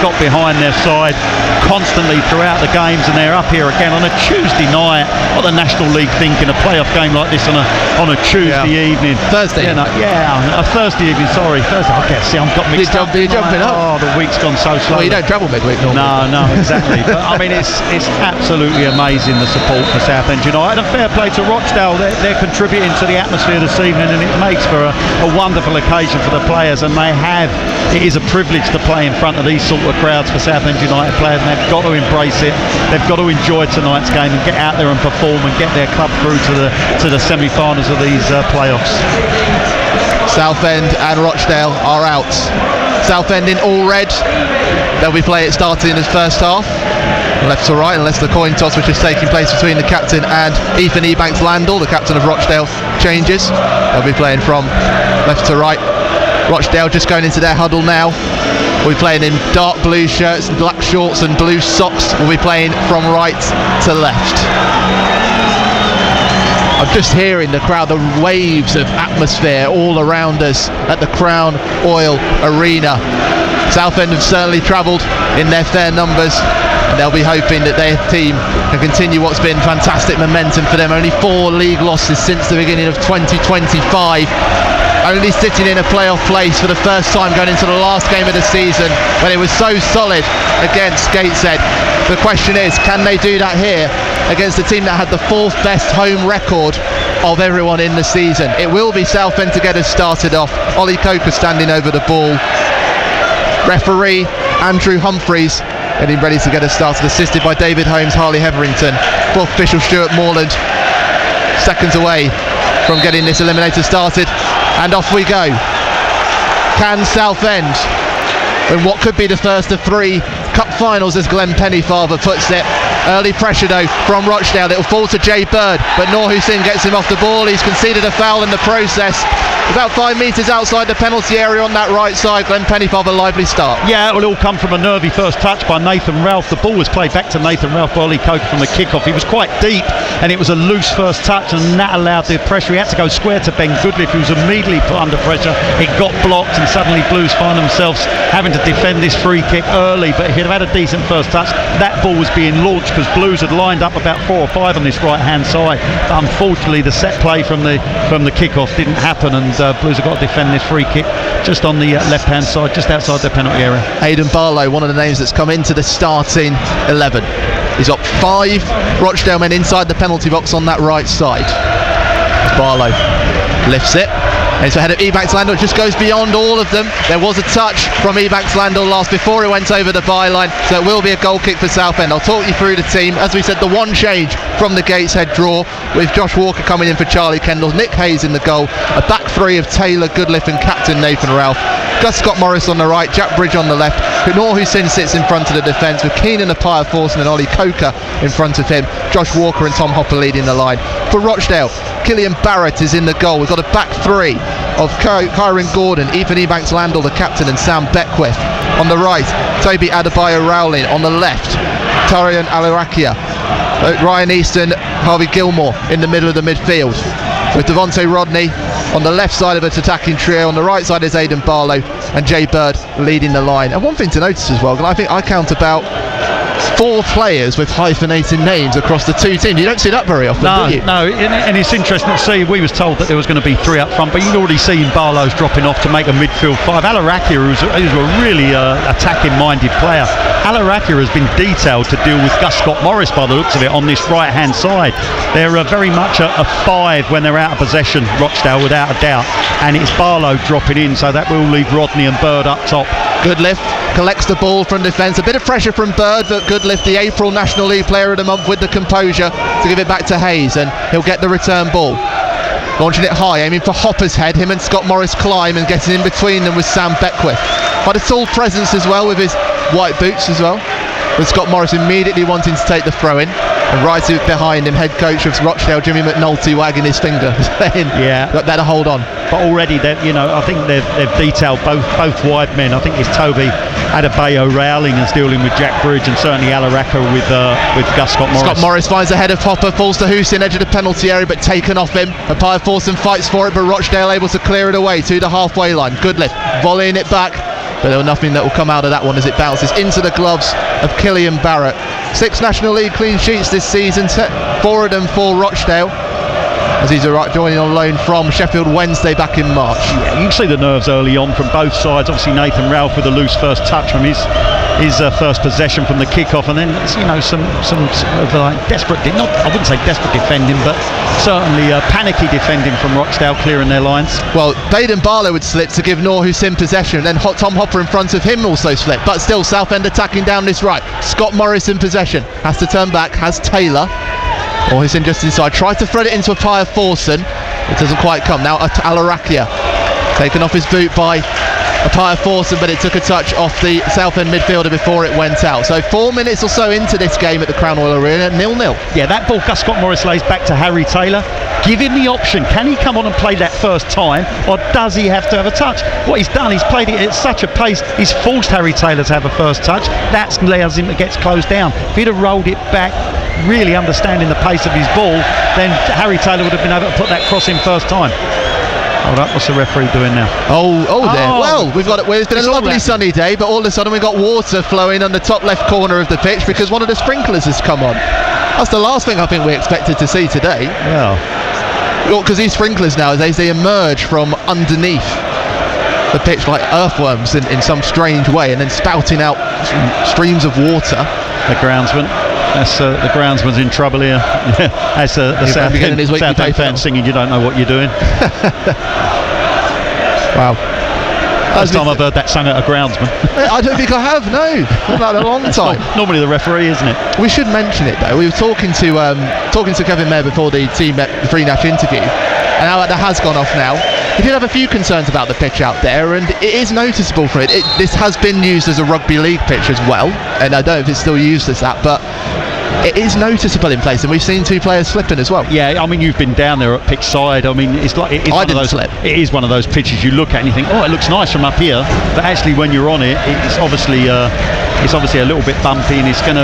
got behind their side constantly throughout the games, and they're up here again on a Tuesday night. What the National League thinking, a playoff game like this on a Tuesday evening. Thursday. A Thursday evening, sorry. Thursday. Okay, see, I've got mixed up. You're jumping up. Oh, the week's gone so slow. Well, you don't travel midweek normally. No, exactly. But I mean, it's absolutely amazing, the support for Southend United. And fair play to Rochdale. They're contributing to the atmosphere this evening, and it makes for a wonderful occasion for the players. And it is a privilege to play in front of these sort of crowds for Southend United players, and they've got to embrace it. They've got to enjoy tonight's game and get out there and perform and get their club through to the semi-finals of these playoffs. Southend and Rochdale are out. Southend in all red. They'll be playing it starting in the first half, left to right, unless the coin toss which is taking place between the captain and Ethan Ebanks-Landell, the captain of Rochdale, changes. They'll be playing from left to right. Rochdale just going into their huddle now. We'll be playing in dark blue shirts, black shorts and blue socks. We'll be playing from right to left. I'm just hearing the crowd, the waves of atmosphere all around us at the Crown Oil Arena. Southend have certainly travelled in their fair numbers, and they'll be hoping that their team can continue what's been fantastic momentum for them. Only 4 league losses since the beginning of 2025. Only sitting in a playoff place for the first time going into the last game of the season when it was so solid against Gateshead. The question is, can they do that here against a team that had the 4th best home record of everyone in the season? It will be Southend to get us started off. Ollie Coker standing over the ball. Referee Andrew Humphreys getting ready to get us started, assisted by David Holmes, Harley Hetherington. 4th official Stuart Morland, seconds away from getting this eliminator started. And off we go. Can Southend, in what could be the first of 3 cup finals, as Glenn Pennyfather puts it? Early pressure though from Rochdale. It'll fall to Jay Bird, but Noor Hussein gets him off the ball. He's conceded a foul in the process. About 5 metres outside the penalty area on that right side. Glenn Pennyfather, lively start. Yeah, it will all come from a nervy first touch by Nathan Ralph. The ball was played back to Nathan Ralph by Ollie Coker from the kick-off. He was quite deep, and it was a loose first touch, and that allowed the pressure. He had to go square to Ben Goodliff, who was immediately put under pressure. It got blocked, and suddenly Blues find themselves having to defend this free kick early. But if he'd have had a decent first touch, that ball was being launched, because Blues had lined up about 4 or 5 on this right-hand side. But unfortunately, the set play from the kick-off didn't happen, and Blues have got to defend this free kick just on the left-hand side, just outside the penalty area. Aidan Barlow, one of the names that's come into the starting 11. He's got 5 Rochdale men inside the penalty box on that right side. Barlow lifts it. And it's ahead of Ebanks-Landell. It just goes beyond all of them. There was a touch from Ebanks-Landell last before it went over the byline, so it will be a goal kick for Southend. I'll talk you through the team. As we said, the one change from the Gateshead draw, with Josh Walker coming in for Charlie Kendall, Nick Hayes in the goal, a back 3 of Taylor, Goodliff and captain Nathan Ralph. Gus Scott Morris on the right, Jack Bridge on the left. Noor Hussein sits in front of the defence, with Keenan Appiah Forson and Ollie Coker in front of him. Josh Walker and Tom Hopper leading the line. For Rochdale, Killian Barrett is in the goal. We've got a back 3 of Kyron Gordon, Ethan Ebanks-Landell the captain, and Sam Beckwith. On the right, Toby Adebayo Rowling. On the left, Tarian Alarakia, Ryan Easton, Harvey Gilmore in the middle of the midfield, with Devontae Rodney on the left side of its attacking trio. On the right side is Aidan Barlow and Jay Bird leading the line. And one thing to notice as well, I think I count about 4 players with hyphenated names across the 2 teams. You don't see that very often, do you? No, and it's interesting to see. We was told that there was going to be 3 up front, but you can already see Barlow's dropping off to make a midfield 5. Alarakia, who's a really attacking-minded player. Alarakia has been detailed to deal with Gus Scott Morris, by the looks of it, on this right-hand side. They're very much a 5 when they're out of possession, Rochdale, without a doubt. And it's Barlow dropping in, so that will leave Rodney and Bird up top. Goodliff collects the ball from defence. A bit of pressure from Bird, but Goodliff, the April National League Player of the Month, with the composure to give it back to Hayes, and he'll get the return ball. Launching it high, aiming for Hopper's head. Him and Scott Morris climb, and getting in between them was Sam Beckwith. But a tall presence as well, with his white boots as well, with Scott Morris immediately wanting to take the throw in, and right behind him, head coach of Rochdale Jimmy McNulty wagging his finger, saying, "Yeah, got better hold on." But already, I think they've detailed both wide men. I think it's Toby Adebayo Rowling is dealing with Jack Bridge, and certainly Alaraka with Gus Scott Morris. Scott Morris finds the head of Hopper, falls to Hussein, edge of the penalty area, but taken off him. Appiah Forson fights for it, but Rochdale able to clear it away to the halfway line. Goodliff volleying it back. but there was nothing that will come out of that one as it bounces into the gloves of Killian Barrett. 6 National League clean sheets this season, 4 of them for Rochdale, as he's joining on loan from Sheffield Wednesday back in March. Yeah, you can see the nerves early on from both sides. Obviously Nathan Ralph with a loose first touch from his first possession from the kick-off, and then some sort of like desperate, I wouldn't say desperate defending, but certainly panicky defending from Rochdale, clearing their lines. Well, Baden Barlow would slip to give Noor Hussein possession, then Tom Hopper in front of him also slipped, but still Southend attacking down this right. Scott Morris in possession, has to turn back, has Taylor. Or Hussein just inside, tried to thread it into a Apaya Forson, it doesn't quite come. Now Alarakia taken off his boot by Apaya Forson, but it took a touch off the Southend midfielder before it went out. So 4 minutes or so into this game at the Crown Oil Arena, 0-0. Yeah, that ball Gus Scott Morris lays back to Harry Taylor. Give him the option. Can he come on and play that first time, or does he have to have a touch? What he's done, he's played it at such a pace, he's forced Harry Taylor to have a first touch. That allows him to get closed down. If he'd have rolled it back, really understanding the pace of his ball, then Harry Taylor would have been able to put that cross in first time. Hold up, what's the referee doing now? Oh, there. Well, it's been a lovely sunny day, but all of a sudden we've got water flowing on the top left corner of the pitch because one of the sprinklers has come on. That's the last thing I think we expected to see today. Yeah. Well, because these sprinklers nowadays, they emerge from underneath the pitch like earthworms in some strange way, and then spouting out streams of water. The groundsman. That's the groundsman's in trouble here. As the Southend fans singing, "You don't know what you're doing." Wow. First time I've heard that sung at a groundsman. I don't think I have, no. Not in a long time. Normally the referee, isn't it? We should mention it though. We were talking to Kevin Mayer before the Free Nash interview, and now that has gone off now. He did have a few concerns about the pitch out there, and it is noticeable for it. This has been used as a rugby league pitch as well, and I don't know if it's still used as that, but it is noticeable in place, and we've seen 2 players slipping as well. Yeah, I mean, you've been down there at pitch side. I mean, it's like it is one of those pitches you look at and you think, oh, it looks nice from up here, but actually when you're on it, it's obviously a little bit bumpy, and it's going to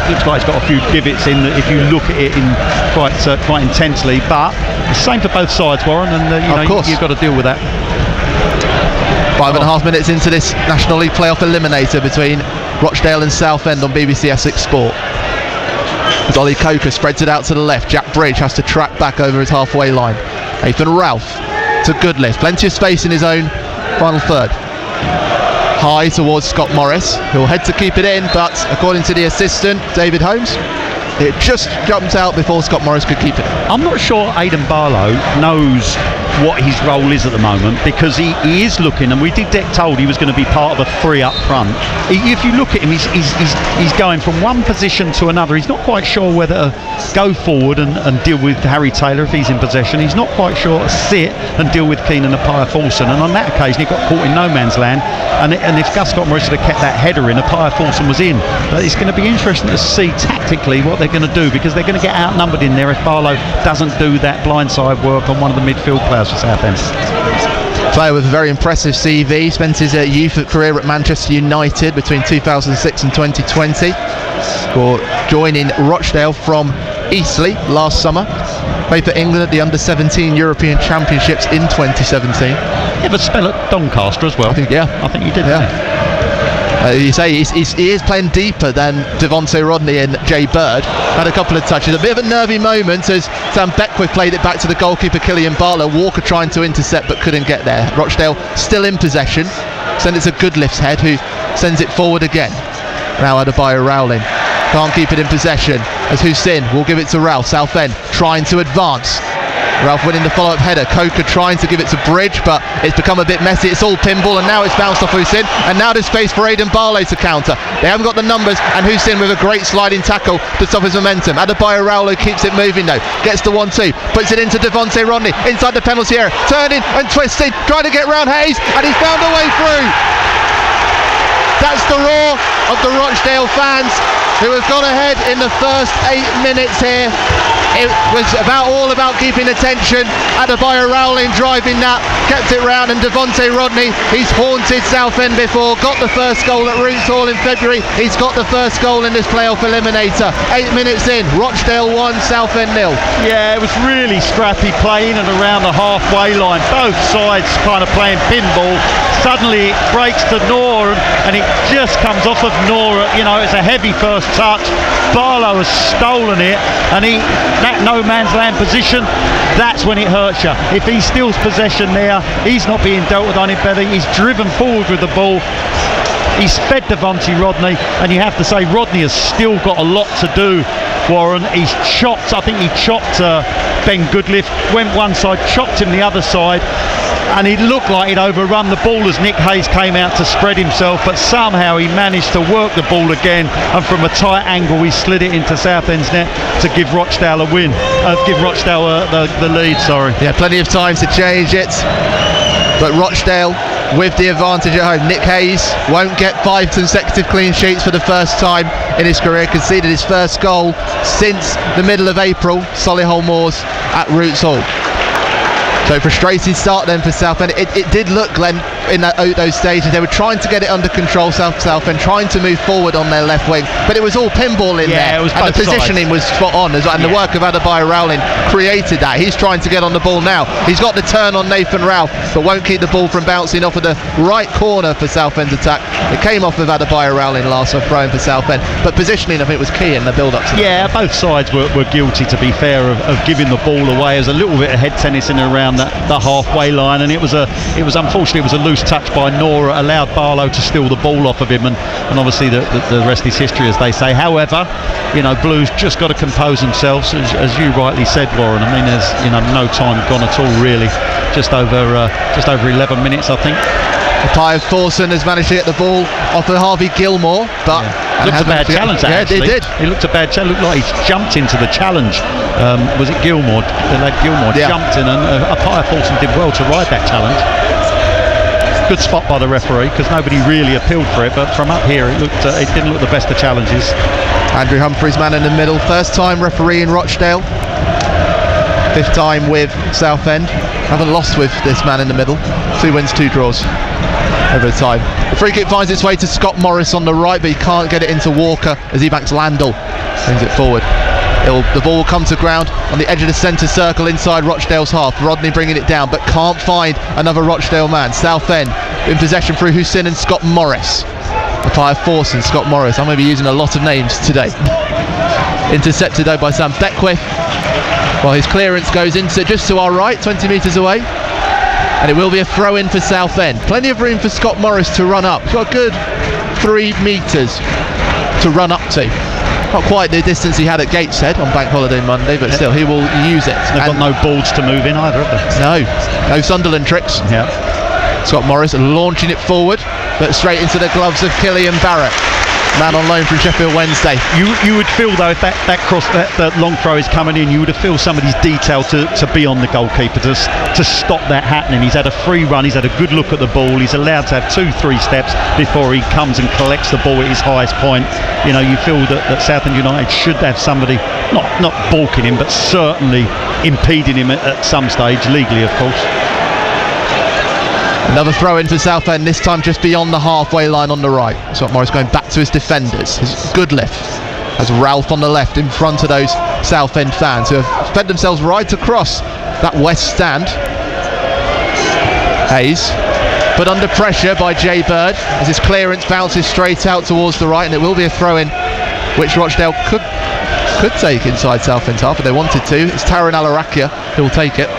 looks like it's got a few divots in if you look at it in quite intensely. But the same for both sides, Warren, and you've got to deal with that. 5.5 minutes into this National League playoff eliminator between Rochdale and Southend on BBC Essex Sport. Ollie Coker spreads it out to the left. Jack Bridge has to track back over his halfway line. Nathan Ralph to Goodlift. Plenty of space in his own final third. High towards Scott Morris, who'll head to keep it in, but according to the assistant, David Holmes, it just jumped out before Scott Morris could keep it. I'm not sure Aidan Barlow knows what his role is at the moment, because he is looking, and we did get told he was going to be part of a 3 up front. If you look at him, he's going from one position to another. He's not quite sure whether to go forward and deal with Harry Taylor if he's in possession. He's not quite sure to sit and deal with Keenan Apaya Forson, and on that occasion he got caught in no man's land, and if Gus Scott Morris had kept that header in, Apaya Forson was in. But it's going to be interesting to see tactically what they're going to do, because they're going to get outnumbered in there if Barlow doesn't do that blindside work on one of the midfield players for Southend. Player with a very impressive CV, spent his youth career at Manchester United between 2006 and 2020, joining Rochdale from Eastleigh last summer. Played for England at the Under-17 European Championships in 2017. Yeah, but spell at Doncaster as well. I think he did. Yeah. You say he is playing deeper than Devontae Rodney and Jay Bird. Had a couple of touches, a bit of a nervy moment as Sam Beckwith played it back to the goalkeeper Killian Barlow. Walker trying to intercept but couldn't get there. Rochdale still in possession. Send it to Goodlift's head, who sends it forward again. Now Adebayo Rowling can't keep it in possession as Hussein will give it to Ralph. Southend trying to advance. Ralph winning the follow-up header. Coker trying to give it to Bridge, but it's become a bit messy. It's all pinball, and now it's bounced off Hussein, and now there's space for Aidan Barlow to counter. They haven't got the numbers, and Hussein with a great sliding tackle to stop his momentum. Adebayo Rowlow keeps it moving though, gets the 1-2, puts it into Devontae Rodney inside the penalty area, turning and twisting, trying to get round Hayes, and he's found a way through. That's the roar of the Rochdale fans, who have gone ahead in the first 8 minutes here. It was all about keeping attention. Adebayo Rowling driving that, kept it round, and Devontae Rodney, he's haunted Southend before, got the first goal at Roots Hall in February, he's got the first goal in this playoff eliminator. 8 minutes in, Rochdale 1, Southend 0. Yeah, it was really scrappy play in and around the halfway line, both sides kind of playing pinball. Suddenly it breaks to Nora, and it just comes off of Nora. You know, it's a heavy first touch. Barlow has stolen it, and that no man's land position, that's when it hurts you. If he steals possession there, he's not being dealt with any better. He's driven forward with the ball. He's fed Devontae Rodney, and you have to say Rodney has still got a lot to do, Warren. He's chopped, I think he chopped Ben Goodliff, went one side, chopped him the other side, and he looked like he'd overrun the ball as Nick Hayes came out to spread himself, but somehow he managed to work the ball again, and from a tight angle he slid it into Southend's net to give Rochdale a win, give Rochdale the lead, sorry. Yeah, plenty of time to change it, but Rochdale with the advantage at home. Nick Hayes won't get 5 consecutive clean sheets for the first time in his career, conceded his first goal since the middle of April, Solihull Moors at Roots Hall. So frustrating start then for Southend. It did look, Glenn, in those stages, they were trying to get it under control, Southend, trying to move forward on their left wing, but it was all pinball in there, it was, and the positioning was spot on, and the work of Adebayo Rowling created that. He's trying to get on the ball now. He's got the turn on Nathan Ralph, but won't keep the ball from bouncing off of the right corner for Southend's attack. It came off of Adebayo Rowling last time, throwing for Southend, but positioning, I think, was key in the build-up to that. Yeah, both sides were guilty, to be fair, of giving the ball away. There was a little bit of head tennis in and around the halfway line, and it was unfortunately it was a loose touch by Nora, allowed Barlow to steal the ball off of him, and obviously the rest is history, as they say. However, you know, Blues just got to compose themselves, as you rightly said, Warren. I mean, there's no time gone at all, really. Just over 11 minutes, I think. Pio Thorson has managed to get the ball off of Harvey Gilmore, but it looked a bad challenge. Actually. Yeah, it did. It looked a bad challenge. Looked like he's jumped into the challenge. Was it Gilmore? The lad Gilmore jumped in, and Pio Thorson did well to ride that challenge. Good spot by the referee, because nobody really appealed for it, but from up here it didn't look the best of challenges. Andrew Humphreys, man in the middle, first time referee in Rochdale, 5th time with Southend. Haven't lost with this man in the middle. 2 wins, 2 draws over the time. The free kick finds its way to Scott Morris on the right, but he can't get it into Walker as he backs Landell, brings it forward. The ball will come to ground on the edge of the centre circle inside Rochdale's half. Rodney bringing it down, but can't find another Rochdale man. Southend in possession through Hussein and Scott Morris. The Pio Thorson, Scott Morris. I'm going to be using a lot of names today. Intercepted though by Sam Beckwith. Well, his clearance goes into just to our right, 20 metres away, and it will be a throw in for Southend. Plenty of room for Scott Morris to run up. He's got a good 3 metres to run up to. Not quite the distance he had at Gateshead on Bank Holiday Monday, but still, he will use it. They've got no boards to move in either, have they? No Sunderland tricks. Yeah. Scott Morris launching it forward, but straight into the gloves of Killian Barrett, man on loan from Sheffield Wednesday. You would feel, though, if that long throw is coming in, you would have feel somebody's detail to be on the goalkeeper to stop that happening. He's had a free run, he's had a good look at the ball, he's allowed to have 2-3 steps before he comes and collects the ball at his highest point. You know, you feel that Southend United should have somebody not balking him, but certainly impeding him at some stage, legally of course. Another throw in for Southend, this time just beyond the halfway line on the right. Scott Morris going back to his defenders. His Goodliff has Ralph on the left in front of those Southend fans who have fed themselves right across that west stand. Hayes put under pressure by Jay Bird as his clearance bounces straight out towards the right, and it will be a throw in which Rochdale could take inside Southend's half if they wanted to. It's Taran Alarakia who will take it.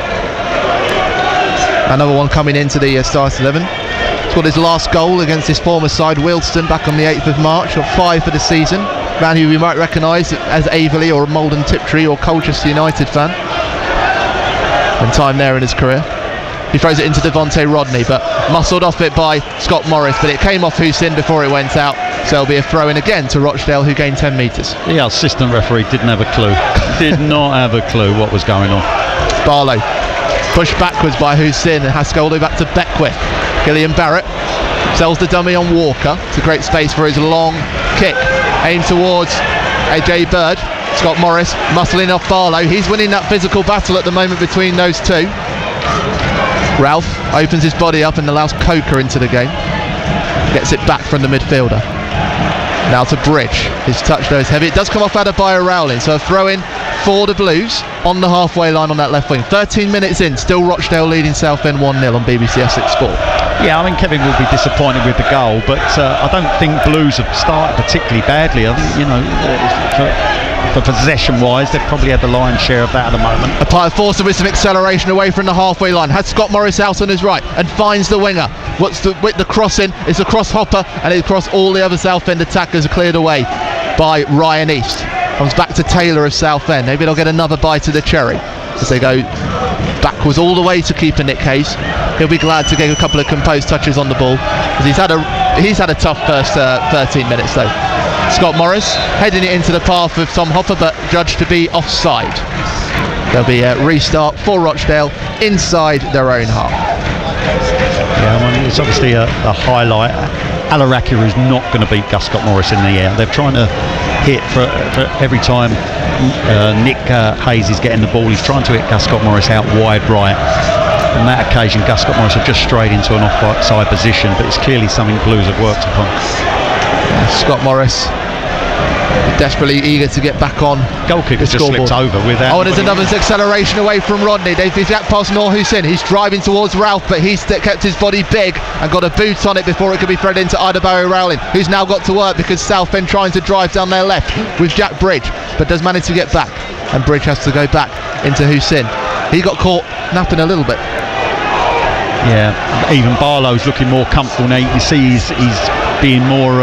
Another one coming into the Stars 11. He's got his last goal against his former side, Wilston, back on the 8th of March. Got 5 for the season. Man who we might recognise as Averley or a Malden Tiptree or Colchester United fan. And time there in his career. He throws it into Devontae Rodney, but muscled off it by Scott Morris, but it came off Hussein before it went out. So it'll be a throw in again to Rochdale, who gained 10 metres. The assistant referee didn't have a clue. Did not have a clue what was going on. Barlow pushed backwards by Hussein and Haskell all the way back to Beckwith. Killian Barrett Sells the dummy on Walker. It's a great space for his long kick. Aimed towards AJ Bird. Scott Morris muscling off Barlow. He's winning that physical battle at the moment between those two. Ralph opens his body up and allows Coker into the game. Gets it back from the midfielder. Now to Bridge. His touch though is heavy. It does come off Adebayo Rowling, so a throw in for the Blues on the halfway line on that left wing. 13 minutes in, still Rochdale leading Southend 1-0 on BBC Essex Sport. Yeah, I mean, Kevin will be disappointed with the goal, but I don't think Blues have started particularly badly. I think, for possession-wise, they've probably had the lion's share of that at the moment. A part of Forster with some acceleration away from the halfway line. Has Scott Morris out on his right and finds the winger. With the cross in, it's across Hopper and it's across all the other Southend attackers, are cleared away by Ryan East. Comes back to Taylor of Southend. Maybe they'll get another bite of the cherry as they go backwards all the way to keeper Nick Hayes. He'll be glad to get a couple of composed touches on the ball because he's had a tough first 13 minutes though. Scott Morris heading it into the path of Tom Hopper, but judged to be offside. There'll be a restart for Rochdale inside their own half. Yeah, I mean, it's obviously a highlight. Alaraki is not going to beat Gus Scott Morris in the air. They're trying to hit for every time Nick Hayes is getting the ball. He's trying to hit Gus Scott Morris out wide right. On that occasion, Gus Scott Morris have just strayed into an offside position, but it's clearly something Blues have worked upon. Yeah, Scott Morris desperately eager to get back on. Goal kicker just slipped over with that. Oh, and there's another acceleration away from Rodney. They've jacked past Noor Hussein. He's driving towards Ralph, but he's kept his body big and got a boot on it before it could be threaded into Adebayo Rowling, who's now got to work because Southend trying to drive down their left with Jack Bridge, but does manage to get back, and Bridge has to go back into Hussein. He got caught napping a little bit. Yeah, even Barlow's looking more comfortable now. You can see he's being more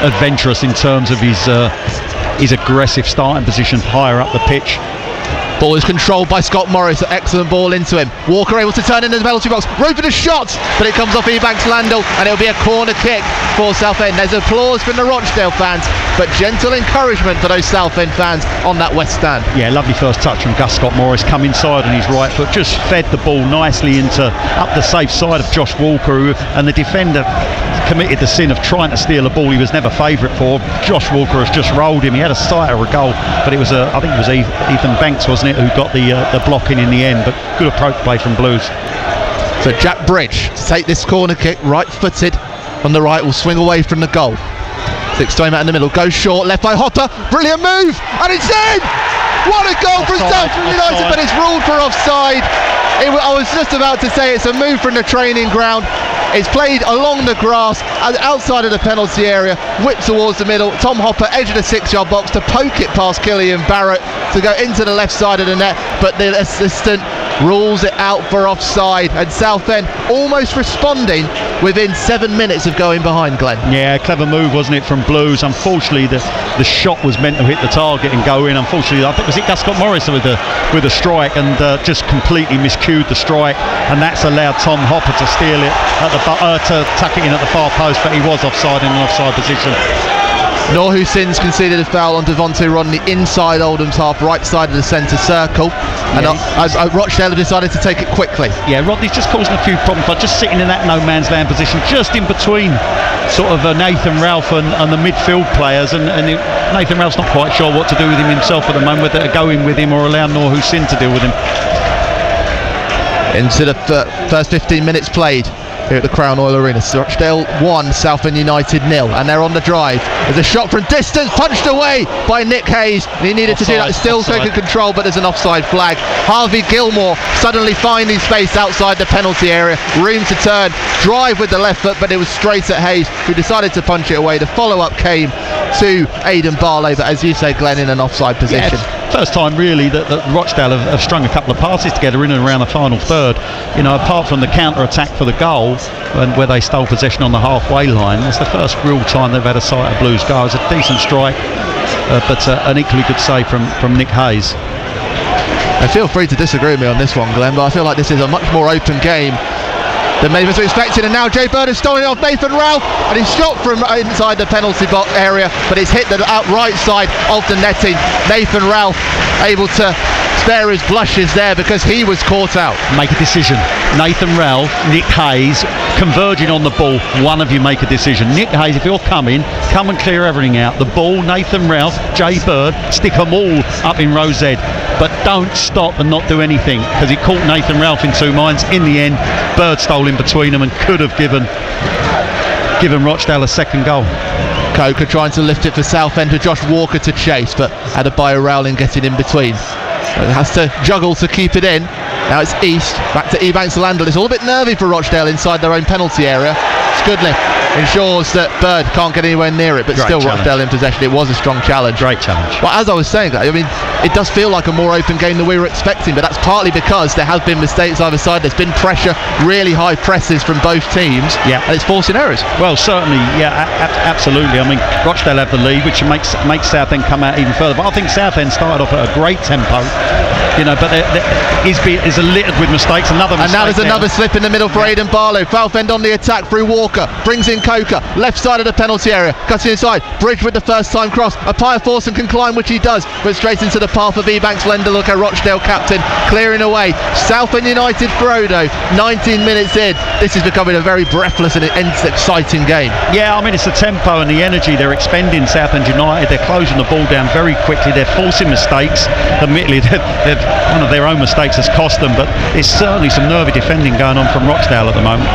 adventurous in terms of his aggressive starting position higher up the pitch. Ball is controlled by Scott Morris. Excellent ball into him. Walker able to turn into the penalty box. Roper a shot, but it comes off Ebanks Landell, and it'll be a corner kick for Southend. There's applause from the Rochdale fans, but gentle encouragement for those Southend fans on that west stand. Yeah, lovely first touch from Gus Scott Morris. Come inside on his right foot, just fed the ball nicely into up the safe side of Josh Walker, and the defender committed the sin of trying to steal a ball he was never favourite for. Josh Walker has just rolled him. He had a sight of a goal, but it was I think it was Ethan Banks, wasn't it, who got the blocking in the end, but good approach play from Blues. So Jack Bridge to take this corner kick, right footed on the right, will swing away from the goal. Six to him out in the middle, goes short, left by Hopper, brilliant move, and it's in! What a goal from Southend United, but it's ruled for offside. I was just about to say it's a move from the training ground. It's played along the grass outside of the penalty area, whipped towards the middle. Tom Hopper, edge of the 6-yard box, to poke it past Killian Barrett to go into the left side of the net, but the assistant rules it out for offside, and Southend almost responding within 7 minutes of going behind, Glenn. Yeah, clever move, wasn't it, from Blues. Unfortunately, the shot was meant to hit the target and go in. Unfortunately, I think was it Gus Scott Morris with a strike, and just completely miscued the strike, and that's allowed Tom Hopper to steal it at to tuck it in at the far post, but he was offside in an offside position. Noor Hussein's conceded a foul on Devontae Rodney inside Oldham's half, right side of the centre circle, and Rochdale have decided to take it quickly. Yeah, Rodney's just causing a few problems by just sitting in that no man's land position, just in between sort of Nathan Ralph and the midfield players, and Nathan Ralph's not quite sure what to do with him himself at the moment, whether to go in with him or allow Noor Hussein to deal with him. Into the first 15 minutes played here at the Crown Oil Arena. Rochdale 1, Southend United 0, and they're on the drive. There's a shot from distance, punched away by Nick Hayes, and he needed offside, to do that, still taking control, but there's an offside flag. Harvey Gilmore suddenly finding space outside the penalty area, room to turn, drive with the left foot, but it was straight at Hayes, who decided to punch it away. The follow-up came to Aidan Barlow, but as you say, Glenn, in an offside position. Yeah, first time really that Rochdale have strung a couple of passes together in and around the final third. Apart from the counter-attack for the goal, and where they stole possession on the halfway line, it's the first real time they've had a sight of Blues go. It's a decent strike, but an equally good save from Nick Hayes. And feel free to disagree with me on this one, Glenn, but I feel like this is a much more open game than many of us were expecting, and now Jay Bird has stolen it off Nathan Ralph, and he's shot from inside the penalty box area, but it's hit the outright side of the netting. Nathan Ralph able to Bearers blushes there because he was caught out. Make a decision. Nathan Ralph, Nick Hayes, converging on the ball. One of you make a decision. Nick Hayes, if you're coming, come and clear everything out. The ball, Nathan Ralph, Jay Bird, stick them all up in row Z. But don't stop and not do anything, because he caught Nathan Ralph in two minds. In the end, Bird stole in between them and could have given Rochdale a second goal. Coker trying to lift it for Southend to Josh Walker to chase, but had a Bio Rowling getting in between. So it has to juggle to keep it in. Now it's East, back to Ebanks Landell. It's all a bit nervy for Rochdale inside their own penalty area. Scoodley ensures that Bird can't get anywhere near it, but Great still challenge. Rochdale in possession. It was a strong challenge. Great challenge. But as I was saying, I mean, it does feel like a more open game than we were expecting, but that's partly because there have been mistakes either side. There's been pressure, really high presses from both teams, Yeah. and it's forcing errors. Well, certainly, yeah, absolutely. I mean, Rochdale have the lead, which makes Southend come out even further. But I think Southend started off at a great tempo, but is littered with mistakes. Another mistake. And now there's another slip in the middle for Aidan Barlow. Southend on the attack through Walker, brings in Coker, left side of the penalty area, cutting inside. Bridge with the first time cross. Apaya Forson can climb, which he does, but straight into the path of Ebanks Lender. Look at Rochdale captain clearing away. Southend United Frodo, 19 minutes in. This is becoming a very breathless and exciting game. Yeah, I mean, it's the tempo and the energy they're expending. Southend United, they're closing the ball down very quickly. They're forcing mistakes. Admittedly, one of their own mistakes has cost them, but it's certainly some nervy defending going on from Rochdale at the moment.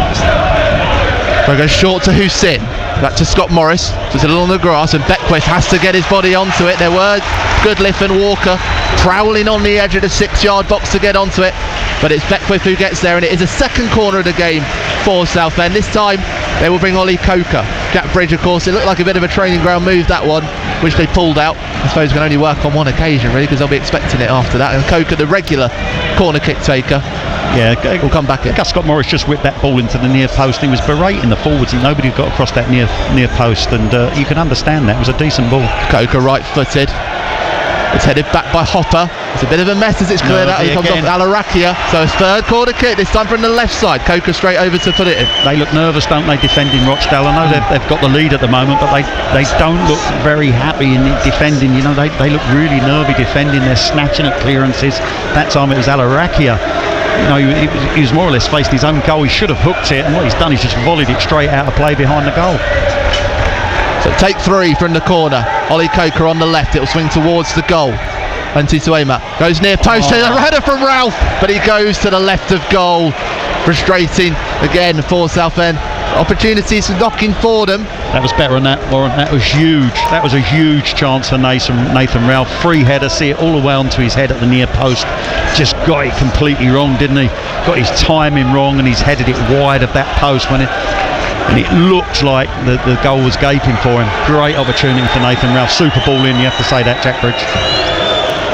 They go short to Hussein, back to Scott Morris, just a little on the grass, and Beckwith has to get his body onto it. There were Goodliff and Walker prowling on the edge of the 6-yard box to get onto it, but it's Beckwith who gets there, and it is a second corner of the game for Southend. This time they will bring Ollie Coker. Jack Bridge, of course, it looked like a bit of a training ground move, that one, which they pulled out. I suppose can only work on one occasion really, because they'll be expecting it after that. And Coker, the regular corner kick taker, will come back in. Scott Morris just whipped that ball into the near post. He was berating the forwards, and nobody got across that near post, and you can understand that. It was a decent ball. Coker right-footed. It's headed back by Hopper. It's a bit of a mess as it's cleared out. It comes off Alarakia. So a third corner kick, this time from the left side. Coker straight over to put it in. They look nervous, don't they, defending Rochdale? I know they've got the lead at the moment, but they don't look very happy in defending. They look really nervy defending. They're snatching at clearances. That time it was Alarakia. He was more or less faced his own goal. He should have hooked it, and what he's done is just volleyed it straight out of play behind the goal. So take three from the corner. Ollie Coker on the left. It'll swing towards the goal. Antti Tuema goes near post. A header from Ralph, but he goes to the left of goal. Frustrating again for Southend. Opportunities knocking for them. That was better than that, Warren. That was huge. That was a huge chance for Nathan Ralph. Free header, see it all the way onto his head at the near post. Just got it completely wrong, didn't he? Got his timing wrong, and he's headed it wide of that post and it looked like the goal was gaping for him. Great opportunity for Nathan Ralph. Super ball in, you have to say that, Jack Bridge.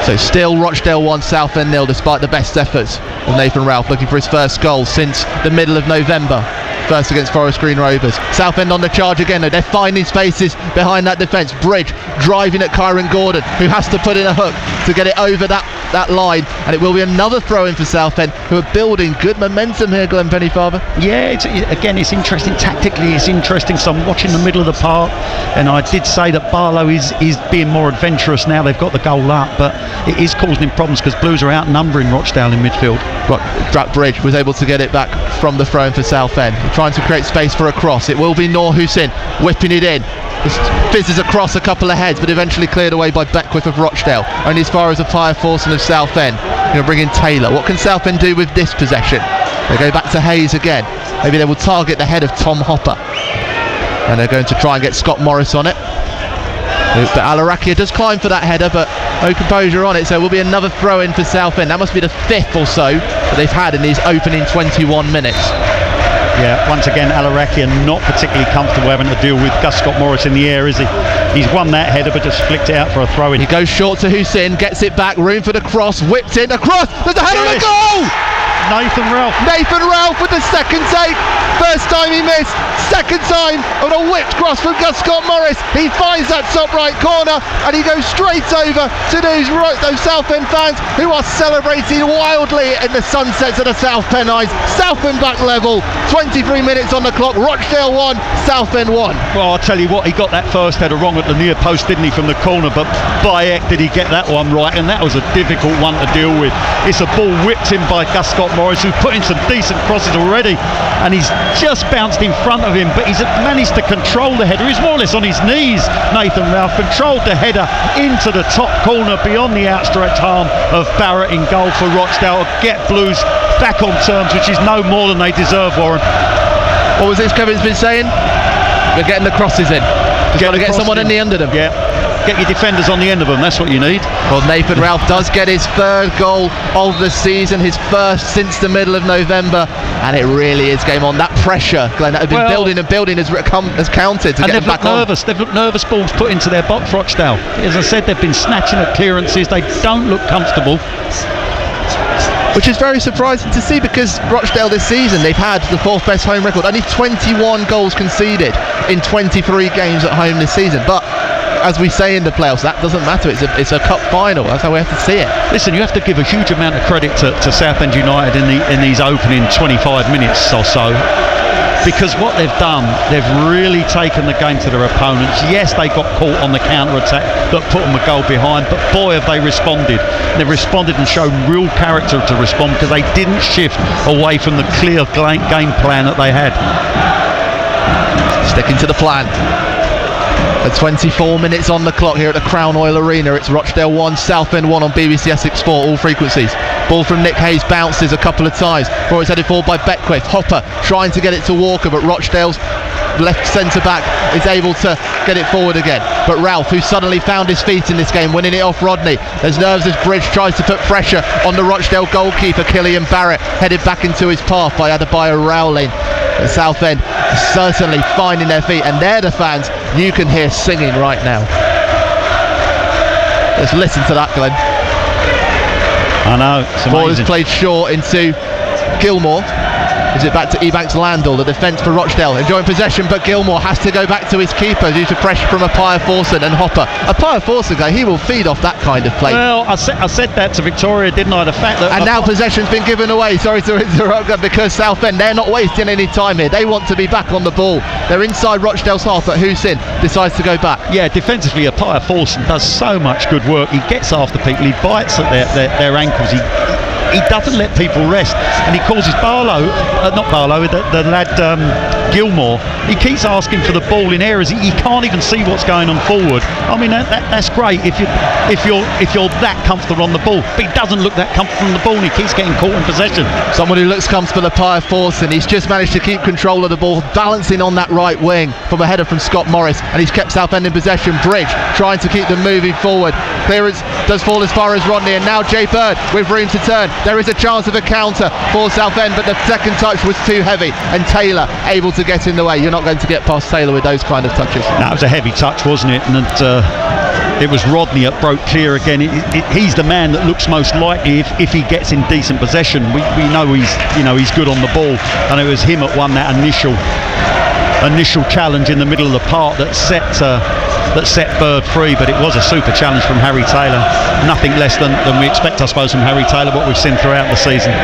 So still Rochdale 1, Southend 0, despite the best efforts of Nathan Ralph, looking for his first goal since the middle of November. First against Forest Green Rovers. Southend on the charge again though. They're finding spaces behind that defence. Bridge driving at Kyron Gordon, who has to put in a hook to get it over that line, and it will be another throw in for Southend, who are building good momentum here, Glenn Pennyfather. Yeah, it's interesting tactically. It's interesting. So I'm watching the middle of the park, and I did say that Barlow is being more adventurous now. They've got the goal up, but it is causing him problems because Blues are outnumbering Rochdale in midfield. Jack Bridge was able to get it back from the throw in for Southend, trying to create space for a cross. It will be Noor Hussein whipping it in. Just fizzes across a couple of heads, but eventually cleared away by Beckwith of Rochdale. Only as far as Apaya Forson of Southend. Going to bring in Taylor. What can Southend do with this possession? They go back to Hayes again. Maybe they will target the head of Tom Hopper, and they're going to try and get Scott Morris on it. But Alarakia does climb for that header, but no composure on it, so it will be another throw in for Southend. That must be the fifth or so that they've had in these opening 21 minutes. Yeah, once again, Alarakia not particularly comfortable having to deal with Gus Scott Morris in the air, is he? He's won that header, but just flicked it out for a throw in. He goes short to Hussein, gets it back, room for the cross, whipped in, across, there's a header and a goal! Nathan Ralph with the second take. First time he missed, Second time on a whipped cross from Gus Scott Morris. He finds that top right corner and he goes straight over to those Southend fans who are celebrating wildly in the sunsets of the South Pennines. Southend back level, 23 minutes on the clock. Rochdale 1, Southend 1. Well, I'll tell you what, he got that first header wrong at the near post, didn't he, from the corner, but by heck did he get that one right, and that was a difficult one to deal with. It's a ball whipped in by Gus Scott Morris, who's put in some decent crosses already, and he's just bounced in front of him, but he's managed to control the header. He's more or less on his knees, Nathan Ralph, controlled the header into the top corner beyond the outstretched arm of Barrett in goal for Rochdale. Get Blues back on terms, which is no more than they deserve, Warren. What was this Kevin's been saying? We're getting the crosses in. Just got to get someone in the end of them. Yeah. Get your defenders on the end of them, that's what you need. Well, Nathan Ralph does get his third goal of the season, his first since the middle of November, and it really is game on. That pressure, Glenn, that had been building has counted to get them back on. They've looked nervous, balls put into their box, Rochdale. As I said, they've been snatching at clearances, they don't look comfortable. Which is very surprising to see, because Rochdale this season, they've had the fourth best home record, only 21 goals conceded in 23 games at home this season. But as we say in the playoffs, that doesn't matter. It's a cup final. That's how we have to see it. Listen, you have to give a huge amount of credit to Southend United in these opening 25 minutes or so, because what they've done, they've really taken the game to their opponents. Yes, they got caught on the counter-attack that put them a goal behind, but boy have they responded. They've responded and shown real character to respond, because they didn't shift away from the clear game plan that they had. Sticking to the plan. At 24 minutes on the clock here at the Crown Oil Arena. It's Rochdale 1, Southend 1 on BBC Essex 4, all frequencies. Ball from Nick Hayes bounces a couple of times before it's headed forward by Beckwith. Hopper trying to get it to Walker, but Rochdale's left centre back is able to get it forward again. But Ralph, who suddenly found his feet in this game, winning it off Rodney. There's nerves as Bridge tries to put pressure on the Rochdale goalkeeper, Killian Barrett, headed back into his path by Adebayo Rowling. The Southend certainly finding their feet, and they're the fans you can hear singing right now. Let's listen to that, Glenn. I know, it's amazing. Ball is played short into Gilmore. Is it back to Ebanks Landell, the defence for Rochdale, enjoying possession, but Gilmore has to go back to his keeper due to pressure from Appiah Forson and Hopper. Appiah Forson guy, he will feed off that kind of play. Well, I said that to Victoria, didn't I? The fact that now possession's been given away, sorry to interrupt, because Southend, they're not wasting any time here. They want to be back on the ball. They're inside Rochdale's half, but Hussein decides to go back. Yeah, defensively, Appiah Forson does so much good work. He gets after people, he bites at their ankles, he doesn't let people rest, and he causes the lad Gilmore, he keeps asking for the ball in areas he can't even see what's going on forward. I mean, that's great if you're that comfortable on the ball, but he doesn't look that comfortable on the ball, and he keeps getting caught in possession. Someone who looks comfortable, Appiah Forson, he's just managed to keep control of the ball, balancing on that right wing from a header from Scott Morris, and he's kept Southend in possession. Bridge trying to keep them moving forward. Clearance does fall as far as Rodney, and now Jay Bird with room to turn. There is a chance of a counter for Southend, but the second touch was too heavy, and Taylor able to get in the way. You're not going to get past Taylor with those kind of touches. That was a heavy touch, wasn't it? And it was Rodney that broke clear again. He's the man that looks most likely if he gets in decent possession. We know he's good on the ball, and it was him that won that initial challenge in the middle of the park that set Bird free. But it was a super challenge from Harry Taylor. Nothing less than we expect, I suppose, from Harry Taylor, what we've seen throughout the season.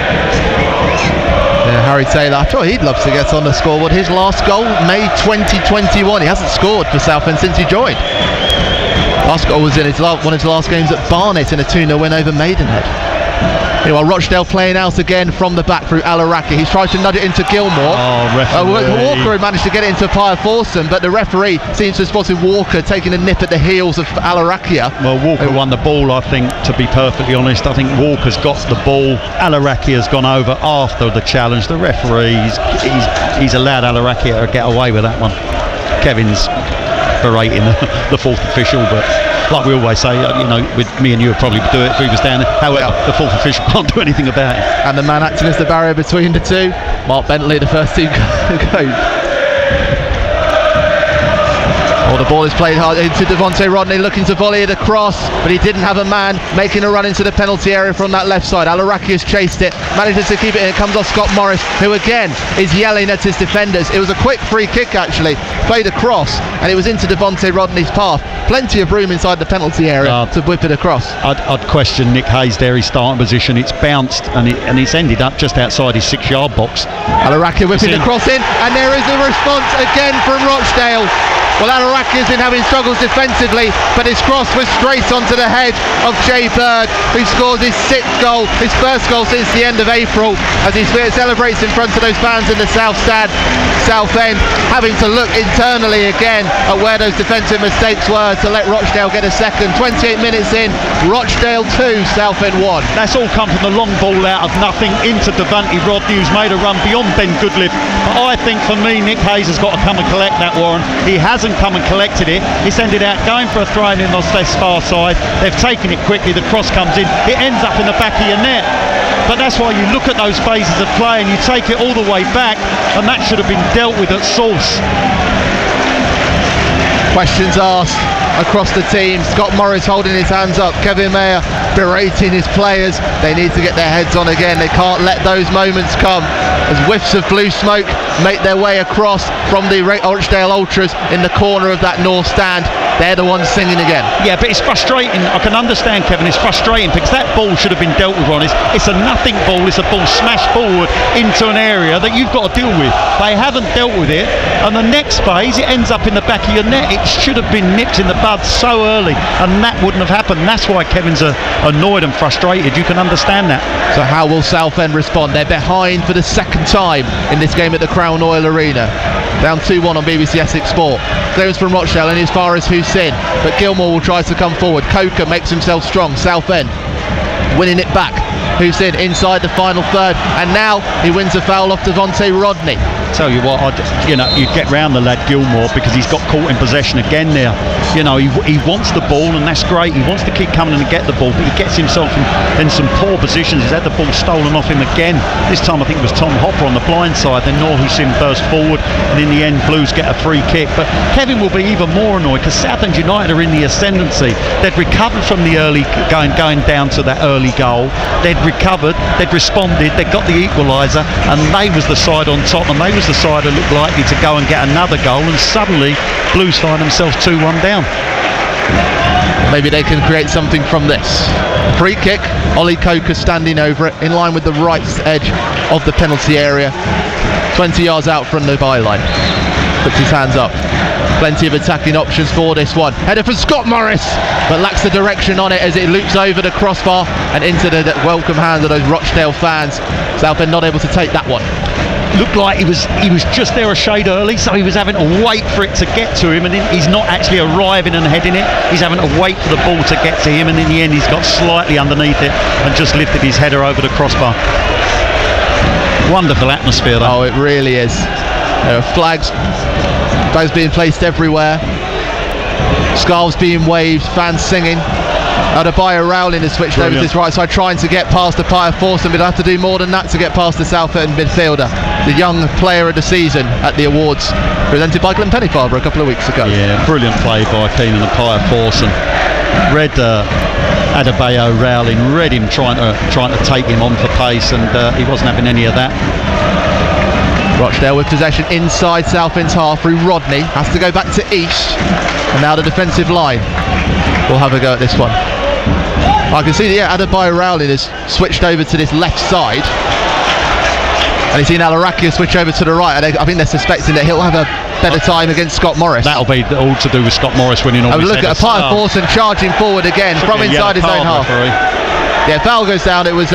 Yeah, Harry Taylor, I'm sure he'd love to get on the scoreboard. His last goal, May 2021. He hasn't scored for Southend since he joined. Last goal was in one of his last games at Barnet in a 2-0 win over Maidenhead. Meanwhile, Rochdale playing out again from the back through Alaraki. He's tried to nudge it into Gilmore. Walker had managed to get it into Appiah Forson, but the referee seems to have spotted Walker taking a nip at the heels of Alarakia. Well, Walker won the ball, I think, to be perfectly honest. I think Walker's got the ball. Alarakia's gone over after the challenge. The referee, he's allowed Alarakia to get away with that one. Kevin's berating the fourth official, but like we always say, with me and you would probably do it if we was down there. However, the fourth official can't do anything about it. And the man acting as the barrier between the two, Mark Bentley, the first team coach. Oh, the ball is played hard into Devontae Rodney, looking to volley it across, but he didn't have a man, making a run into the penalty area from that left side. Alarakius chased it, manages to keep it in. It comes off Scott Morris, who again is yelling at his defenders. It was a quick free kick actually, played across, and it was into Devontae Rodney's path. Plenty of room inside the penalty area to whip it across. I'd question Nick Hayes there, his starting position. It's bounced and it's ended up just outside his 6-yard box. Alarakia whipping the cross in, and there is a response again from Rochdale. Well, Alaraki has been having struggles defensively, but his cross was straight onto the head of Jay Bird, who scores his 6th goal, his first goal since the end of April, as he celebrates in front of those fans in the South Stand, Southend, having to look internally again at where those defensive mistakes were to let Rochdale get a second. 28 minutes in, Rochdale 2, Southend 1. That's all come from the long ball out of nothing into Devontae Rodney, who's made a run beyond Ben Goodliff. But I think for me, Nick Hayes has got to come and collect that, Warren. He hasn't come and collected it. It's ended out going for a throw-in on their far side. They've taken it quickly, the cross comes in, it ends up in the back of your net. But that's why you look at those phases of play and you take it all the way back, and that should have been dealt with at source. Questions asked across the team. Scott Morris holding his hands up, Kevin Mayer berating his players. They need to get their heads on again. They can't let those moments come as whiffs of blue smoke make their way across from the Rochdale Ultras in the corner of that north stand. They're the ones singing again. Yeah, but it's frustrating. I can understand, Kevin, it's frustrating because that ball should have been dealt with, Ron. It's a nothing ball. It's a ball smashed forward into an area that you've got to deal with. They haven't dealt with it, and the next phase it ends up in the back of your net. It should have been nipped in the bud so early, and that wouldn't have happened. That's why Kevin's annoyed and frustrated. You can understand that. So how will Southend respond? They're behind for the second time in this game at the Crown Oil Arena. Down 2-1 on BBC Essex Sport. Clearance from Rochdale and as far as Hussein, but Gilmore will try to come forward. Coker makes himself strong. Southend winning it back. Hussein inside the final third, and now he wins a foul off Devontae Rodney. Tell you what, you get round the lad Gilmore because he's got caught in possession again now. You know, he wants the ball, and that's great. He wants to keep coming and get the ball, but he gets himself in some poor positions. He's had the ball stolen off him again. This time I think it was Tom Hopper on the blind side. Then Noor Hussein burst forward, and in the end Blues get a free kick. But Kevin will be even more annoyed because Southend United are in the ascendancy. They'd recovered from the early going down to that early goal. They'd recovered, they'd responded, they'd got the equaliser, and they was the side on top, and they was the side that looked likely to go and get another goal, and suddenly Blues find themselves 2-1 down. Maybe they can create something from this. Free kick, Ollie Coker standing over it, in line with the right edge of the penalty area, 20 yards out from the byline. Puts his hands up. Plenty of attacking options for this one. Header for Scott Morris, but lacks the direction on it as it loops over the crossbar and into the welcome hands of those Rochdale fans. Southend not able to take that one. Looked like he was just there a shade early, so he was having to wait for it to get to him, and he's not actually arriving and heading it. He's having to wait for the ball to get to him, and in the end he's got slightly underneath it and just lifted his header over the crossbar. Wonderful atmosphere though. Oh, it really is. There are flags being placed everywhere, scarves being waved, fans singing. Adebayo Rowling has switched over to his right side, trying to get past the Pia Forson, but he'll have to do more than that to get past the Southend midfielder, the young player of the season at the awards presented by Glenn Pennyfather a couple of weeks ago. Yeah, brilliant play by Keenan and Pia Forson. Read Adebayo Rowling, read him trying to take him on for pace, and he wasn't having any of that. Rochdale with possession inside Southend's half through Rodney, has to go back to East, and now the defensive line will have a go at this one. I can see that Adebayo Rowling has switched over to this left side, and he's seen Alarakia switch over to the right, and I think they're suspecting that he'll have a better time against Scott Morris. That'll be all to do with Scott Morris winning all his headers. Look at Pia Forson charging forward again from inside his own half. Yeah, foul goes down. It was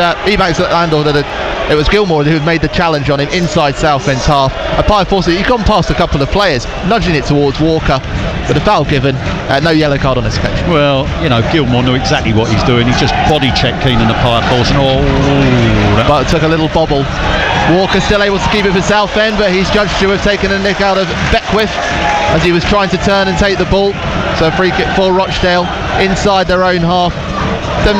it was Gilmore who made the challenge on him inside Southend's half. Pia Forson, he's gone past a couple of players, nudging it towards Walker, but a foul given. No yellow card on this occasion. Well, Gilmore knew exactly what he's doing. He's just body checked Keenan and Pia Forson. But it took a little bobble. Walker still able to keep it for Southend, but he's judged to have taken a nick out of Beckwith as he was trying to turn and take the ball. So a free kick for Rochdale inside their own half. 5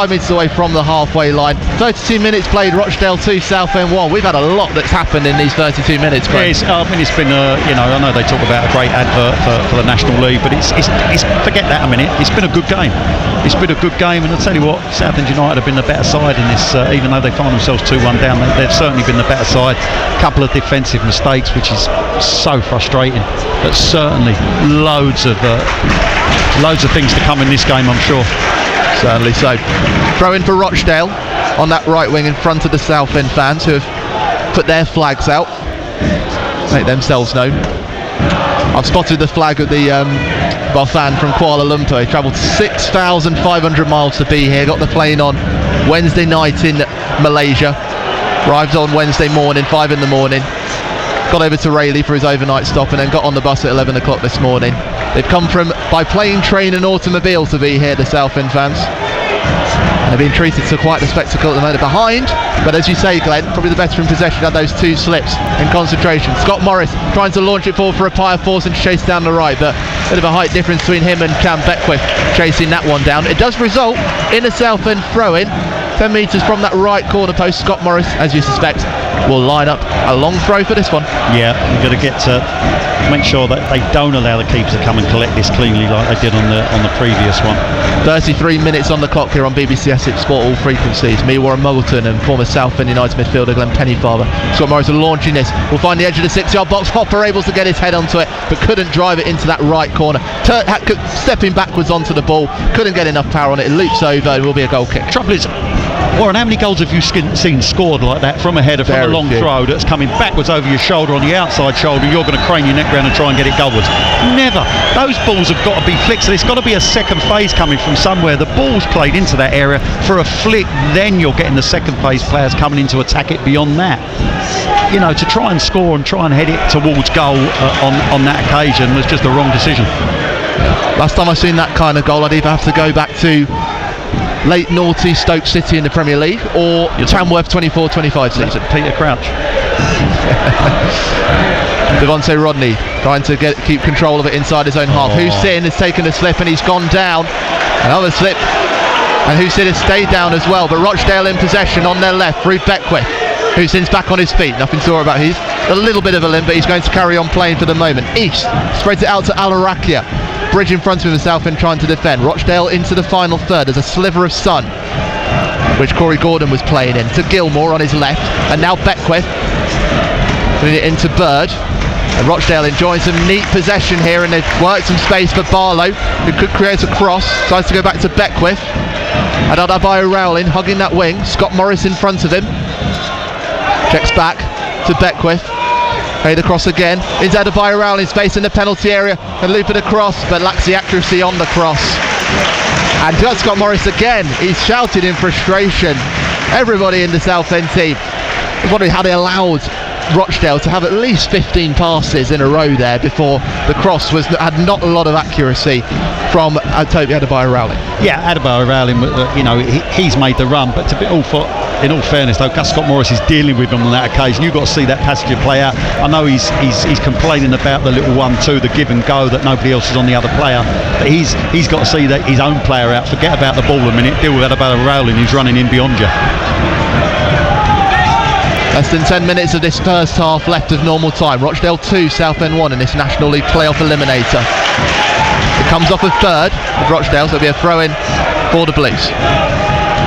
metres away from the halfway line. 32 minutes played, Rochdale 2, Southend 1. We've had a lot that's happened in these 32 minutes. Yeah, it's been I know they talk about a great advert for the National League, but it's forget that a minute. It's been a good game. It's been a good game, and I'll tell you what, Southend United have been the better side in this. Even though they find themselves 2-1 down, they've certainly been the better side. A couple of defensive mistakes, which is so frustrating. But certainly loads of things to come in this game, I'm sure. Certainly so. Throw in for Rochdale on that right wing in front of the Southend fans who have put their flags out, make themselves known. I've spotted the flag of the fan from Kuala Lumpur. He travelled 6,500 miles to be here, got the plane on Wednesday night in Malaysia, arrived on Wednesday morning, 5 in the morning, got over to Rayleigh for his overnight stop, and then got on the bus at 11 o'clock this morning. They've come by plane, train and automobile to be here, the Southend fans. And they've been treated to quite the spectacle at the moment behind. But as you say, Glenn, probably the better in possession had those 2 slips in concentration. Scott Morris trying to launch it forward for a Pia Forson to chase down the right, but a bit of a height difference between him and Cam Beckwith chasing that one down. It does result in a Southend throw-in. 10 metres from that right corner post. Scott Morris, as you suspect, will line up a long throw for this one. Yeah, you've got to get to make sure that they don't allow the keeper to come and collect this cleanly like they did on the previous one. 33 minutes on the clock here on BBC Essex Sport, all frequencies. Me, Warren Muggleton, and former Southend United midfielder Glenn Pennyfather. Scott Morris are launching this. We'll find the edge of the 6-yard box. Hopper able to get his head onto it, but couldn't drive it into that right corner. Stepping backwards onto the ball, couldn't get enough power on it. It loops over and will be a goal kick. Trouble is, Warren, how many goals have you seen scored like that from a header, from a long throw that's coming backwards over your shoulder on the outside shoulder? You're going to crane your neck round and try and get it goalwards. Never. Those balls have got to be flicked. So there's got to be a second phase coming from somewhere. The ball's played into that area for a flick, then you're getting the second phase players coming in to attack it beyond that. You know, to try and score and try and head it towards goal on that occasion was just the wrong decision. Last time I've seen that kind of goal, I'd either have to go back to late naughty Stoke City in the Premier League or Tamworth 24-25 season. Peter Crouch. Devontae Rodney trying to keep control of it inside his own half. Hussein has taken a slip and he's gone down. Another slip, and Hussein has stayed down as well, but Rochdale in possession on their left through Beckwith. Hussein's back on his feet, nothing sore about his. A little bit of a limp, but he's going to carry on playing for the moment. East spreads it out to Al-Arakia. Bridge in front of him, Southend trying to defend. Rochdale into the final third. There's a sliver of sun, which Corey Gordon was playing in, to Gilmore on his left, and now Beckwith putting it into Bird. And Rochdale enjoying some neat possession here, and they've worked some space for Barlow, who could create a cross. Tries to go back to Beckwith. And Adebayo Rowling hugging that wing. Scott Morris in front of him. Checks back to Beckwith. Played across again. Is Adebayo Rowling space in the penalty area and loop it across, but lacks the accuracy on the cross. And got Scott Morris again. He's shouted in frustration. Everybody in the Southend team was wondering how they allowed Rochdale to have at least 15 passes in a row there before the cross had not a lot of accuracy from Toby Adebayo Rowling. Yeah, Adebayo Rowling, he's made the run, but in all fairness though, Gus Scott Morris is dealing with him on that occasion. You've got to see that passage play out. I know he's complaining about the little 1-2, the give and go, that nobody else is on the other player, but he's got to see that his own player out. Forget about the ball a minute, deal with Adebayo Rowling who's running in beyond you. Less than 10 minutes of this first half left of normal time. Rochdale 2, Southend 1 in this National League playoff eliminator. It comes off a third of Rochdale, so it'll be a throw-in for the Blues.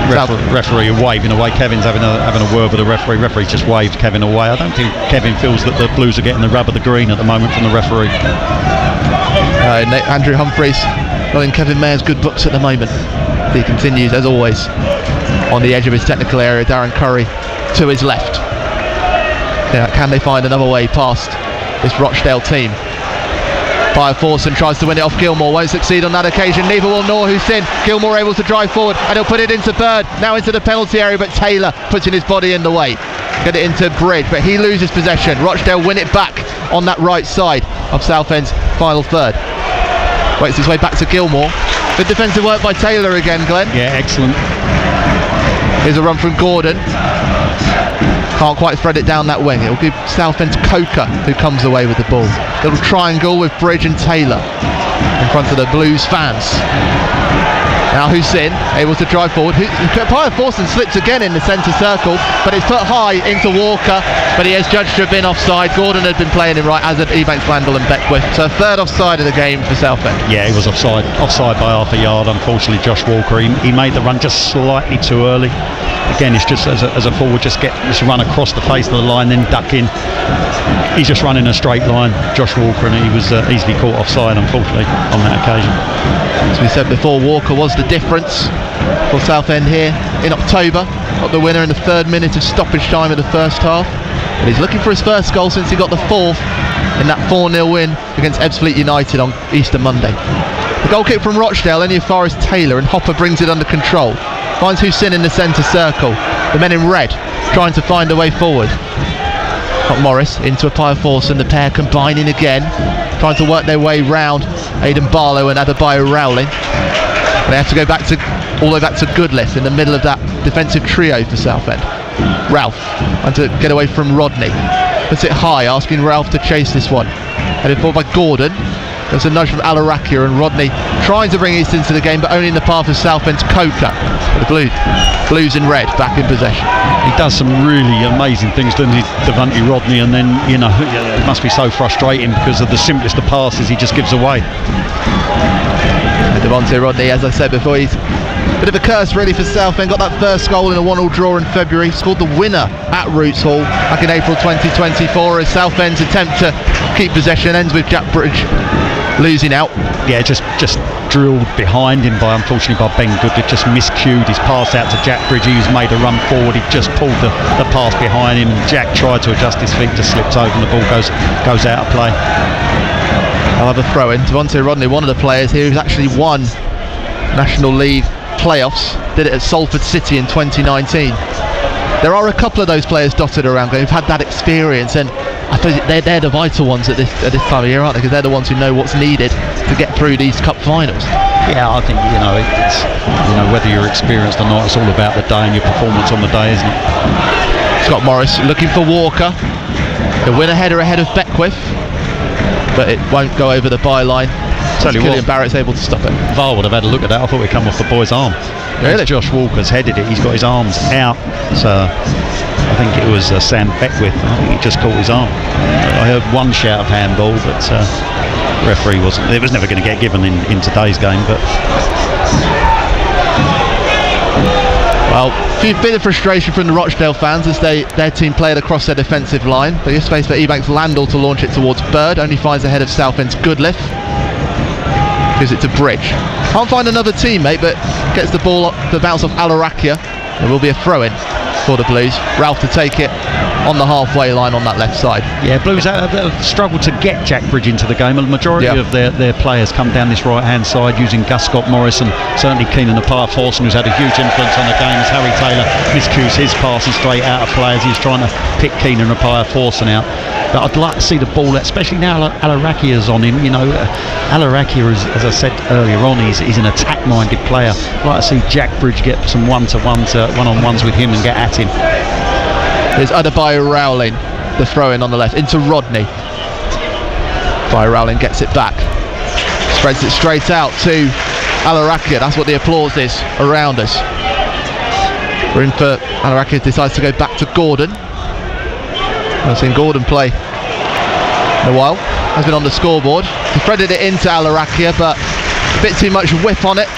Referee waving away. Kevin's having a word with the referee. Referee just waved Kevin away. I don't think Kevin feels that the Blues are getting the rub of the green at the moment from the referee. Andrew Humphreys not in Kevin Mayer's good books at the moment. He continues, as always, on the edge of his technical area. Darren Curry to his left. Can they find another way past this Rochdale team? Pia Forson tries to win it off Gilmore, won't succeed on that occasion, neither will Noor Hussein. Gilmore able to drive forward and he'll put it into Bird, now into the penalty area, but Taylor putting his body in the way. Get it into Bridge, but he loses possession. Rochdale win it back on that right side of Southend's final third. Waits his way back to Gilmore. Good defensive work by Taylor again, Glenn. Yeah, excellent. Here's a run from Gordon. Can't quite thread it down that wing. It'll give Southend's Coker who comes away with the ball. Little triangle with Bridge and Taylor. in front of the Blues fans. Now Hussein able to drive forward. Pier Forson slips again in the centre circle, but it's put high into Walker, but he is judged to have been offside. Gordon had been playing him right, as had Ebanks, Landell and Beckwith. So third offside of the game for Southend. Yeah, he was offside by half a yard. Unfortunately, Josh Walker, he made the run just slightly too early. Again, it's just as a forward, just run across the face of the line, then duck in. He's just running a straight line, Josh Walker, and he was easily caught offside, unfortunately, on that occasion. As we said before, Walker was the difference for Southend here in October. Got the winner in the 3rd minute of stoppage time of the first half. But he's looking for his first goal since he got the 4th in that 4-0 win against Ebbsfleet United on Easter Monday. The goal kick from Rochdale, only as far as Taylor, and Hopper brings it under control. Finds Hussein in the centre circle. The men in red trying to find a way forward. Got Morris into a Pier Forson, the pair combining again, trying to work their way round Aidan Barlow and Adebayo Rowling. They have to go all the way back to Goodliff in the middle of that defensive trio for Southend. Ralph trying to get away from Rodney, puts it high, asking Ralph to chase this one. Headed forward by Gordon. There's a nudge from Alarakia, and Rodney trying to bring East into the game, but only in the path of Southend's Coker. The Blues in red back in possession. He does some really amazing things, doesn't he, Devante Rodney, and then, you know, it must be so frustrating because of the simplest of passes he just gives away. And Devante Rodney, as I said before, he's a bit of a curse really for Southend. Got that first goal in a 1-1 draw in February. Scored the winner at Roots Hall back in April 2024 as Southend's attempt to keep possession ends with Jack Bridge losing out. Yeah, just drilled behind him unfortunately by Ben Goodliff. Just miscued his pass out to Jack Bridge. He's made a run forward. He just pulled the pass behind him. Jack tried to adjust his feet, just slips over, and the ball goes out of play. I'll have a throw in. Devante Rodney, one of the players here who's actually won National League playoffs, did it at Salford City in 2019. There are a couple of those players dotted around who've had that experience, and I suppose they're the vital ones at this time of year, aren't they? Because they're the ones who know what's needed to get through these cup finals. Yeah, I think it's whether you're experienced or not, it's all about the day and your performance on the day, isn't it? Scott Morris looking for Walker. The winner header ahead of Beckwith, but it won't go over the byline. Killian Barrett's able to stop it. VAR would have had a look at that. I thought we'd come off the boy's arm. Really? Josh Walker's headed it. He's got his arms out. So I think it was Sam Beckwith. I think he just caught his arm. I heard one shout of handball, but referee wasn't. It was never going to get given in today's game. But well, a bit of frustration from the Rochdale fans as their team played across their defensive line. They give space for Ebanks Landell to launch it towards Bird. Only finds ahead of Southend's Goodliff. Gives it to Bridge. Can't find another teammate, but gets the ball up, the bounce off Alarakia. There will be a throw-in for the Blues. Ralph to take it on the halfway line on that left side. Yeah, Blues have struggled to get Jack Bridge into the game. A majority of their players come down this right-hand side using Gus Scott Morris, and certainly Keenan Appiah Forson, who's had a huge influence on the game, as Harry Taylor miscues his passing straight out of play as he's trying to pick Keenan Appiah Forson out. But I'd like to see the ball, especially now Alarakia's on him. Alarakia, as I said earlier on, he's an attack-minded player. I'd like to see Jack Bridge get some one-on-ones with him and get at him. There's Adebayo Rowling, the throw-in on the left, into Rodney. Adebayo Rowling gets it back. Spreads it straight out to Alarakia. That's what the applause is around us. We're in for Alarakia, decides to go back to Gordon. I've seen Gordon play in a while. Has been on the scoreboard. He threaded it into Alarakia, but a bit too much whip on it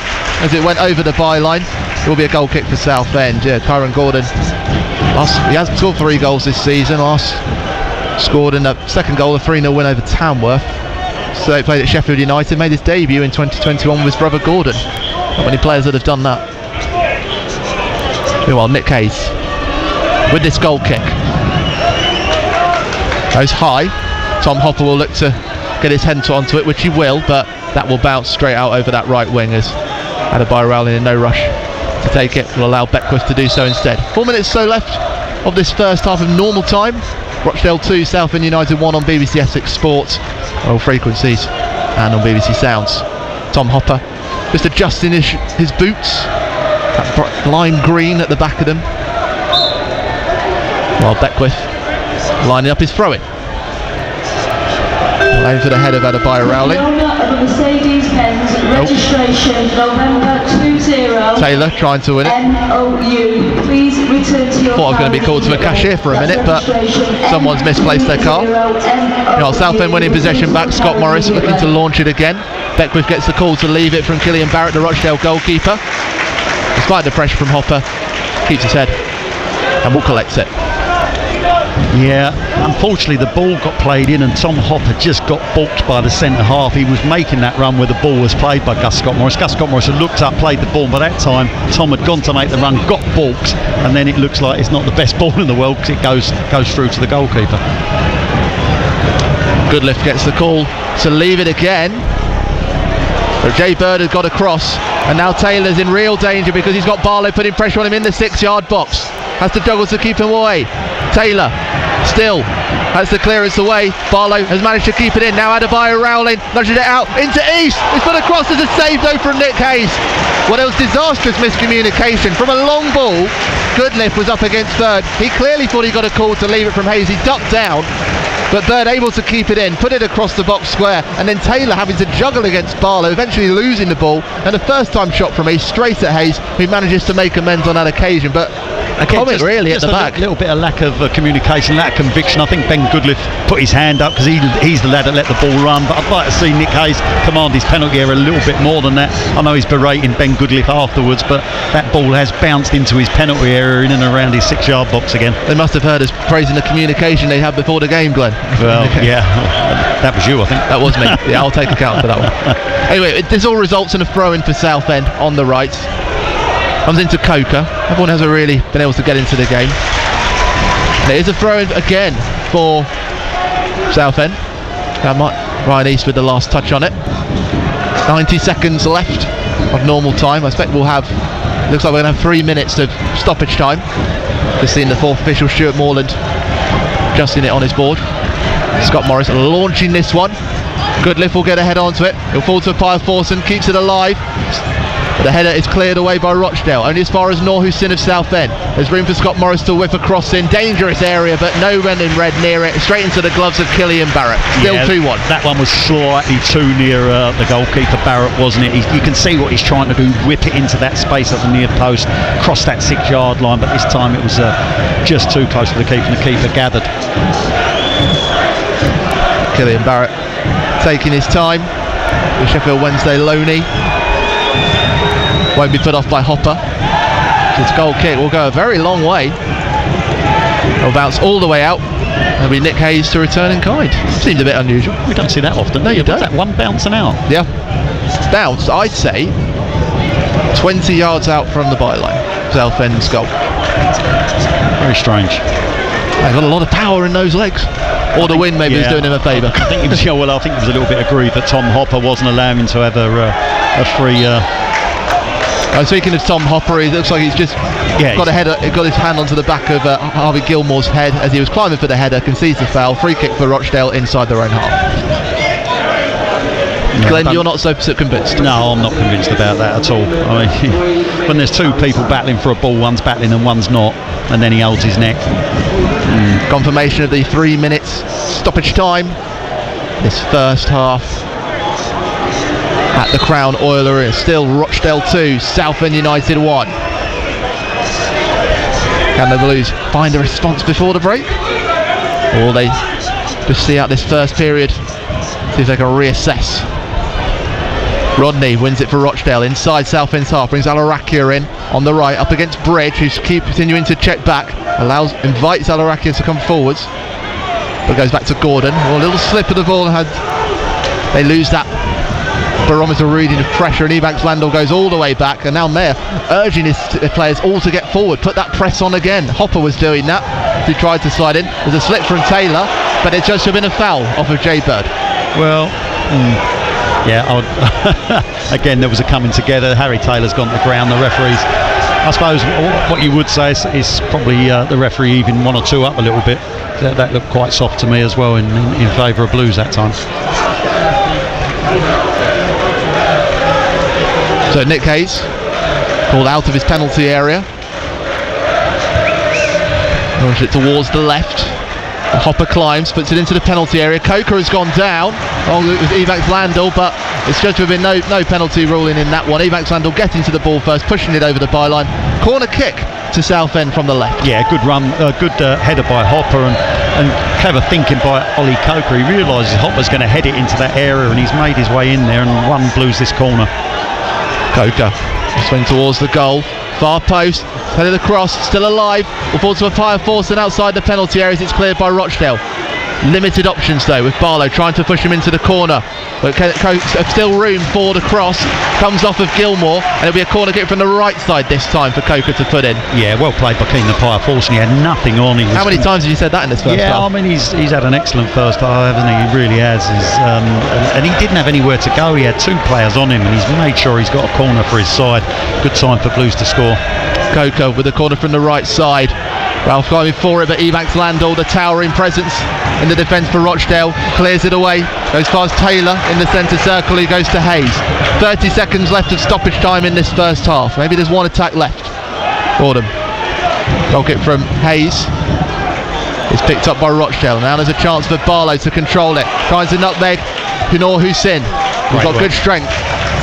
as it went over the byline. It will be a goal kick for Southend. Yeah, Kyron Gordon. He has scored 3 goals this season. Last scored in the second goal, a 3-0 win over Tamworth. So he played at Sheffield United, made his debut in 2021 with his brother Gordon. Not many players that have done that. Meanwhile, Nick Hayes with this goal kick. Goes high. Tom Hopper will look to get his head onto it, which he will, but that will bounce straight out over that right wing as Adebayo Rowling in no rush to take it. Will allow Beckwith to do so instead. 4 minutes so left of this first half of normal time. Rochdale 2, Southend United 1 on BBC Essex Sport, all frequencies, and on BBC Sounds. Tom Hopper just adjusting his boots. That lime green at the back of them. While Beckwith lining up his throw-in. Aim for the head of Adebayo Rowling. of a Mercedes-Benz registration November 20 Taylor trying to win it. MOU. Please return to your Thought I was going to be called to a cashier for a minute, but someone's misplaced their car. Southend winning possession back. Scott Morris looking to launch it again. Beckwith gets the call to leave it from Killian Barrett, the Rochdale goalkeeper. Despite the pressure from Hopper, keeps his head and will collect it. Yeah, unfortunately the ball got played in and Tom Hopper just got balked by the centre half. He was making that run where the ball was played by Gus Scott Morris. Gus Scott Morris had looked up, played the ball, and by that time Tom had gone to make the run, got balked, and then it looks like it's not the best ball in the world because it goes through to the goalkeeper. Goodliff gets the call to leave it again. But Jay Bird has got across, and now Taylor's in real danger because he's got Barlow putting pressure on him in the 6-yard box. Has to juggle to keep him away. Taylor still has the clearance away. Barlow has managed to keep it in. Now Adebayo Rowling nudges it out into East. It's put across as a save though from Nick Hayes. Well, it was disastrous miscommunication from a long ball. Goodliff was up against Bird. He clearly thought he got a call to leave it from Hayes. He ducked down, but Bird able to keep it in, put it across the box square, and then Taylor having to juggle against Barlow, eventually losing the ball, and a first time shot from Hayes straight at Hayes, who manages to make amends on that occasion. But Again, just at the back. A little bit of lack of communication, lack of conviction. I think Ben Goodliff put his hand up because he's the lad that let the ball run, but I'd like to see Nick Hayes command his penalty area a little bit more than that. I know he's berating Ben Goodliff afterwards, but that ball has bounced into his penalty area in and around his 6-yard box again. They must have heard us praising the communication they had before the game, Glenn. Well, yeah, that was you, I think. That was me. Yeah, I'll take account for that one. Anyway, this all results in a throw-in for Southend on the right. Comes into Coker. Everyone hasn't really been able to get into the game. And it is a throw-in again for Southend. Ryan East with the last touch on it. 90 seconds left of normal time. I expect we'll have, looks like we're going to have 3 minutes of stoppage time. Just seeing the fourth official, Stuart Morland, adjusting it on his board. Scott Morris launching this one. Goodliff will get a head onto it. He'll fall to a pile. Forson keeps it alive. The header is cleared away by Rochdale, only as far as Norhusin of Southend. There's room for Scott Morris to whip across in. Dangerous area, but no men in red near it. Straight into the gloves of Killian Barrett. Still 2-1. That one was slightly too near the goalkeeper, Barrett, wasn't it? You can see what he's trying to do, whip it into that space at the near post, cross that 6-yard line, but this time it was just too close to the keeper, and the keeper gathered. Killian Barrett taking his time. The Sheffield Wednesday loanee. Won't be put off by Hopper. His goal kick will go a very long way. It'll bounce all the way out. There'll be Nick Hayes to return in kind. Seems a bit unusual. We don't see that often. No, you don't. That one bouncing out. Yeah. Bounced, I'd say, 20 yards out from the byline. Southend's goal. Very strange. They've got a lot of power in those legs. Or the wind maybe is doing him a favour. I think he was a little bit aggrieved that Tom Hopper wasn't allowing him to have a free. Speaking of Tom Hopper, it looks like he's just got a header. Got his hand onto the back of Harvey Gilmore's head as he was climbing for the header. Concedes the foul. Free kick for Rochdale inside their own half. No, Glenn, you're not so convinced? No, I'm not convinced about that at all. I mean, when there's two people battling for a ball, one's battling and one's not, and then he holds his neck. Confirmation of the 3 minutes stoppage time. This first half at the Crown Oil Arena. Still Rochdale 2, Southend United 1. Can the Blues find a response before the break? Or will they just see out this first period, see if they can reassess? Rodney wins it for Rochdale inside Southend's half, brings Alarakia in on the right, up against Bridge, who's continuing to check back, invites Alarakia to come forwards, but goes back to Gordon. A little slip of the ball, they lose that barometer reading of pressure, and Ebanks Landell goes all the way back, and now Mayer urging his players all to get forward, put that press on again. Hopper was doing that, he tried to slide in. There's a slip from Taylor, but it just should have been a foul off of Jay Bird. Well, yeah, again there was a coming together. Harry Taylor's gone to the ground, the referees, I suppose what you would say is probably the referee even one or two up a little bit. That looked quite soft to me as well in favour of Blues that time. So Nick Hayes called out of his penalty area. Launched it towards the left Hopper climbs, puts it into the penalty area. Coker has gone down with Evax Landell, but it's judged to have been no penalty ruling in that one. Evax Landell getting to the ball first, pushing it over the byline. Corner kick to Southend from the left. Yeah, good run, good header by Hopper, and clever thinking by Ollie Coker. He realises Hopper's going to head it into that area, and he's made his way in there and won Blues this corner. Coker swing towards the goal, far post, headed across, still alive, will fall to a fire force and outside the penalty area as it's cleared by Rochdale. Limited options though, with Barlow trying to push him into the corner, but still room for the cross. Comes off of Gilmore, and it'll be a corner kick from the right side this time for Coker to put in. Yeah, well played by Keane, the fire force, and he had nothing on. How many times have you said that in this first half? Yeah, I mean he's had an excellent first half, hasn't he? He really has. And he didn't have anywhere to go. He had two players on him, and he's made sure he's got a corner for his side. Good sign for Blues to score. Coker with the corner from the right side. Ralph going for it, but Evax Landell, the towering presence in the defence for Rochdale, clears it away, goes past Taylor in the centre circle, he goes to Hayes. 30 seconds left of stoppage time in this first half. Maybe there's one attack left for them. Goal kick from Hayes. It's picked up by Rochdale. Now there's a chance for Barlow to control it. Tries to nutmeg Hunor Hussein. He's got good strength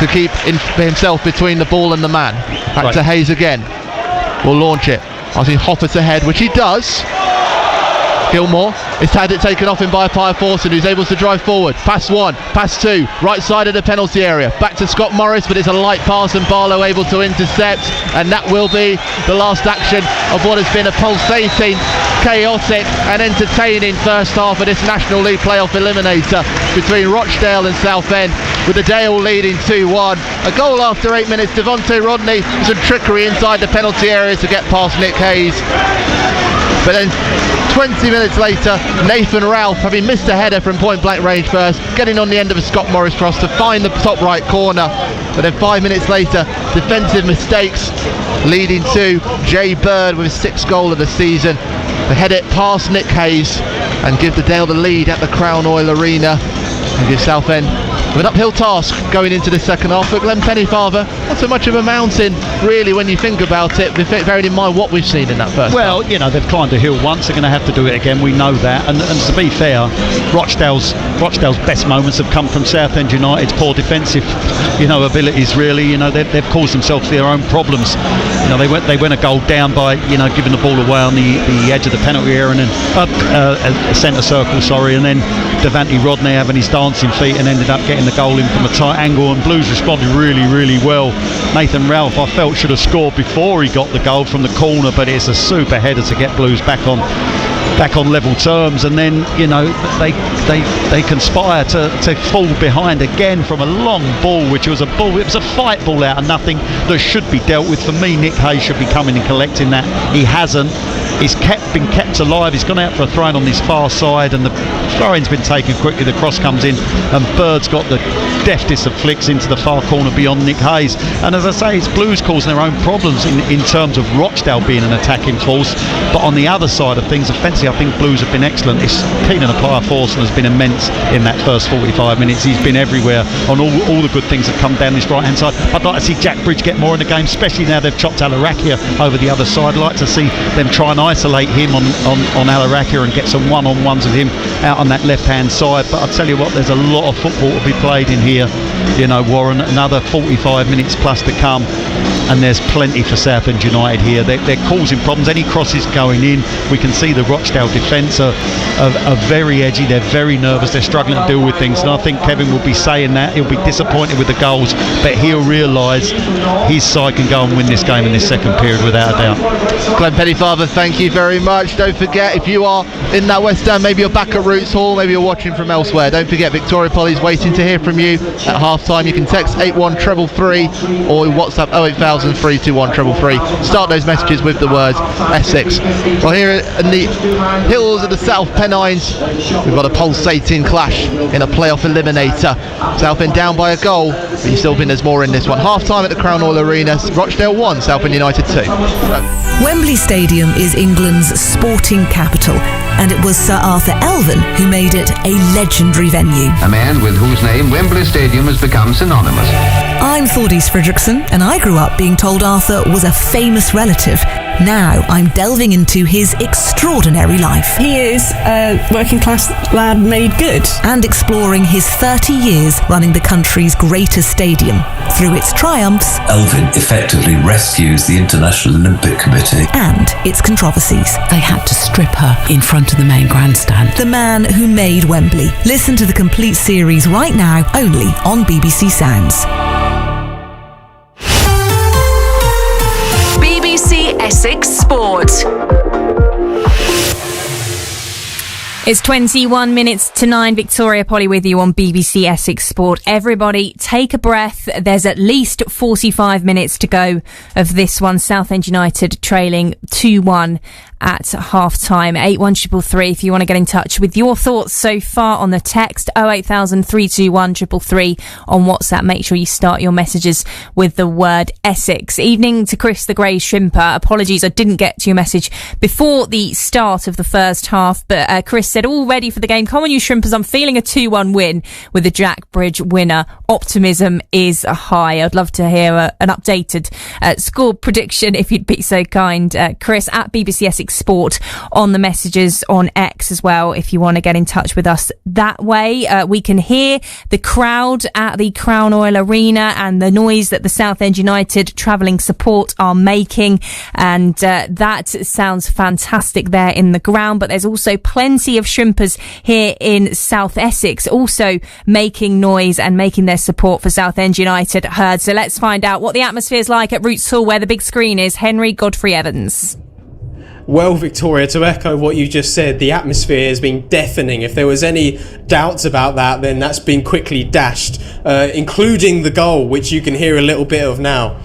to keep himself between the ball and the man. Back to Hayes again. Will launch it. I think Hopper to head, which he does. Gilmore has had it taken off him by Pye Forson, who's able to drive forward. Pass one, pass two, right side of the penalty area. Back to Scott Morris, but it's a light pass and Barlow able to intercept. And that will be the last action of what has been a pulsating, chaotic and entertaining first half of this National League playoff eliminator between Rochdale and Southend, with the Dale leading 2-1. A goal after 8 minutes. Devontae Rodney, some trickery inside the penalty area to get past Nick Hayes. But then 20 minutes later, Nathan Ralph, having missed a header from point blank range first, getting on the end of a Scott Morris cross to find the top right corner. But then 5 minutes later, defensive mistakes leading to Jay Bird with his 6th goal of the season to head it past Nick Hayes and give the Dale the lead at the Crown Oil Arena and give Southend an uphill task going into the second half. But Glenn Pennyfather, not so much of a mountain really when you think about it, bearing in mind what we've seen in that first half. You know, they've climbed a hill once, they're going to have to do it again, we know that, and to be fair, Rochdale's best moments have come from Southend United's poor defensive abilities really. They've caused themselves their own problems. They went a goal down by giving the ball away on the edge of the penalty area and then centre circle, and then Devontae Rodney having his dancing feet and ended up getting the goal in from a tight angle, and Blues responded really, really well. Nathan Ralph, I felt, should have scored before he got the goal from the corner, but it's a super header to get Blues back on level terms, and then they conspire to fall behind again from a long ball, which was a fight ball out of nothing that should be dealt with. For me, Nick Hayes should be coming and collecting that. He hasn't. He's been kept alive. He's gone out for a throw-in on his far side, and the throw-in's been taken quickly. The cross comes in, and Bird's got the deftest of flicks into the far corner beyond Nick Hayes. And as I say, it's Blues causing their own problems in terms of Rochdale being an attacking force. But on the other side of things, offensively, I think Blues have been excellent. Keenan Appiah Forson has been immense in that first 45 minutes. He's been everywhere on all the good things that come down this right-hand side. I'd like to see Jack Bridge get more in the game, especially now they've chopped Alarakia over the other side. I'd like to see them try and isolate him on Alarakia and get some one-on-ones with him out on that left-hand side. But I'll tell you what, there's a lot of football to be played in here, Warren. Another 45 minutes plus to come, and there's plenty for Southend United here. They're causing problems. Any crosses going in, we can see the Rochdale defence are very edgy. They're very nervous. They're struggling to deal with things, and I think Kevin will be saying that. He'll be disappointed with the goals, but he'll realise his side can go and win this game in this second period without a doubt. Glenn Pennyfather, thank you very much. Don't forget, if you are in that West End, maybe you're back at Roots Hall, maybe you're watching from elsewhere, don't forget Victoria Poly's waiting to hear from you at half time. You can text 81333 or WhatsApp 08000 321 333. Start those messages with the words Essex. Well, here in the hills of the South Pennines, we've got a pulsating clash in a playoff eliminator. Southend down by a goal, but you still think there's more in this one. Half time at the Crown Oil Arena. Rochdale 1, Southend United 2. Wembley Stadium is England's sporting capital, and it was Sir Arthur Elvin who made it a legendary venue. A man with whose name Wembley Stadium has become synonymous. I'm Thordis Fredrickson, and I grew up being told Arthur was a famous relative. Now I'm delving into his extraordinary life. He is a working class lad made good. And exploring his 30 years running the country's greatest stadium. Through its triumphs, Elvin effectively rescues the International Olympic Committee. And its controversies. They had to strip her in front of the main grandstand. The man who made Wembley. Listen to the complete series right now, only on BBC Sounds. BBC Essex Sport. It's 21 minutes to 9. Victoria Polly with you on BBC Essex Sport. Everybody, take a breath. There's at least 45 minutes to go of this one. Southend United trailing 2-1 at half-time. 81333 if you want to get in touch with your thoughts so far on the text. 08000 321 333 on WhatsApp. Make sure you start your messages with the word Essex. Evening to Chris the Grey Shrimper. Apologies, I didn't get to your message before the start of the first half, but Chris said, all ready for the game. Come on, you Shrimpers. I'm feeling a 2-1 win with the Jack Bridge winner. Optimism is high. I'd love to hear an updated score prediction if you'd be so kind, Chris, at BBC Essex Sport on the messages on X as well. If you want to get in touch with us that way, we can hear the crowd at the Crown Oil Arena and the noise that the Southend United travelling support are making, and that sounds fantastic there in the ground. But there's also plenty of Shrimpers here in South Essex also making noise and making their support for Southend United heard. So let's find out what the atmosphere is like at Roots Hall, where the big screen is. Henry Godfrey Evans. Well, Victoria, to echo what you just said, the atmosphere has been deafening. If there was any doubts about that, then that's been quickly dashed, including the goal, which you can hear a little bit of now.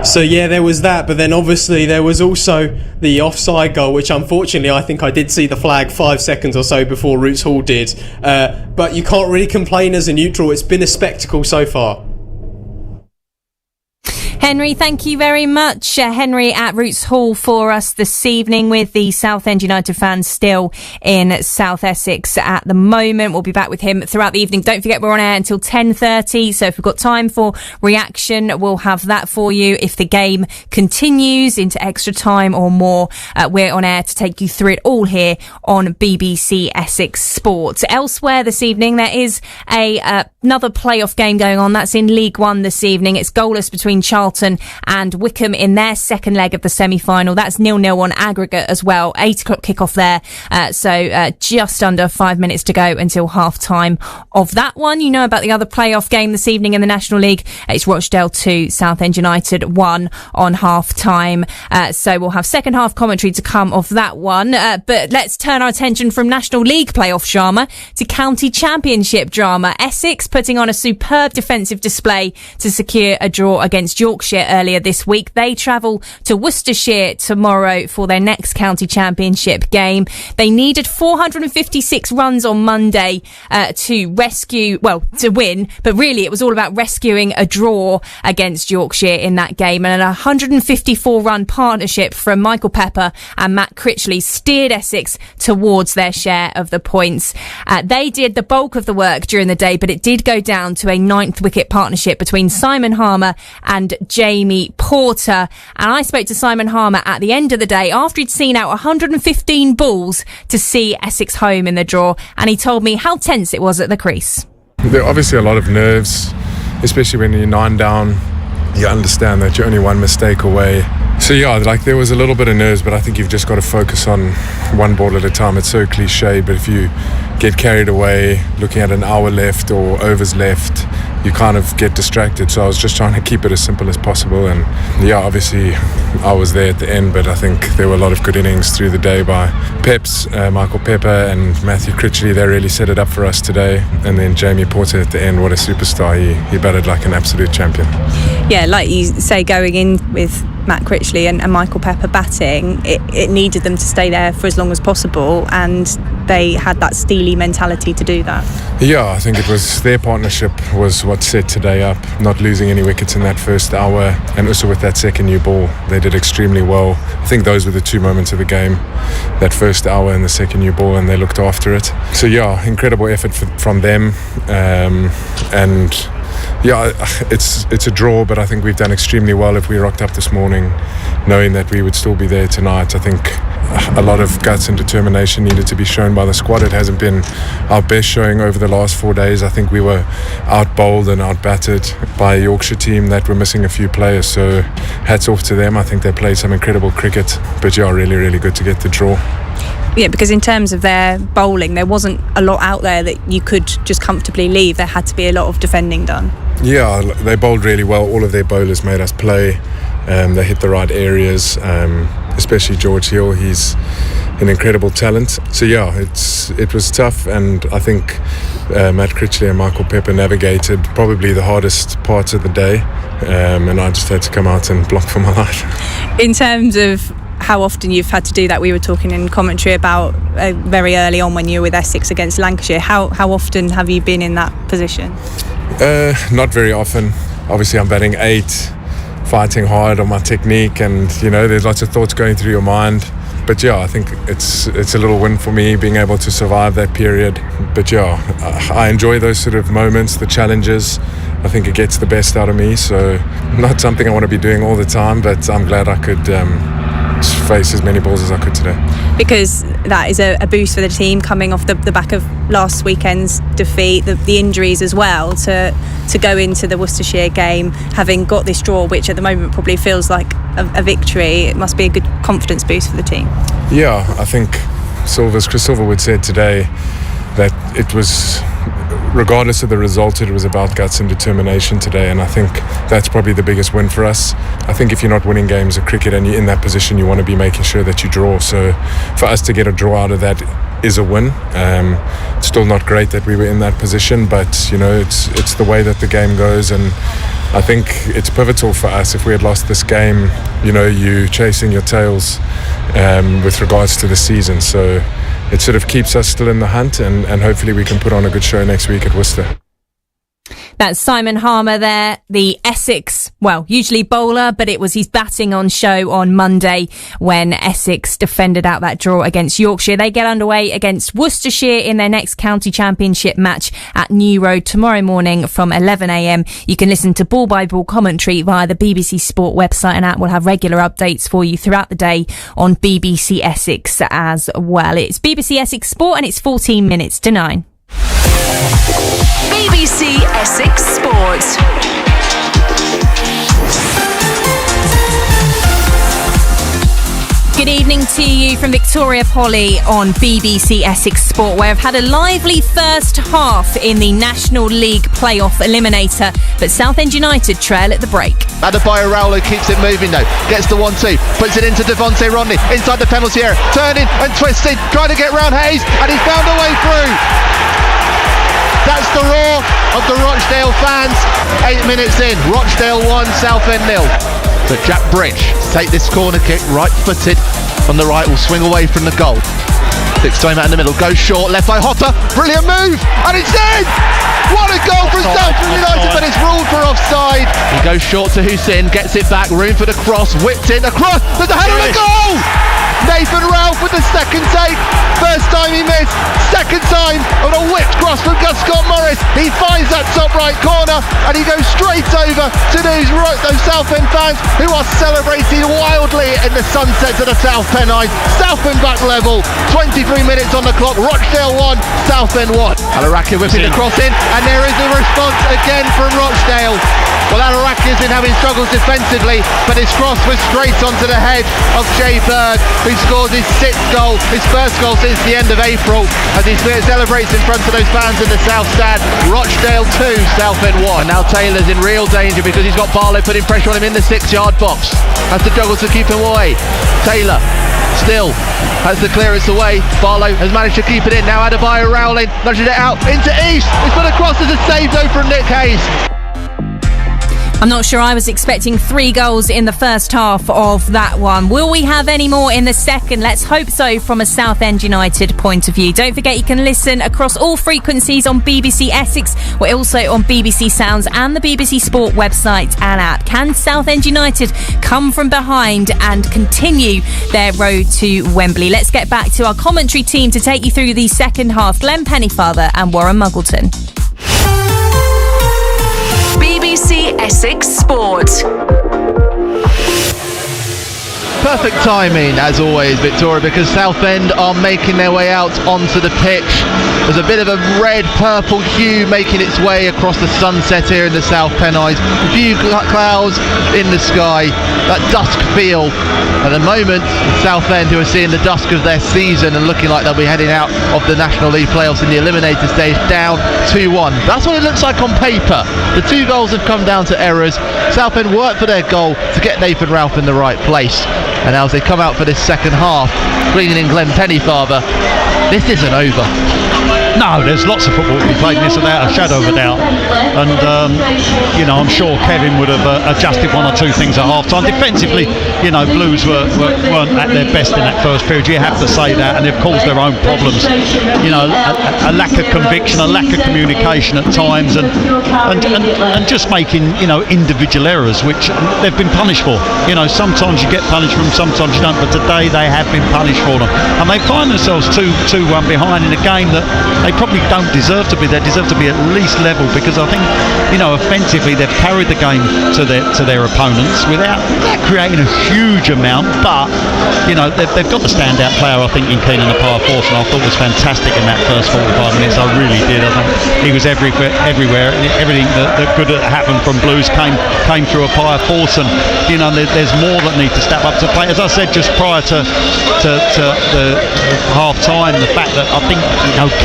So yeah, there was that, but then obviously there was also the offside goal, which unfortunately I think I did see the flag 5 seconds or so before Roots Hall did. But you can't really complain as a neutral. It's been a spectacle so far. Henry, thank you very much. Henry at Roots Hall for us this evening with the Southend United fans still in South Essex at the moment. We'll be back with him throughout the evening. Don't forget we're on air until 10:30, so if we've got time for reaction, we'll have that for you. If the game continues into extra time or more, we're on air to take you through it all here on BBC Essex Sport. Elsewhere this evening, there is another playoff game going on. That's in League One this evening. It's goalless between Charlton and Wickham in their second leg of the semi-final. That's 0-0 on aggregate as well. 8 o'clock kickoff there. So just under 5 minutes to go until half time of that one. You know about the other playoff game this evening in the National League. It's Rochdale 2, Southend United 1 on half time. So we'll have second half commentary to come of that one. But let's turn our attention from National League playoff drama to County Championship drama. Essex putting on a superb defensive display to secure a draw against Yorkshire earlier this week. They travel to Worcestershire tomorrow for their next County Championship game. They needed 456 runs on Monday to win, but really it was all about rescuing a draw against Yorkshire in that game, and a 154 run partnership from Michael Pepper and Matt Critchley steered Essex towards their share of the points. They did the bulk of the work during the day, but it did go down to a 9th wicket partnership between Simon Harmer and Jamie Porter. And I spoke to Simon Harmer at the end of the day after he'd seen out 115 balls to see Essex home in the draw, and he told me how tense it was at the crease. There are obviously a lot of nerves, especially when you're 9 down. You understand that you're only one mistake away. So yeah, there was a little bit of nerves, but I think you've just got to focus on one ball at a time. It's so cliche, but if you get carried away looking at an hour left or overs left, you kind of get distracted. So I was just trying to keep it as simple as possible, and yeah, obviously I was there at the end, but I think there were a lot of good innings through the day by Peps, Michael Pepper and Matthew Critchley. They really set it up for us today. And then Jamie Porter at the end, what a superstar. He batted like an absolute champion. Yeah, like you say, going in with Matt Critchley and Michael Pepper batting, it needed them to stay there for as long as possible, and they had that steely mentality to do that. Yeah, I think it was their partnership was what set today up, not losing any wickets in that first hour, and also with that second new ball they did extremely well. I think those were the two moments of the game, that first hour and the second new ball, and they looked after it. So yeah, incredible effort from them, and yeah, it's a draw, but I think we've done extremely well. If we rocked up this morning knowing that we would still be there tonight, I think a lot of guts and determination needed to be shown by the squad. It hasn't been our best showing over the last 4 days. I think we were out-bowled and out-battered by a Yorkshire team that were missing a few players, so hats off to them. I think they played some incredible cricket, but yeah, really, really good to get the draw. Yeah, because in terms of their bowling, there wasn't a lot out there that you could just comfortably leave. There had to be a lot of defending done. Yeah, they bowled really well. All of their bowlers made us play. They hit the right areas, especially George Hill. He's an incredible talent. So yeah, it was tough, and I think Matt Critchley and Michael Pepper navigated probably the hardest parts of the day, and I just had to come out and block for my life. In terms of how often you've had to do that, we were talking in commentary about very early on when you were with Essex against Lancashire. How often have you been in that position? Not very often. Obviously I'm batting 8, fighting hard on my technique, and there's lots of thoughts going through your mind. But yeah, I think it's a little win for me being able to survive that period. But yeah, I enjoy those sort of moments, the challenges. I think it gets the best out of me, so not something I want to be doing all the time, but I'm glad I could face as many balls as I could today. Because that is a boost for the team coming off the back of last weekend's defeat, the injuries as well, to go into the Worcestershire game having got this draw, which at the moment probably feels like a victory. It must be a good confidence boost for the team. Yeah, I think Chris Silverwood said today that it was, regardless of the result, it was about guts and determination today, and I think that's probably the biggest win for us. I think if you're not winning games of cricket and you're in that position, you want to be making sure that you draw. So for us to get a draw out of that is a win. It's still not great that we were in that position, but it's the way that the game goes, and I think it's pivotal for us. If we had lost this game, you chasing your tails with regards to the season, so it sort of keeps us still in the hunt, and hopefully we can put on a good show next week at Worcester. That's Simon Harmer there, the Essex, usually bowler, but it was his batting on show on Monday when Essex defended out that draw against Yorkshire. They get underway against Worcestershire in their next county championship match at New Road tomorrow morning from 11 a.m. You can listen to ball by ball commentary via the BBC Sport website and app. We'll have regular updates for you throughout the day on BBC Essex as well. It's BBC Essex Sport and it's 14 minutes to 9. BBC Essex Sport. Good evening to you from Victoria Poly on BBC Essex Sport, where I've had a lively first half in the National League playoff eliminator, but Southend United trail at the break. Adebayo Rowley keeps it moving though, gets the 1-2, puts it into Devontae Rodney, inside the penalty area, turning and twisting, trying to get round Hayes, and he's found a way through. That's the roar of the Rochdale fans. 8 minutes in, Rochdale 1, Southend 0. But Jack Bridge take this corner kick, right-footed on the right, will swing away from the goal. Sticks to him out in the middle, goes short, left by Hotter, brilliant move, and it's in! What a goal for Southend United, but it's ruled for offside. He goes short to Hussein, gets it back, room for the cross, whipped in, across, there's a header and a goal! Nathan Ralph with the second take. First time he missed, second time on a whipped cross from Gus Scott Morris. He finds that top right corner and he goes straight over to those Southend fans who are celebrating wildly in the sunset of the South Pennines. Southend back level, 23 minutes on the clock, Rochdale 1, Southend 1. Alaraki whipping the cross in, and there is a response again from Rochdale. Well, Alaraki has been having struggles defensively, but his cross was straight onto the head of Jay Bird, who scores his 6th goal, his first goal since the end of April, as he celebrates in front of those fans in the South Stand. Rochdale 2, Southend 1. And now Taylor's in real danger because he's got Barlow putting pressure on him in the 6-yard box. Has to juggle to keep him away. Taylor still has the clearance away. Barlow has managed to keep it in. Now Adebayo Rowling nudging it out into East. It's put across as a save though from Nick Hayes. I'm not sure I was expecting 3 goals in the first half of that one. Will we have any more in the second? Let's hope so from a Southend United point of view. Don't forget you can listen across all frequencies on BBC Essex. We're also on BBC Sounds and the BBC Sport website and app. Can Southend United come from behind and continue their road to Wembley? Let's get back to our commentary team to take you through the second half. Glenn Pennyfather and Warren Muggleton. BBC Essex Sport. Perfect timing, as always, Victoria, because Southend are making their way out onto the pitch. There's a bit of a red-purple hue making its way across the sunset here in the South Pennines. A few clouds in the sky, that dusk feel. At the moment, Southend, who are seeing the dusk of their season and looking like they'll be heading out of the National League playoffs in the eliminator stage, down 2-1. That's what it looks like on paper. The 2 goals have come down to errors. Southend worked for their goal to get Nathan Ralph in the right place. And now as they come out for this second half, bringing in Glenn Pennyfather, this isn't over. No, there's lots of football to be played in this without a shadow of a doubt. And, I'm sure Kevin would have adjusted 1 or 2 things at half-time. Defensively, Blues weren't at their best in that first period. You have to say that, and they've caused their own problems. A lack of conviction, a lack of communication at times, and just making, individual errors, which they've been punished for. Sometimes you get punished for them, sometimes you don't, but today they have been punished for them. And they find themselves 2-1 behind in a game that they probably don't deserve to be. They deserve to be at least level, because I think, offensively they've carried the game to their opponents without creating a huge amount. But they've got the standout player, I think, in Keenan the Power Force, and I thought was fantastic in that first 45 minutes. I really did. I think he was everywhere. Everything that could happen from Blues came through a Power Force, and there's more that need to step up to play. As I said just prior to the half time, the fact that I think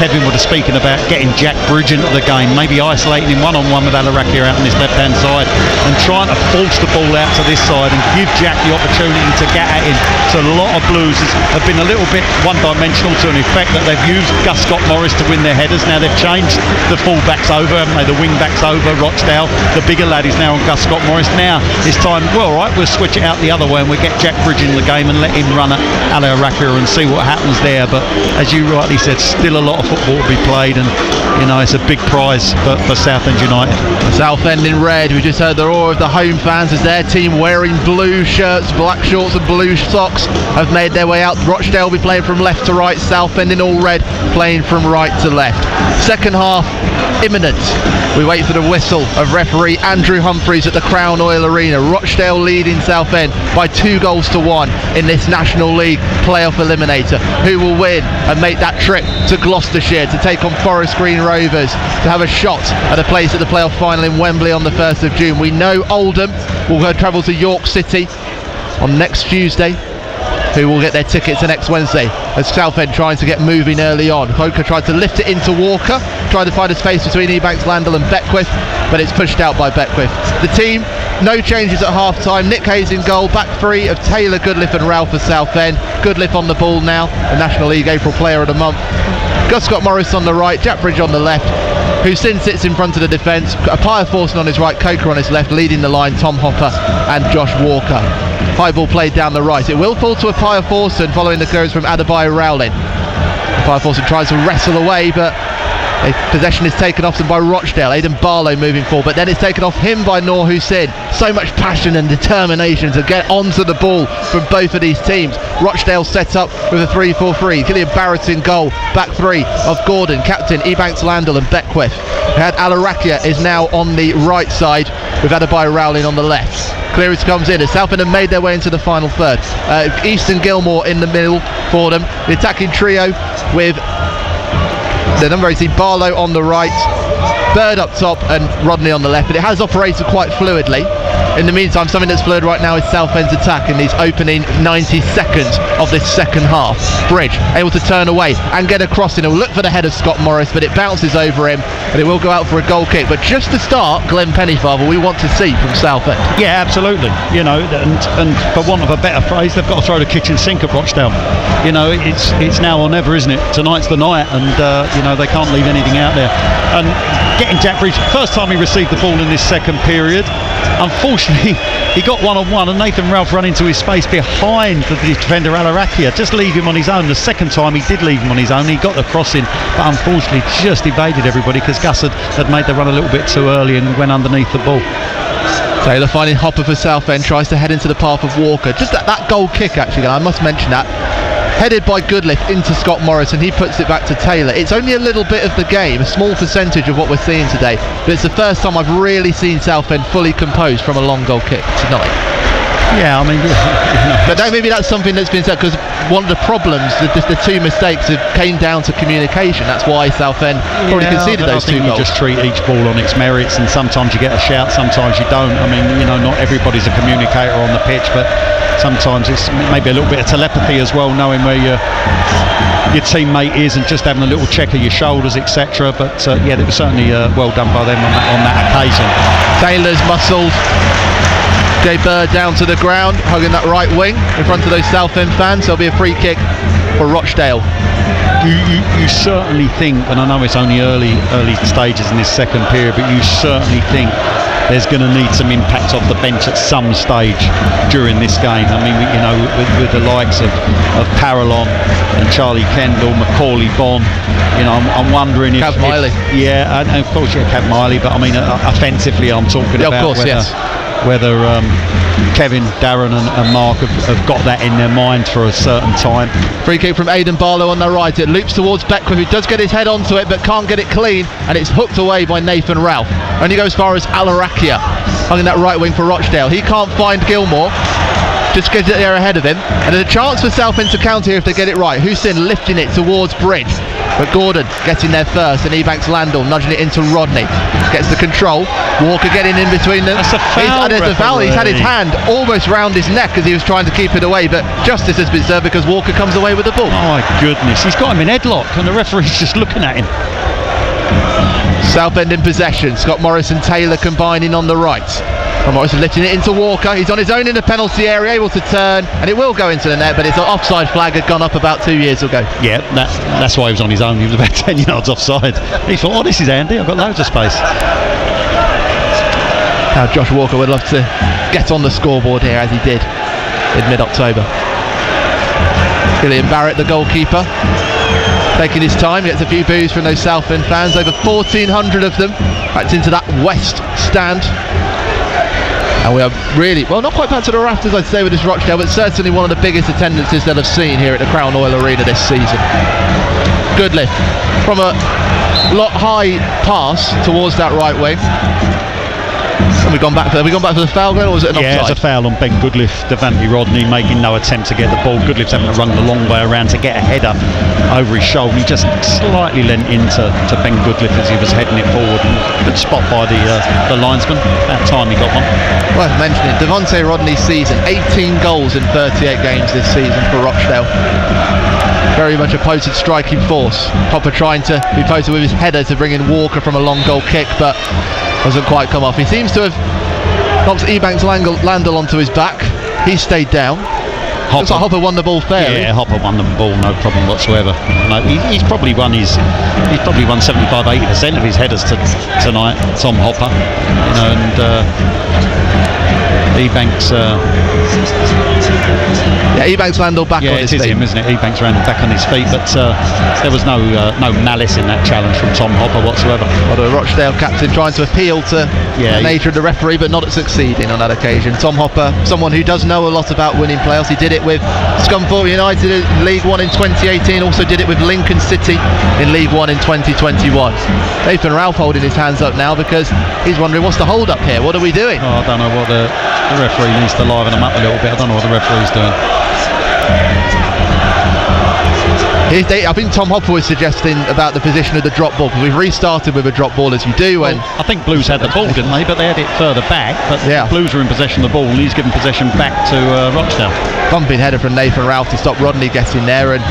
Kevin would have spoken about getting Jack Bridge into the game, maybe isolating him one-on-one with Alarakia out on his left-hand side and trying to force the ball out to this side and give Jack the opportunity to get at him. So a lot of Blues have been a little bit one-dimensional to an effect that they've used Gus Scott-Morris to win their headers. Now they've changed the full-backs over, haven't they? The wing-backs over, Rochdale. The bigger lad is now on Gus Scott-Morris. Now it's time, we'll switch it out the other way and we'll get Jack Bridge in the game and let him run at Alarakia and see what happens there. But as you rightly said, still a lot of football to be played, and it's a big prize for Southend United. Southend in red. We just heard the roar of the home fans as their team, wearing blue shirts, black shorts and blue socks, have made their way out. Rochdale will be playing from left to right, Southend in all red playing from right to left. Second half imminent. We wait for the whistle of referee Andrew Humphreys at the Crown Oil Arena. Rochdale leading Southend by 2-1 in this National League playoff eliminator. Who will win and make that trip to Gloucestershire to take on Forest Green Rovers to have a shot at a place at the playoff final in Wembley on the 1st of June. We know Oldham will go travel to York City on next Tuesday, who will get their tickets the next Wednesday, as Southend trying to get moving early on. Coker tried to lift it into Walker, tried to find a space between Ebanks, Landell and Beckwith, but it's pushed out by Beckwith. The team, no changes at half time. Nick Hayes in goal, back 3 of Taylor, Goodliff and Ralph for Southend. Goodliff on the ball now, the National League April Player of the Month. Gus Scott-Morris on the right, Jack Bridge on the left. Houston sits in front of the defence, Apaya Forson on his right, Coker on his left, leading the line Tom Hopper and Josh Walker. High ball played down the right. It will fall to Apaya Forson following the clearance from Adebayo Rowling. Apaya Forson tries to wrestle away, but possession is taken off them by Rochdale. Aidan Barlow moving forward, but then it's taken off him by Noor Hussein. So much passion and determination to get onto the ball from both of these teams. Rochdale set up with a 3-4-3. Killian Barrett in goal. Back 3 of Gordon, captain Ebanks, Landell and Beckwith. Alarakia is now on the right side with Adebayo Rowling on the left. Clearance comes in as Southend have made their way into the final third. Easton Gilmore in the middle for them. The attacking trio with the number 18 Barlow on the right, Bird up top and Rodney on the left, but it has operated quite fluidly. In the meantime, something that's fluid right now is Southend's attack in these opening 90 seconds of this second half. Bridge able to turn away and get a crossing. He'll look for the head of Scott Morris, but it bounces over him and it will go out for a goal kick. But just to start, Glenn Pennyfather, we want to see from Southend. Yeah, absolutely. And for want of a better phrase, they've got to throw the kitchen sink at Rochdale. It's now or never, isn't it? Tonight's the night, and they can't leave anything out there. And getting Jack Breach. First time he received the ball in this second period. Unfortunately, he got one-on-one and Nathan Ralph ran into his space behind the defender Alarakia. Just leave him on his own. The second time he did leave him on his own. He got the crossing, but unfortunately just evaded everybody because Gus had made the run a little bit too early and went underneath the ball. Taylor finding Hopper for Southend, tries to head into the path of Walker. Just that goal kick, actually, I must mention that. Headed by Goodliff into Scott Morris, and he puts it back to Taylor. It's only a little bit of the game, a small percentage of what we're seeing today, but it's the first time I've really seen Southend fully composed from a long goal kick tonight. Yeah, I mean, but maybe that's something that's been said, because one of the problems, the two mistakes, came down to communication. That's why Southend probably conceded those two goals. You just treat each ball on its merits, and sometimes you get a shout, sometimes you don't. I mean, not everybody's a communicator on the pitch, but sometimes it's maybe a little bit of telepathy as well, knowing where your teammate is and just having a little check of your shoulders, etc. But yeah, it was certainly well done by them on that occasion. Taylor's muscled Jay Bird down to the ground, hugging that right wing in front of those Southend fans. There'll be a free kick for Rochdale. You certainly think, and I know it's only early stages in this second period, but you certainly think there's going to need some impact off the bench at some stage during this game. I mean, with the likes of Parallon and Charlie Kendall, Macaulay Bonn, I'm wondering if Cav Miley. Yeah, and of course, Cav Miley, but I mean, offensively, I'm talking about. Of course, whether Kevin, Darren and Mark have got that in their mind for a certain time. Free kick from Aidan Barlow on the right. It loops towards Beckwith, who does get his head onto it but can't get it clean, and it's hooked away by Nathan Ralph. Only goes as far as Alarakia, hugging that right wing for Rochdale. He can't find Gilmore, just gets it there ahead of him, and there's a chance for Southend to counter here if they get it right. Hussein lifting it towards Bridge, but Gordon getting there first, and Ebanks Landell nudging it into Rodney. Gets the control. Walker getting in between them. That's a foul. There's a foul. He's had his hand almost round his neck as he was trying to keep it away, but justice has been served because Walker comes away with the ball. Oh my goodness, he's got him in headlock and the referee's just looking at him. Southend in possession. Scott Morris and Taylor combining on the right. Morrison lifting it into Walker. He's on his own in the penalty area, able to turn, and it will go into the net, but it's an offside flag had gone up about 2 years ago. Yeah, that's why he was on his own. He was about 10 yards offside. He thought, this is handy, I've got loads of space. Now Josh Walker would love to get on the scoreboard here, as he did in mid-October. Gillian Barrett, the goalkeeper, taking his time. He gets a few boos from those Southend fans, over 1,400 of them, backed into that west stand. And we are really, well, not quite back to the rafters, I'd say, with this Rochdale, but certainly one of the biggest attendances they'll have seen here at the Crown Oil Arena this season. Goodliff from a lot high pass towards that right wing. Have we gone back for the foul then, or was it an offside? Yeah, it's a foul on Ben Goodliff. Devante Rodney making no attempt to get the ball. Goodliff's having to run the long way around to get a header over his shoulder. He just slightly leant into Ben Goodliff as he was heading it forward. Good spot by the linesman. About time he got one. Worth mentioning, Devante Rodney's season, 18 goals in 38 games this season for Rochdale. Very much a potent striking force. Hopper trying to be potent with his header to bring in Walker from a long goal kick, but doesn't quite come off. He seems to have knocked Ebanks Landell onto his back. He stayed down. Looks like Hopper won the ball fairly. Yeah, Hopper won the ball, no problem whatsoever. No, he's probably won 75-80% of his headers tonight. Tom Hopper, and Ebanks. Ebanks Landell back on his feet. Yeah, it is him, isn't it? Ebanks Landell back on his feet, but there was no malice in that challenge from Tom Hopper whatsoever. Well, the Rochdale captain trying to appeal to the nature of the referee, but not succeeding on that occasion. Tom Hopper, someone who does know a lot about winning playoffs. He did it with Scunthorpe United in League One in 2018, also did it with Lincoln City in League One in 2021. Nathan Ralph holding his hands up now because he's wondering, what's the hold up here? What are we doing? I don't know what the referee needs to liven them up a little bit. I don't know what the referee's doing. I think Tom Hopper was suggesting about the position of the drop ball, because we've restarted with a drop ball as you do. Well, I think Blues had the ball, didn't they? But they had it further back. But Blues were in possession of the ball, and he's given possession back to Rochdale. Bumping header from Nathan Ralph to stop Rodney getting there, and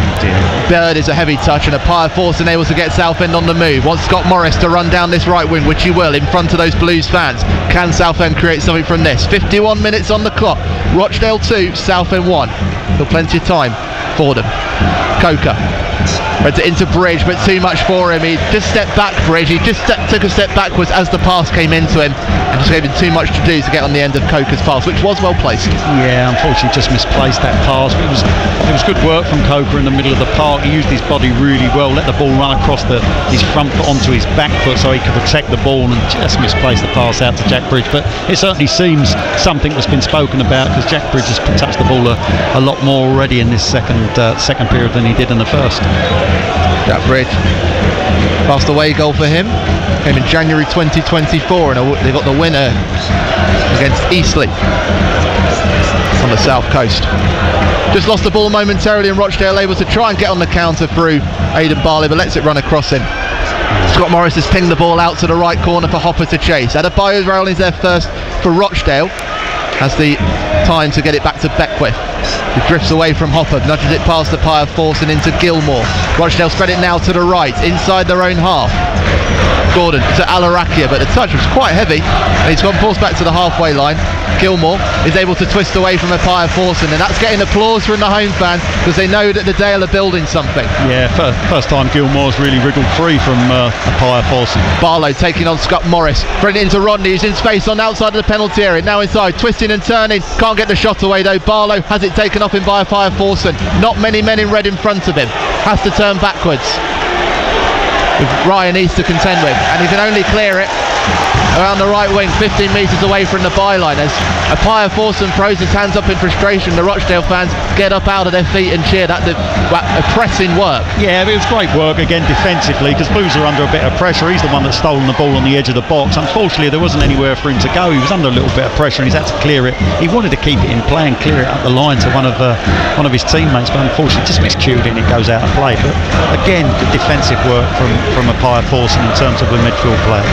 Bird is a heavy touch and a Pyre force and able to get Southend on the move. Wants Scott Morris to run down this right wing, which he will, in front of those Blues fans. Can Southend create something from this? 51 minutes on the clock. Rochdale 2, Southend 1. Still plenty of time for them. Coker went into Bridge, but too much for him. He just stepped back, Bridge. He just took a step backwards as the pass came into him, and just gave him too much to do to get on the end of Coker's pass, which was well placed. Yeah, unfortunately just misplaced that pass. But it was good work from Coker in the middle of the park. He used his body really well, let the ball run across his front foot onto his back foot so he could protect the ball, and just misplaced the pass out to Jack Bridge. But it certainly seems something that's been spoken about, because Jack Bridge has touched the ball a lot more already in this second period than he did in the first. Jack Bridge, last away goal for him came in January 2024, and they got the winner against Eastleigh on the south coast. Just lost the ball momentarily, and Rochdale able to try and get on the counter through Aidan Barley, but lets it run across him. Scott Morris has pinged the ball out to the right corner for Hopper to chase. Adebayo Rowling's there first for Rochdale, has the time to get it back to Beckwith. He drifts away from Hopper, nudges it past the Pyre Force and into Gilmore. Rochdale spread it now to the right, inside their own half. Gordon to Alarakia, but the touch was quite heavy, and he's gone forced back to the halfway line. Gilmore is able to twist away from a Pyre Force, and that's getting applause from the home fans, because they know that the Dale are building something. Yeah, first time Gilmore's really wriggled free from a Pyre Force. Barlow taking on Scott Morris, throwing it into Rodney, who's in space on the outside of the penalty area, now inside, twisting and turning, can't get the shot away though. Barlow has it taken off him by a Pyre Force, not many men in red in front of him, has to turn backwards with Ryan East to contend with, and he can only clear it around the right wing, 15 metres away from the byline, as a Pyre Forson throws his hands up in frustration. The Rochdale fans get up out of their feet and cheer. That pressing work. Yeah, it was great work again defensively, because Blues are under a bit of pressure. He's the one that's stolen the ball on the edge of the box. Unfortunately, there wasn't anywhere for him to go. He was under a little bit of pressure, and he's had to clear it. He wanted to keep it in play and clear it up the line to one of his teammates, but unfortunately just miscued it and it goes out of play. But again, good defensive work from a Pyre Forson in terms of the midfield player.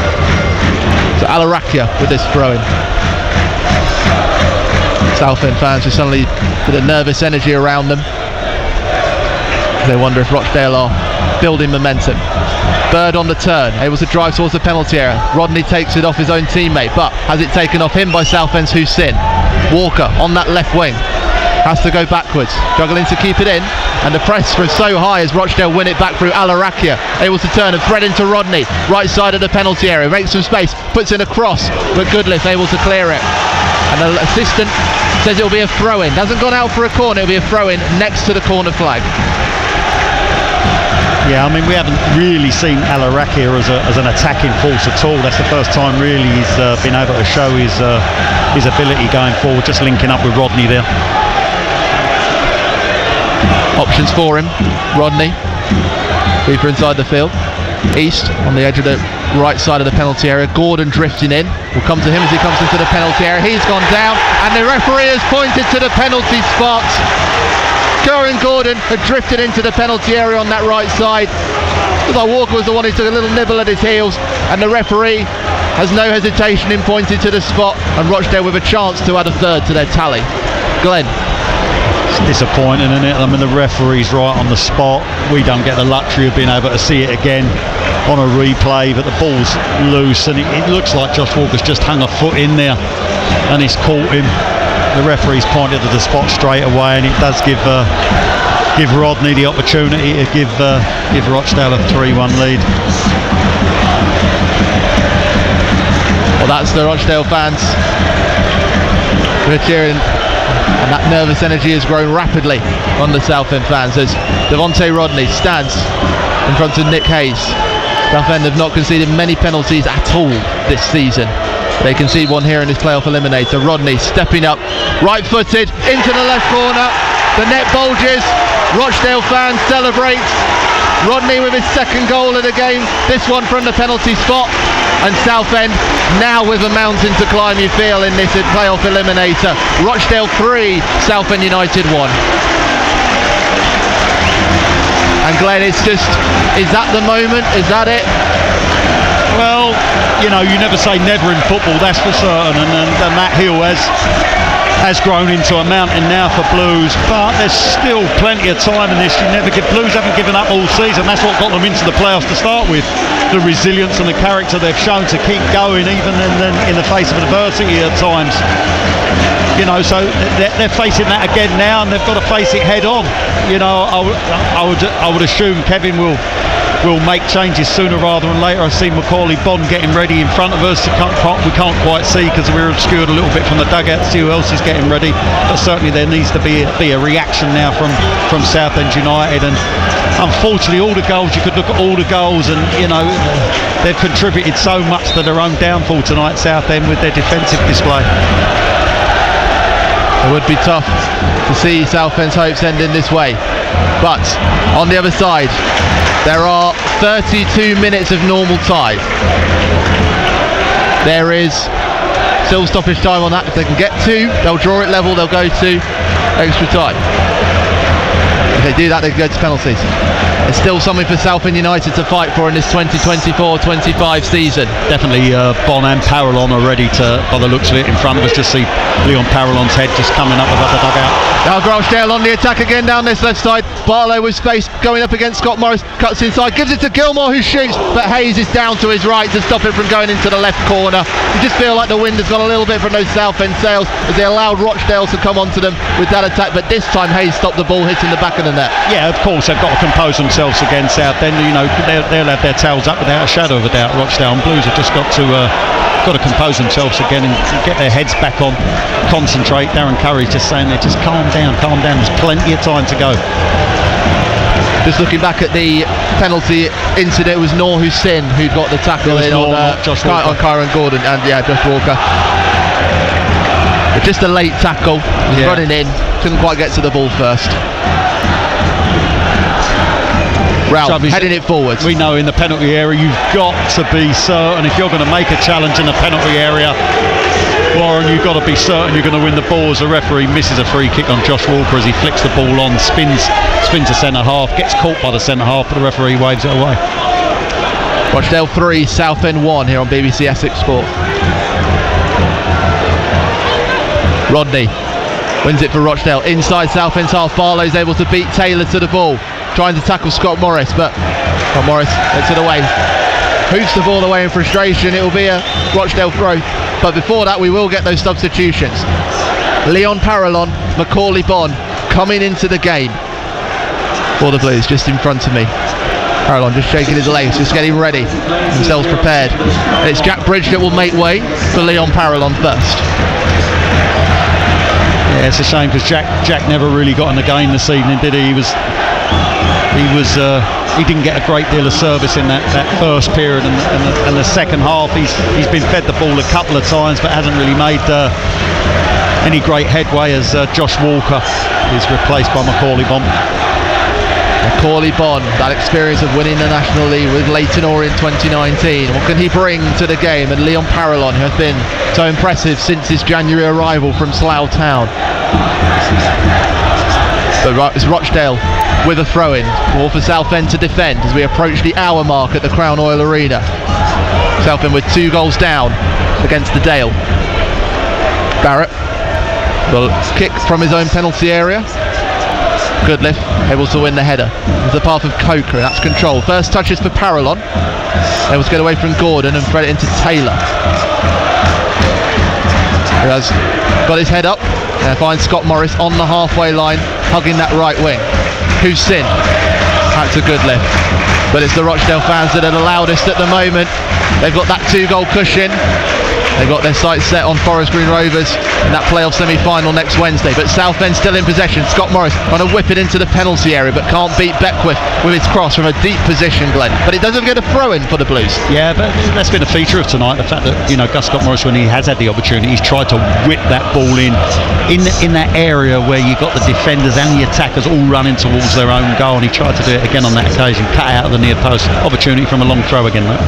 So Alarakia with this throw-in. Southend fans are suddenly with a nervous energy around them. They wonder if Rochdale are building momentum. Bird on the turn, able to drive towards the penalty area. Rodney takes it off his own teammate, but has it taken off him by Southend's Hussein. Walker on that left wing, has to go backwards, struggling to keep it in, and the press was so high as Rochdale win it back through Alarakia, able to turn and thread into Rodney, right side of the penalty area, makes some space, puts in a cross, but Goodliff able to clear it, and the assistant says it'll be a throw-in. Hasn't gone out for a corner, it'll be a throw-in next to the corner flag. Yeah, I mean, we haven't really seen Alarakia as an attacking force at all. That's the first time really he's been able to show his ability going forward, just linking up with Rodney there. Options for him, Rodney, deeper inside the field. East on the edge of the right side of the penalty area. Gordon drifting in, will come to him as he comes into the penalty area. He's gone down, and the referee has pointed to the penalty spot. Kieran Gordon had drifted into the penalty area on that right side. Looks like Walker was the one who took a little nibble at his heels, and the referee has no hesitation in pointing to the spot, and Rochdale with a chance to add a third to their tally. Glenn. It's disappointing, isn't it? I mean, the referee's right on the spot. We don't get the luxury of being able to see it again on a replay, but the ball's loose, and it looks like Josh Walker's just hung a foot in there and it's caught him. The referee's pointed to the spot straight away, and it does give Rodney the opportunity to give Rochdale a 3-1 lead. Well, that's the Rochdale fans. We're cheering, and that nervous energy has grown rapidly on the Southend fans as Devontae Rodney stands in front of Nick Hayes. Southend have not conceded many penalties at all this season. They concede one here in this playoff eliminator. Rodney stepping up, right-footed into the left corner. The net bulges. Rochdale fans celebrate. Rodney with his second goal of the game. This one from the penalty spot. And Southend now with a mountain to climb, you feel, in this playoff eliminator. Rochdale 3, Southend United 1. And Glenn, it's just, is that the moment? Is that it? Well, you know, you never say never in football, that's for certain, and Matt Hill has has grown into a mountain now for Blues, but there's still plenty of time in this. Blues haven't given up all season. That's what got them into the playoffs to start with. The resilience and the character they've shown to keep going even in the face of adversity at times. So they're facing that again now, and they've got to face it head on. I would assume Kevin will make changes sooner rather than later. I see Macaulay Bond getting ready in front of us. We can't quite see because we're obscured a little bit from the dugout to see who else is getting ready. But certainly there needs to be a reaction now from Southend United. And unfortunately, all the goals, you could look at all the goals, and they've contributed so much to their own downfall tonight, Southend, with their defensive display. It would be tough to see Southend's hopes end in this way. But on the other side, there are 32 minutes of normal time. There is still stoppage time on that. If they can get 2, they'll draw it level, they'll go to extra time. If they do that, they can go to penalties. It's still something for Southend United to fight for in this 2024-25 season. Definitely Bon and Parallon are ready to, by the looks of it, in front of us. Just see Leon Parallon's head just coming up above the dugout. Now Rochdale on the attack again down this left side. Barlow with space going up against Scott Morris, cuts inside, gives it to Gilmore who shoots, but Hayes is down to his right to stop him from going into the left corner. You just feel like the wind has gone a little bit from those Southend sails as they allowed Rochdale to come onto them with that attack, but this time Hayes stopped the ball hitting the back of the net. Yeah, of course they've got to compose themselves against Southend. They'll have their tails up without a shadow of a doubt. Rochdale and Blues have just got to compose themselves again and get their heads back on, concentrate. Darren Curry's just saying there, just calm down. There's plenty of time to go. Just looking back at the penalty incident, it was Noor Hussein who got the tackle in on Kyron Gordon and Josh Walker. But just a late tackle, running in, couldn't quite get to the ball first. Ralph heading it forwards. We know in the penalty area you've got to be certain if you're going to make a challenge in the penalty area, Warren, you've got to be certain you're going to win the ball. As the referee misses a free kick on Josh Walker as he flicks the ball on, spins to centre half, gets caught by the centre half, but the referee waves it away. Rochdale 3, Southend 1 here on BBC Essex Sport. Rodney wins it for Rochdale inside Southend's half. Barlow's able to beat Taylor to the ball, trying to tackle Scott Morris, but Scott Morris gets it away, hoops the ball away in frustration. It will be a Rochdale throw, but before that we will get those substitutions. Leon Parallon, Macaulay Bond coming into the game for the Blues, just in front of me. Parallon just shaking his legs, just getting ready, themselves prepared. And it's Jack Bridge that will make way for Leon Parallon first. Yeah, it's a shame because Jack never really got in the game this evening, did he? He didn't get a great deal of service in that first period, and the second half he's been fed the ball a couple of times but hasn't really made any great headway as Josh Walker is replaced by Macaulay Bond. Macaulay Bond, that experience of winning the National League with Leyton Orient 2019. What can he bring to the game? And Leon Parallon, who has been so impressive since his January arrival from Slough Town. But it's Rochdale with a throw-in, all for Southend to defend as we approach the hour mark at the Crown Oil Arena. Southend with 2 goals down against the Dale. Barrett will kick from his own penalty area. Goodliff able to win the header. It's the path of Coker, and that's control. First touches for Parallon. Able to get away from Gordon and thread it into Taylor. He has got his head up and finds Scott Morris on the halfway line, hugging that right wing. Hussein. That's a good lift. But it's the Rochdale fans that are the loudest at the moment. They've got that 2-goal cushion. They've got their sights set on Forest Green Rovers in that playoff semi-final next Wednesday. But Southend still in possession. Scott Morris trying to whip it into the penalty area, but can't beat Beckwith with his cross from a deep position, Glenn. But it doesn't get a throw-in for the Blues. Yeah, but that's been a feature of tonight. The fact that Gus Scott Morris, when he has had the opportunity, he's tried to whip that ball in that area where you got the defenders and the attackers all running towards their own goal, and he tried to do it again on that occasion. Cut out of the near post. Opportunity from a long throw again, though.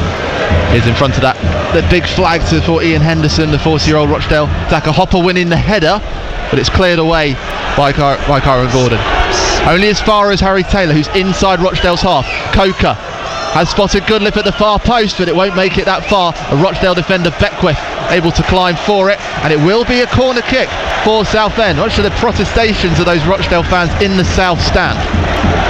Is in front of that. The big flag for Ian Henderson, the 40-year-old Rochdale attacker. Hopper winning the header, but it's cleared away by Kyron Gordon. Only as far as Harry Taylor, who's inside Rochdale's half. Coker has spotted Goodliff at the far post, but it won't make it that far. A Rochdale defender, Beckwith, able to climb for it, and it will be a corner kick for Southend. Much to the protestations of those Rochdale fans in the south stand.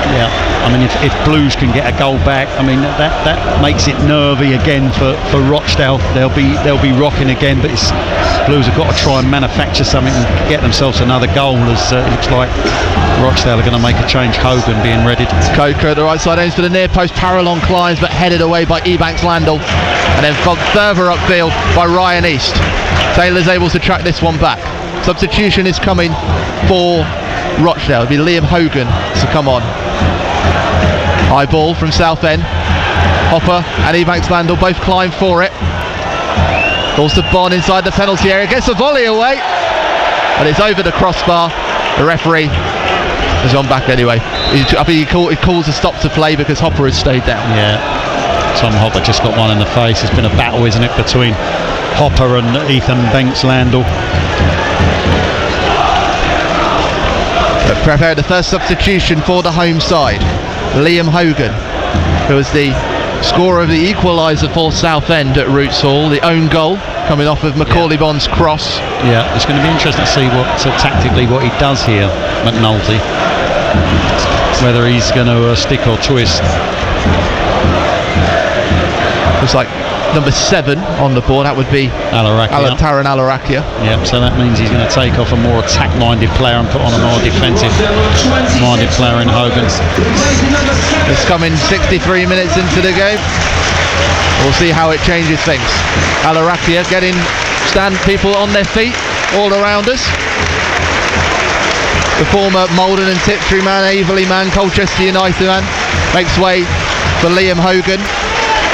Yeah, I mean, if Blues can get a goal back, I mean that makes it nervy again for Rochdale. They'll be rocking again, but Blues have got to try and manufacture something and get themselves another goal, as it looks like Rochdale are going to make a change. Hogan being readied. Coker at the right side, aims for the near post. Parallon climbs, but headed away by Ebanks Landell, and then further upfield by Ryan East. Taylor's able to track this one back. Substitution is coming for Rochdale. It'll be Liam Hogan to come on. High ball from Southend. Hopper and Ebanks Landell both climb for it. Balls to Bond inside the penalty area. Gets the volley away, but it's over the crossbar. The referee has gone back anyway. I think he calls a stop to play because Hopper has stayed down. Yeah, Tom Hopper just got one in the face. It's been a battle, isn't it, between Hopper and Ethan Banks Landell. Prepare the first substitution for the home side. Liam Hogan, who was the scorer of the equaliser for Southend at Roots Hall, the own goal coming off of Macaulay Bond's cross. Yeah, it's going to be interesting to see tactically what he does here, McNulty. Whether he's going to stick or twist. Looks like number 7 on the board. That would be Taran Alarakia. Yeah, so that means he's going to take off a more attack-minded player and put on a more defensive-minded player in Hogan. It's coming 63 minutes into the game. We'll see how it changes things. Alarakia stand people on their feet all around us. The former Malden and Tiptree man, Averley man, Colchester United man, makes way for Liam Hogan,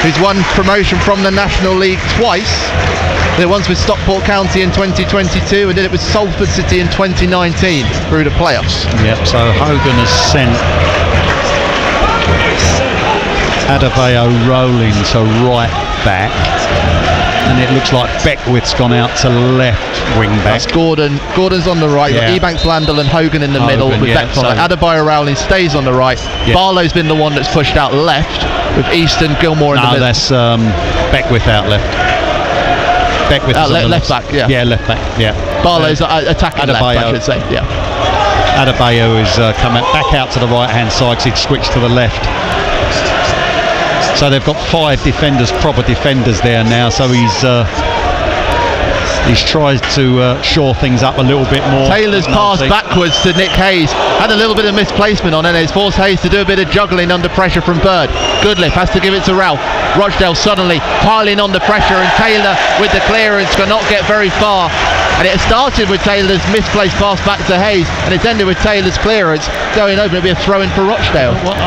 who's won promotion from the National League twice. Did it once with Stockport County in 2022 and did it with Salford City in 2019 through the playoffs. Yep, so Hogan has sent Adebayo rolling to right back, and it looks like Beckwith's gone out to left wing back. That's Gordon's on the right. Yeah. Ebanks Landell and Hogan in the middle with Beckwith on it. Adebayo Rowling stays on the right. Yeah. Barlow's been the one that's pushed out left with Easton Gilmore in the middle. No, that's Beckwith out left. Beckwith is on the left back, yeah. Yeah, left back, yeah. Barlow's attacking Adebayo, left, I should say, yeah. Adebayo is coming back out to the right hand side because he'd switched to the left. So they've got 5 defenders, proper defenders there now, so he's tried to shore things up a little bit more. Taylor's pass backwards to Nick Hayes had a little bit of misplacement on it, and it's forced Hayes to do a bit of juggling under pressure from Bird. Goodliff has to give it to Ralph. Rochdale suddenly piling on the pressure, and Taylor with the clearance cannot get very far. And it started with Taylor's misplaced pass back to Hayes, and it's ended with Taylor's clearance going over. It'll be a throw-in for Rochdale. Well,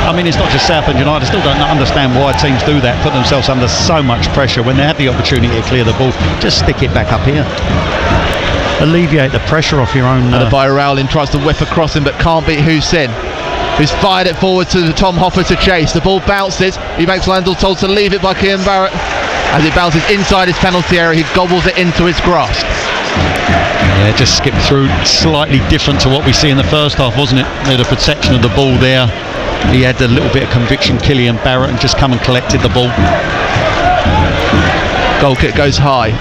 I mean, it's not just Southend United. I still don't understand why teams do that, put themselves under so much pressure when they have the opportunity to clear the ball. Just stick it back up here. Alleviate the pressure off your own. Adebayo Rowling tries to whip across him but can't beat Hussein, who's fired it forward to Tom Hopper to chase. The ball bounces. Ebanks Landell told to leave it by Kian Barrett. As it bounces inside his penalty area, he gobbles it into his grasp. Yeah, just skipped through. Slightly different to what we see in the first half, wasn't it? They had a protection of the ball there. He had a little bit of conviction, Killian Barrett, and just come and collected the ball. Goal kick goes high.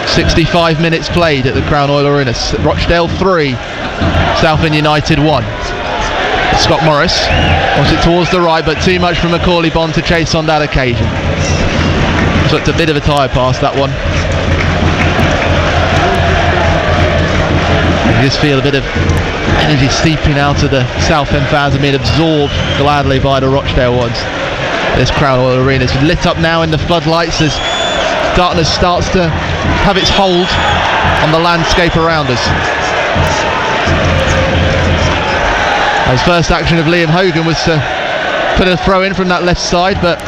65 minutes played at the Crown Oil Arena. Rochdale 3, Southend United 1. Scott Morris wants it towards the right, but too much for Macaulay Bond to chase on that occasion. So it's a bit of a tire pass, that one. You just feel a bit of energy seeping out of the Southend fans and being absorbed gladly by the Rochdale ones. This Crown Oil Arena is lit up now in the floodlights as darkness starts to have its hold on the landscape around us. His first action of Liam Hogan was to put a throw in from that left side, but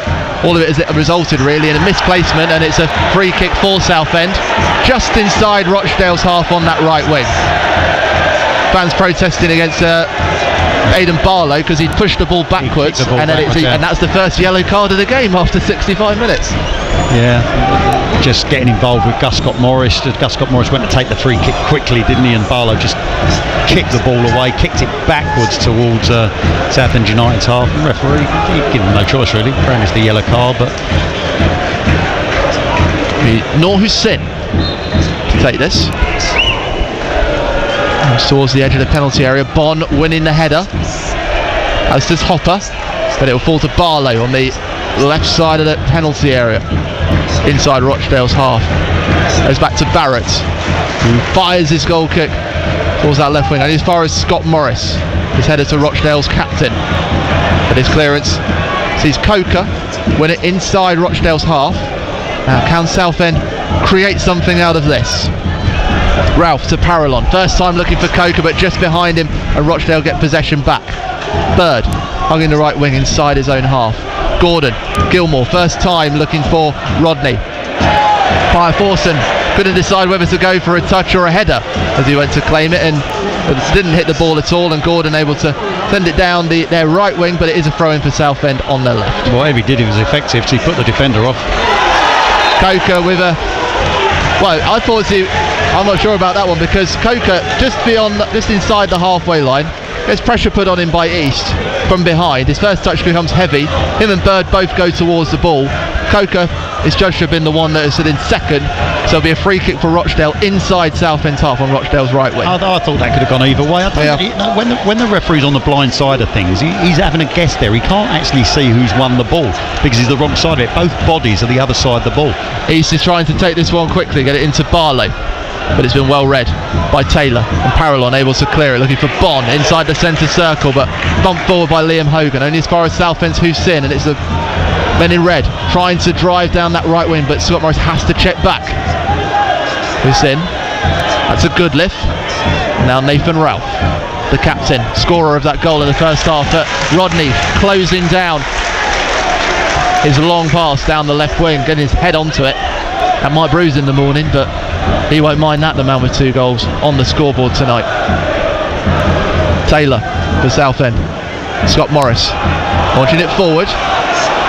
all of it has resulted really in a misplacement, and it's a free kick for Southend just inside Rochdale's half on that right wing. Fans protesting against Aidan Barlow because he pushed the ball backwards, and that's the first yellow card of the game after 65 minutes. Yeah, just getting involved with Guscott Morris. Guscott Morris went to take the free kick quickly, didn't he? And Barlow just kicked the ball away, kicked it backwards towards Southend United's half. And referee, he gave him no choice really. Apparently it's the yellow card, but Noor Hussein to take this. Towards the edge of the penalty area. Bon winning the header, as does Hopper, but it will fall to Barlow on the left side of the penalty area, inside Rochdale's half. Goes back to Barrett, who fires his goal kick towards that left wing, and as far as Scott Morris, his header to Rochdale's captain. But his clearance sees Coker win it inside Rochdale's half. Now can Southend create something out of this? Ralph to Parallon, first time looking for Coker, but just behind him, and Rochdale get possession back. Bird hung in the right wing inside his own half. Gordon, Gilmore, first time looking for Rodney. Pyer Forson couldn't decide whether to go for a touch or a header as he went to claim it, and didn't hit the ball at all, and Gordon able to send it down their right wing, but it is a throw-in for Southend on their left. Whatever he did, he was effective, so he put the defender off. Coker with a... Well, I thought I'm not sure about that one, because Coker just inside the halfway line, gets pressure put on him by East from behind. His first touch becomes heavy. Him and Bird both go towards the ball. Coker is judged to have been the one that has stood in second, so it'll be a free kick for Rochdale inside Southend's half on Rochdale's right wing. I thought that could have gone either way. When the referee's on the blind side of things, he's having a guess there. He can't actually see who's won the ball because he's the wrong side of it. Both bodies are the other side of the ball. East is trying to take this one quickly, get it into Barlow, but it's been well read by Taylor, and Parallon able to clear it, looking for Bon inside the centre circle, but bumped forward by Liam Hogan, only as far as Southend's Hussein, and it's the men in red trying to drive down that right wing, but Scott Morris has to check back. Hussein, that's a good lift. Now Nathan Ralph, the captain, scorer of that goal in the first half, but Rodney closing down his long pass down the left wing, getting his head onto it. That might bruise in the morning, but he won't mind that, the man with 2 goals on the scoreboard tonight. Taylor for Southend. Scott Morris launching it forward.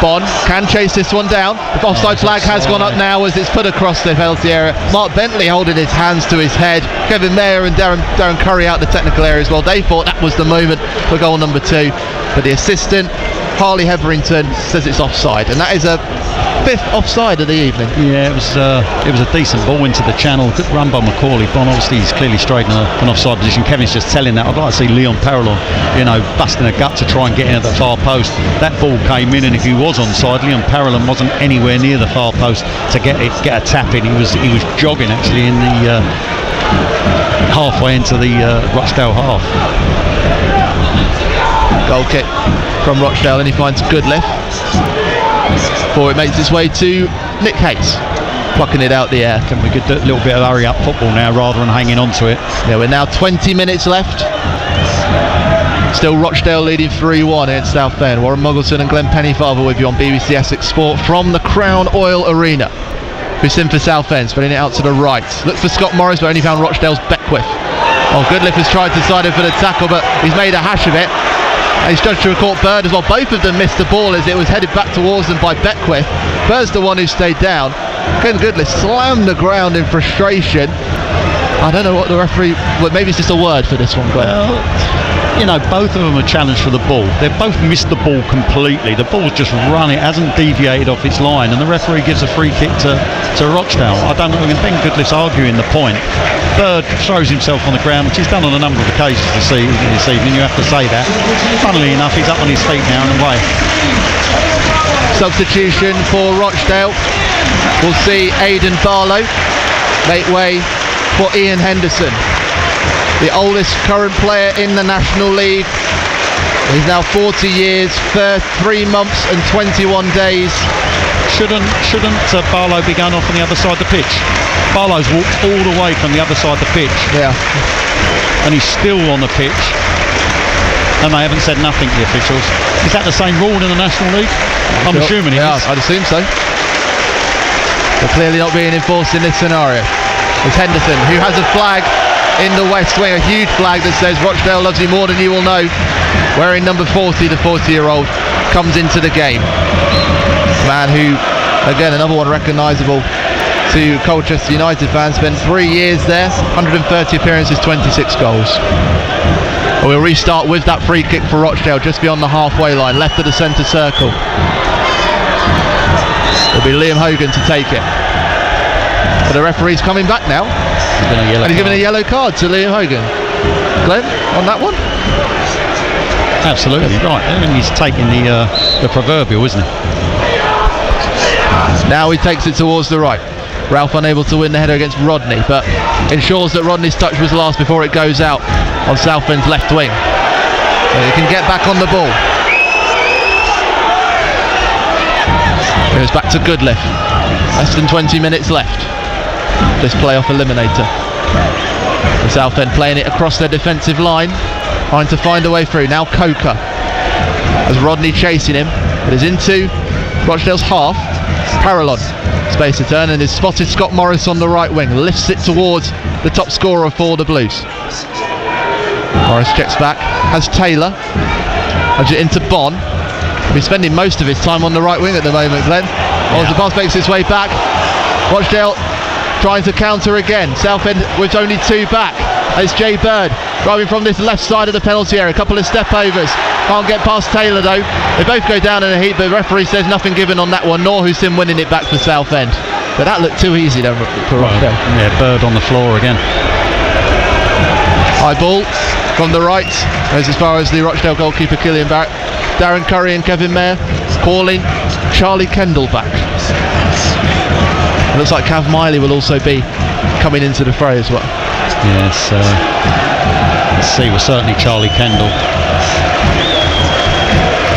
Bon can chase this one down. The offside flag has gone up now as it's put across the penalty area. Mark Bentley holding his hands to his head. Kevin Mayer and Darren Curry out the technical area as well. They thought that was the moment for goal number 2, but the assistant Harley Hetherington says it's offside, and that is a 5th offside of the evening. Yeah, it was a decent ball into the channel. Good run by Macaulay. Bon obviously he's clearly straight in an offside position. Kevin's just telling that. I'd like to see Leon Parallon, busting a gut to try and get in at the far post. That ball came in, and if he was onside, Leon Parallon wasn't anywhere near the far post to get a tap in. He was jogging actually in the halfway into the Rochdale half. Goal kick from Rochdale, and he finds Goodliff before it makes its way to Nick Hayes, plucking it out the air. Can we get a little bit of hurry up football now rather than hanging on to it? Yeah, we're now 20 minutes left. Still Rochdale leading 3-1 against Southend. Warren Muggleton and Glenn Pennyfather with you on BBC Essex Sport from the Crown Oil Arena. Hussein for Southend, spreading it out to the right. Look for Scott Morris, but only found Rochdale's Beckwith. Goodliff has tried to side him for the tackle, but he's made a hash of it. He's judged to have caught Bird as well. Both of them missed the ball as it was headed back towards them by Beckwith. Bird's the one who stayed down. Ken Goodliff slammed the ground in frustration. I don't know what the referee... Well, maybe it's just a word for this one, Glenn. Well, both of them are challenged for the ball. They've both missed the ball completely. The ball's just run. It hasn't deviated off its line, and the referee gives a free kick to Rochdale. I don't know. Ben Goodliff's arguing the point. Bird throws himself on the ground, which he's done on a number of occasions this evening. You have to say that. Funnily enough, he's up on his feet now and away. Substitution for Rochdale. We'll see Aidan Barlow make way for Ian Henderson, the oldest current player in the National League. He's now 40 years, 3 months and 21 days. Shouldn't Barlow be going off on the other side of the pitch? Barlow's walked all the way from the other side of the pitch. Yeah. And he's still on the pitch. And they haven't said nothing to the officials. Is that the same rule in the National League? I'm assuming it is. I'd assume so. But clearly not being enforced in this scenario. It's Henderson, who has a flag in the west wing, a huge flag that says Rochdale loves you more than you will know. Wearing number 40, the 40-year-old comes into the game. Man who, again, another one recognisable to Colchester United fans, spent 3 years there, 130 appearances, 26 goals. We'll restart with that free kick for Rochdale just beyond the halfway line, left of the centre circle. It'll be Liam Hogan to take it. But the referee's coming back now. And he's given a yellow card to Liam Hogan. Glenn, on that one? Absolutely right. I mean, he's taking the proverbial, isn't he? Now he takes it towards the right. Ralph unable to win the header against Rodney, but ensures that Rodney's touch was last before it goes out on Southend's left wing. So he can get back on the ball. Goes back to Goodliff. Less than 20 minutes left. This playoff eliminator. The Southend playing it across their defensive line, trying to find a way through. Now Coker, as Rodney chasing him. It is into Rochdale's half. Parallon, space to turn, and has spotted Scott Morris on the right wing. Lifts it towards the top scorer for the Blues. Morris checks back, has Taylor. Has it into Bonn. He's spending most of his time on the right wing at the moment, Glenn. As the pass makes its way back. Rochdale trying to counter again. Southend with only two back. It's Jay Bird driving from this left side of the penalty area. A couple of step overs. Can't get past Taylor though. They both go down in a heap, but the referee says nothing given on that one, nor Hussein winning it back for Southend. But that looked too easy though for Rochdale. Yeah, Bird on the floor again. High ball from the right. Goes as far as the Rochdale goalkeeper Killian Barrett. Darren Curry and Kevin Mayer calling Charlie Kendall back. It looks like Cav Miley will also be coming into the fray as well. Yes, let's see, we're certainly Charlie Kendall.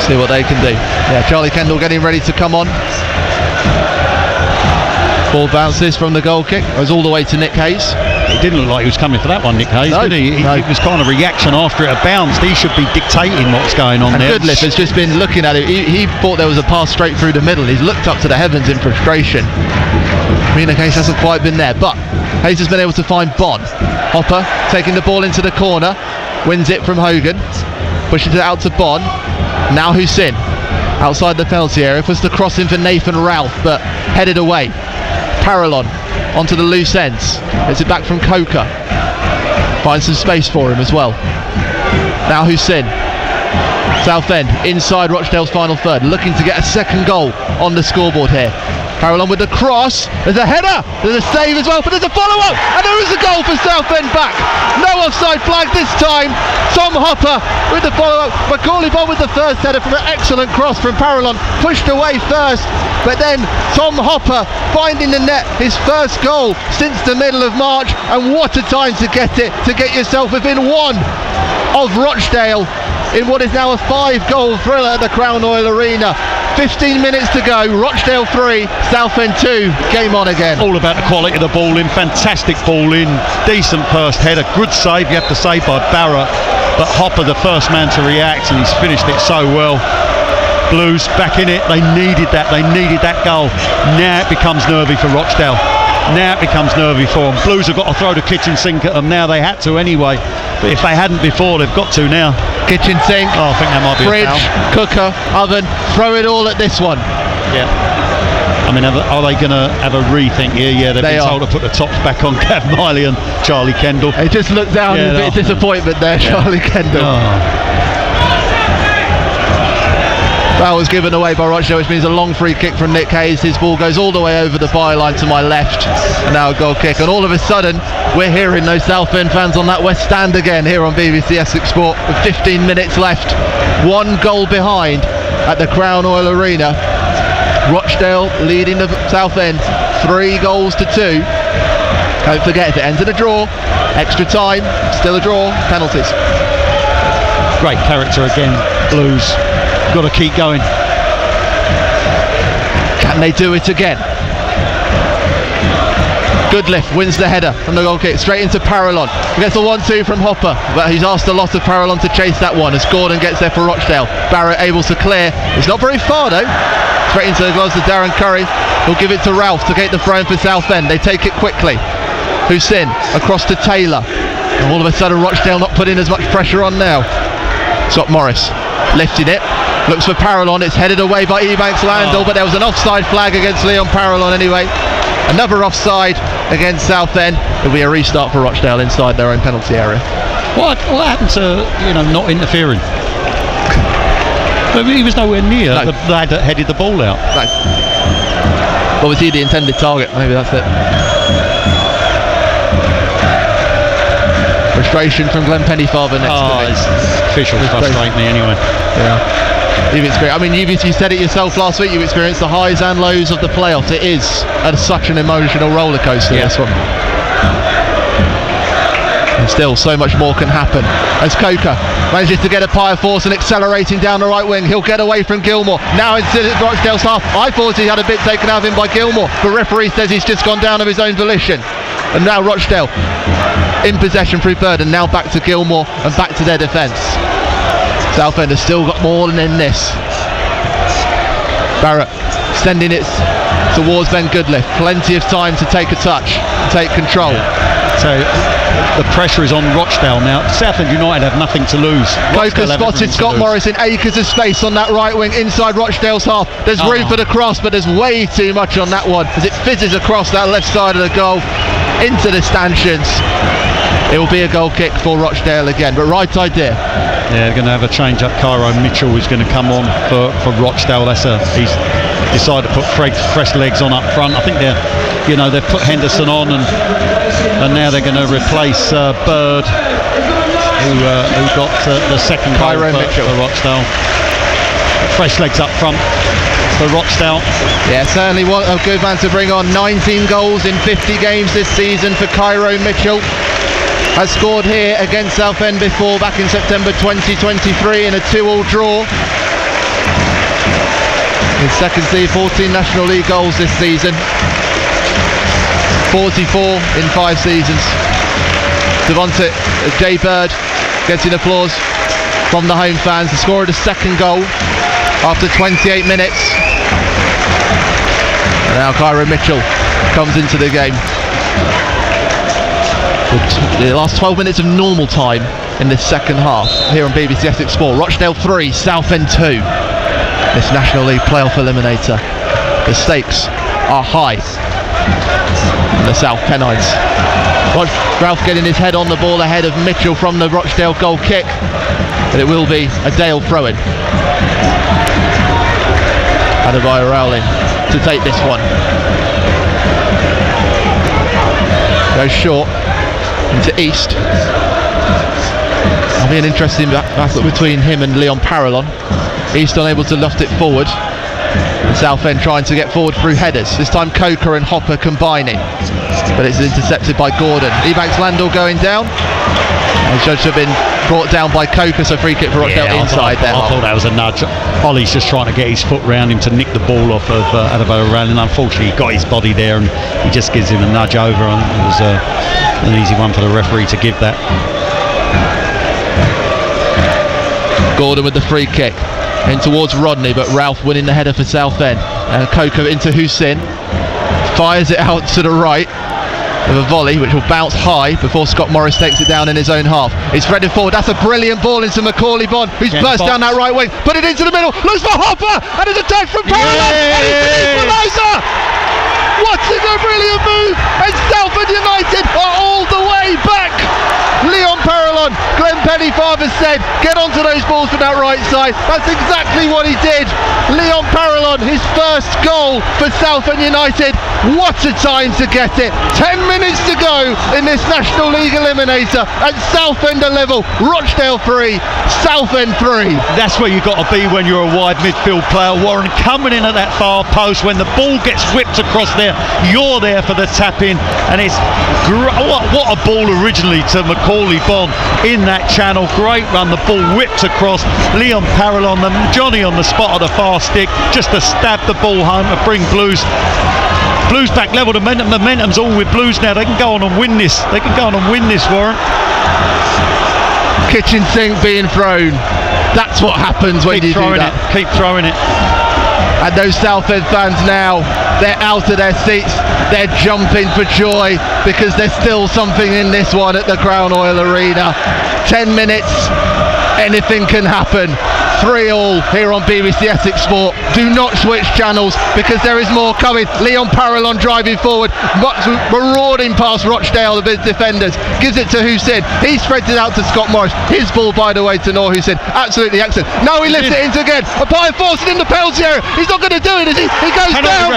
See what they can do. Yeah, Charlie Kendall getting ready to come on. Ball bounces from the goal kick, goes all the way to Nick Hayes. It didn't look like he was coming for that one, Nick Hayes, did he? No. It was kind of reaction after it had bounced. He should be dictating what's going on there. Goodliff has just been looking at it. He thought there was a pass straight through the middle. He's looked up to the heavens in frustration. Nick Hayes hasn't quite been there, but Hayes has been able to find Bonn. Hopper taking the ball into the corner, wins it from Hogan, pushes it out to Bonn. Now Hussein outside the penalty area, puts the cross in for Nathan Ralph, but headed away. Parallon onto the loose ends, gets it back from Coker, finds some space for him as well. Now Hussein, Southend inside Rochdale's final third, looking to get a second goal on the scoreboard here. Parallon with the cross, there's a header, there's a save as well, but there's a follow-up, and there is a goal for Southend back. No offside flag this time. Tom Hopper with the follow-up. Macaulay Bonn with the first header from an excellent cross from Parallon, pushed away first, but then Tom Hopper finding the net, his first goal since the middle of March, and what a time to get it, to get yourself within one of Rochdale in what is now a 5-goal thriller at the Crown Oil Arena. 15 minutes to go, Rochdale 3, Southend 2, game on again. All about the quality of the ball in, fantastic ball in, decent first header, good save, you have to say, by Barrett, but Hopper the first man to react, and he's finished it so well. Blues back in it, they needed that goal. Now it becomes nervy for Rochdale. Now it becomes nervy for them. Blues have got to throw the kitchen sink at them now. They had to anyway, but if they hadn't before, they've got to now. Kitchen sink, I think that might be fridge, a foul. cooker, oven, throw it all at this one. Yeah. I mean, are they going to have a rethink here? Yeah, they've been told to put the tops back on Cav Miley and Charlie Kendall. He just looked down in a bit of disappointment there, Charlie Kendall. That was given away by Rochdale, which means a long free kick from Nick Hayes. His ball goes all the way over the byline to my left, and now a goal kick. And all of a sudden, we're hearing those Southend fans on that West Stand again here on BBC Essex Sport with 15 minutes left. 1 goal behind at the Crown Oil Arena. Rochdale leading the Southend 3 goals to 2. Don't forget, if it ends in a draw, extra time, still a draw, penalties. Great character again, Blues. Got to keep going. Can they do it again? Goodliff wins the header from the goal kick straight into Parallon. He gets a 1-2 from Hopper, but he's asked a lot of Parallon to chase that one as Gordon gets there for Rochdale. Barrett able to clear. It's not very far though. Straight into the gloves of Darren Curry. He'll give it to Ralph to get the throw in for Southend. They take it quickly. Hussein across to Taylor. And all of a sudden Rochdale not putting as much pressure on now. Scott Morris lifting it. Looks for Parallon, it's headed away by Ebanks Landell, but there was an offside flag against Leon Parallon anyway. Another offside against Southend. It'll be a restart for Rochdale inside their own penalty area. What happened to, not interfering? He was nowhere near the lad that headed the ball out. No. Well, was he the intended target? Maybe that's it. Frustration from Glenn Pennyfather next to me. Officials frustrate me anyway. Yeah. You've experienced, I mean, you said it yourself last week, you've experienced the highs and lows of the playoffs. It is such an emotional roller coaster, this one. And still, so much more can happen. As Coker manages to get a Pyre force and accelerating down the right wing, he'll get away from Gilmore. Now into Rochdale's half. I thought he had a bit taken out of him by Gilmore, but referee says he's just gone down of his own volition. And now Rochdale in possession through third, and now back to Gilmore and back to their defence. Southend has still got more than in this. Barrett sending it towards Ben Goodliff. Plenty of time to take a touch, take control. So the pressure is on Rochdale now. Southend United have nothing to lose. Coker spotted Scott Morrison, acres of space on that right wing inside Rochdale's half. There's room for the cross, but there's way too much on that one as it fizzes across that left side of the goal into the stanchions. It will be a goal kick for Rochdale again, but right idea. Yeah, they're going to have a change up. Cairo Mitchell is going to come on for Rochdale. He's decided to put fresh legs on up front. I think they've put Henderson on, and now they're going to replace Bird, who got the second goal for Rochdale. Fresh legs up front for Rochdale. Yeah, certainly a good man to bring on. 19 goals in 50 games this season for Cairo Mitchell. Has scored here against Southend before, back in September 2023 in a 2-2 draw. His second season, 14 National League goals this season. 44 in 5 seasons. Devonta J. Bird getting applause from the home fans. The scorer of the second goal after 28 minutes. And now Cairo Mitchell comes into the game. The last 12 minutes of normal time in this second half here on BBC Essex Sport. Rochdale 3, Southend 2. This National League playoff eliminator. The stakes are high in the South Pennines. Ralph getting his head on the ball ahead of Mitchell from the Rochdale goal kick, but it will be a Dale throw-in. Adebayo Rowling to take this one. Goes short into East. That'll be an interesting battle between him and Leon Parallon. East unable to loft it forward, and Southend trying to get forward through headers. This time Coker and Hopper combining, but it's intercepted by Gordon. Ebanks Landau going down, and judged to have been brought down by Coker, so free kick for Rochdale inside there. I thought that was a nudge. Ollie's just trying to get his foot round him to nick the ball off of Adebayo Rowling. Unfortunately, he got his body there and he just gives him a nudge over, and it was an easy one for the referee to give that. Gordon with the free kick in towards Rodney, but Ralph winning the header for Southend. Coker into Hussein, fires it out to the right with a volley which will bounce high before Scott Morris takes it down in his own half. It's threaded forward. That's a brilliant ball into Macaulay Bond, who's burst down that right wing, put it into the middle, looks for Hopper, and it's a touch from Parallon, and it's an equaliser. What a brilliant move, and Southend United are all the way back. Leon Parallon, Glenn Pennyfather said, get onto those balls from that right side. That's exactly what he did. Leon Parallon, his first goal for Southend United. What a time to get it. 10 minutes to go in this National League eliminator, and Southend are level. Rochdale 3, Southend 3. That's where you've got to be when you're a wide midfield player, Warren, coming in at that far post. When the ball gets whipped across there, you're there for the tap in, and it's what a ball originally to Macaulay Bond in that channel. Great run, the ball whipped across. Leon Parallon, Johnny on the spot of the far stick, just to stab the ball home to bring Blues back level. The momentum's all with Blues now. They can go on and win this. Warren. Kitchen sink being thrown. That's what happens when you do that. Keep throwing it. And those Southend fans now, they're out of their seats. They're jumping for joy because there's still something in this one at the Crown Oil Arena. 10 minutes, anything can happen. 3-3 here on BBC Essex Sport. Do not switch channels because there is more coming. Leon Parallon driving forward, marauding past Rochdale, the defenders. Gives it to Hussein. He spreads it out to Scott Morris. His ball, by the way, to Noor Hussein. Absolutely excellent. Now he lifts it into again. By forcing in the penalty area. He's not going to do it, is he? He goes down.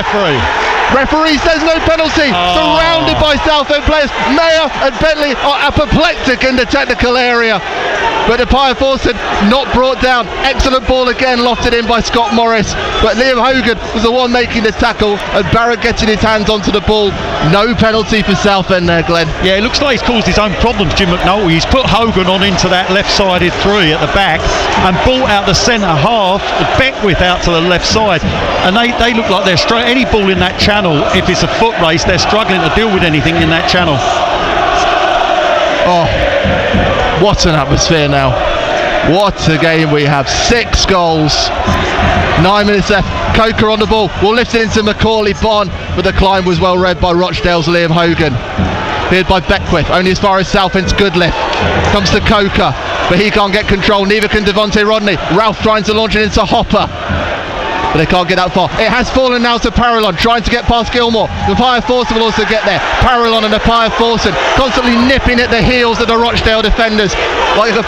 Referee says no penalty. Surrounded by Southend players. Mayer and Bentley are apoplectic in the technical area. But the Pia Forson not brought down. Excellent ball again, lofted in by Scott Morris. But Liam Hogan was the one making the tackle, and Barrett getting his hands onto the ball. No penalty for Southend there, Glenn. Yeah, it looks like he's caused his own problems, Jim McNulty. He's put Hogan on into that left-sided 3 at the back and brought out the centre half, Beckwith out to the left side. And they look like they're struggling. Any ball in that channel, if it's a foot race, they're struggling to deal with anything in that channel. Oh, what an atmosphere now. What a game we have. 6 goals. 9 minutes left. Coker on the ball. Will lift it into Macaulay Bonn, but the climb was well read by Rochdale's Liam Hogan. Cleared by Beckwith, only as far as Southend's Goodliff. Comes to Coker, but he can't get control. Neither can Devontae Rodney. Ralph trying to launch it into Hopper, but they can't get that far. It has fallen now to Parallon, trying to get past Gilmore. The Pia Forson will also get there. Parallon and the Pia Forson constantly nipping at the heels of the Rochdale defenders, like a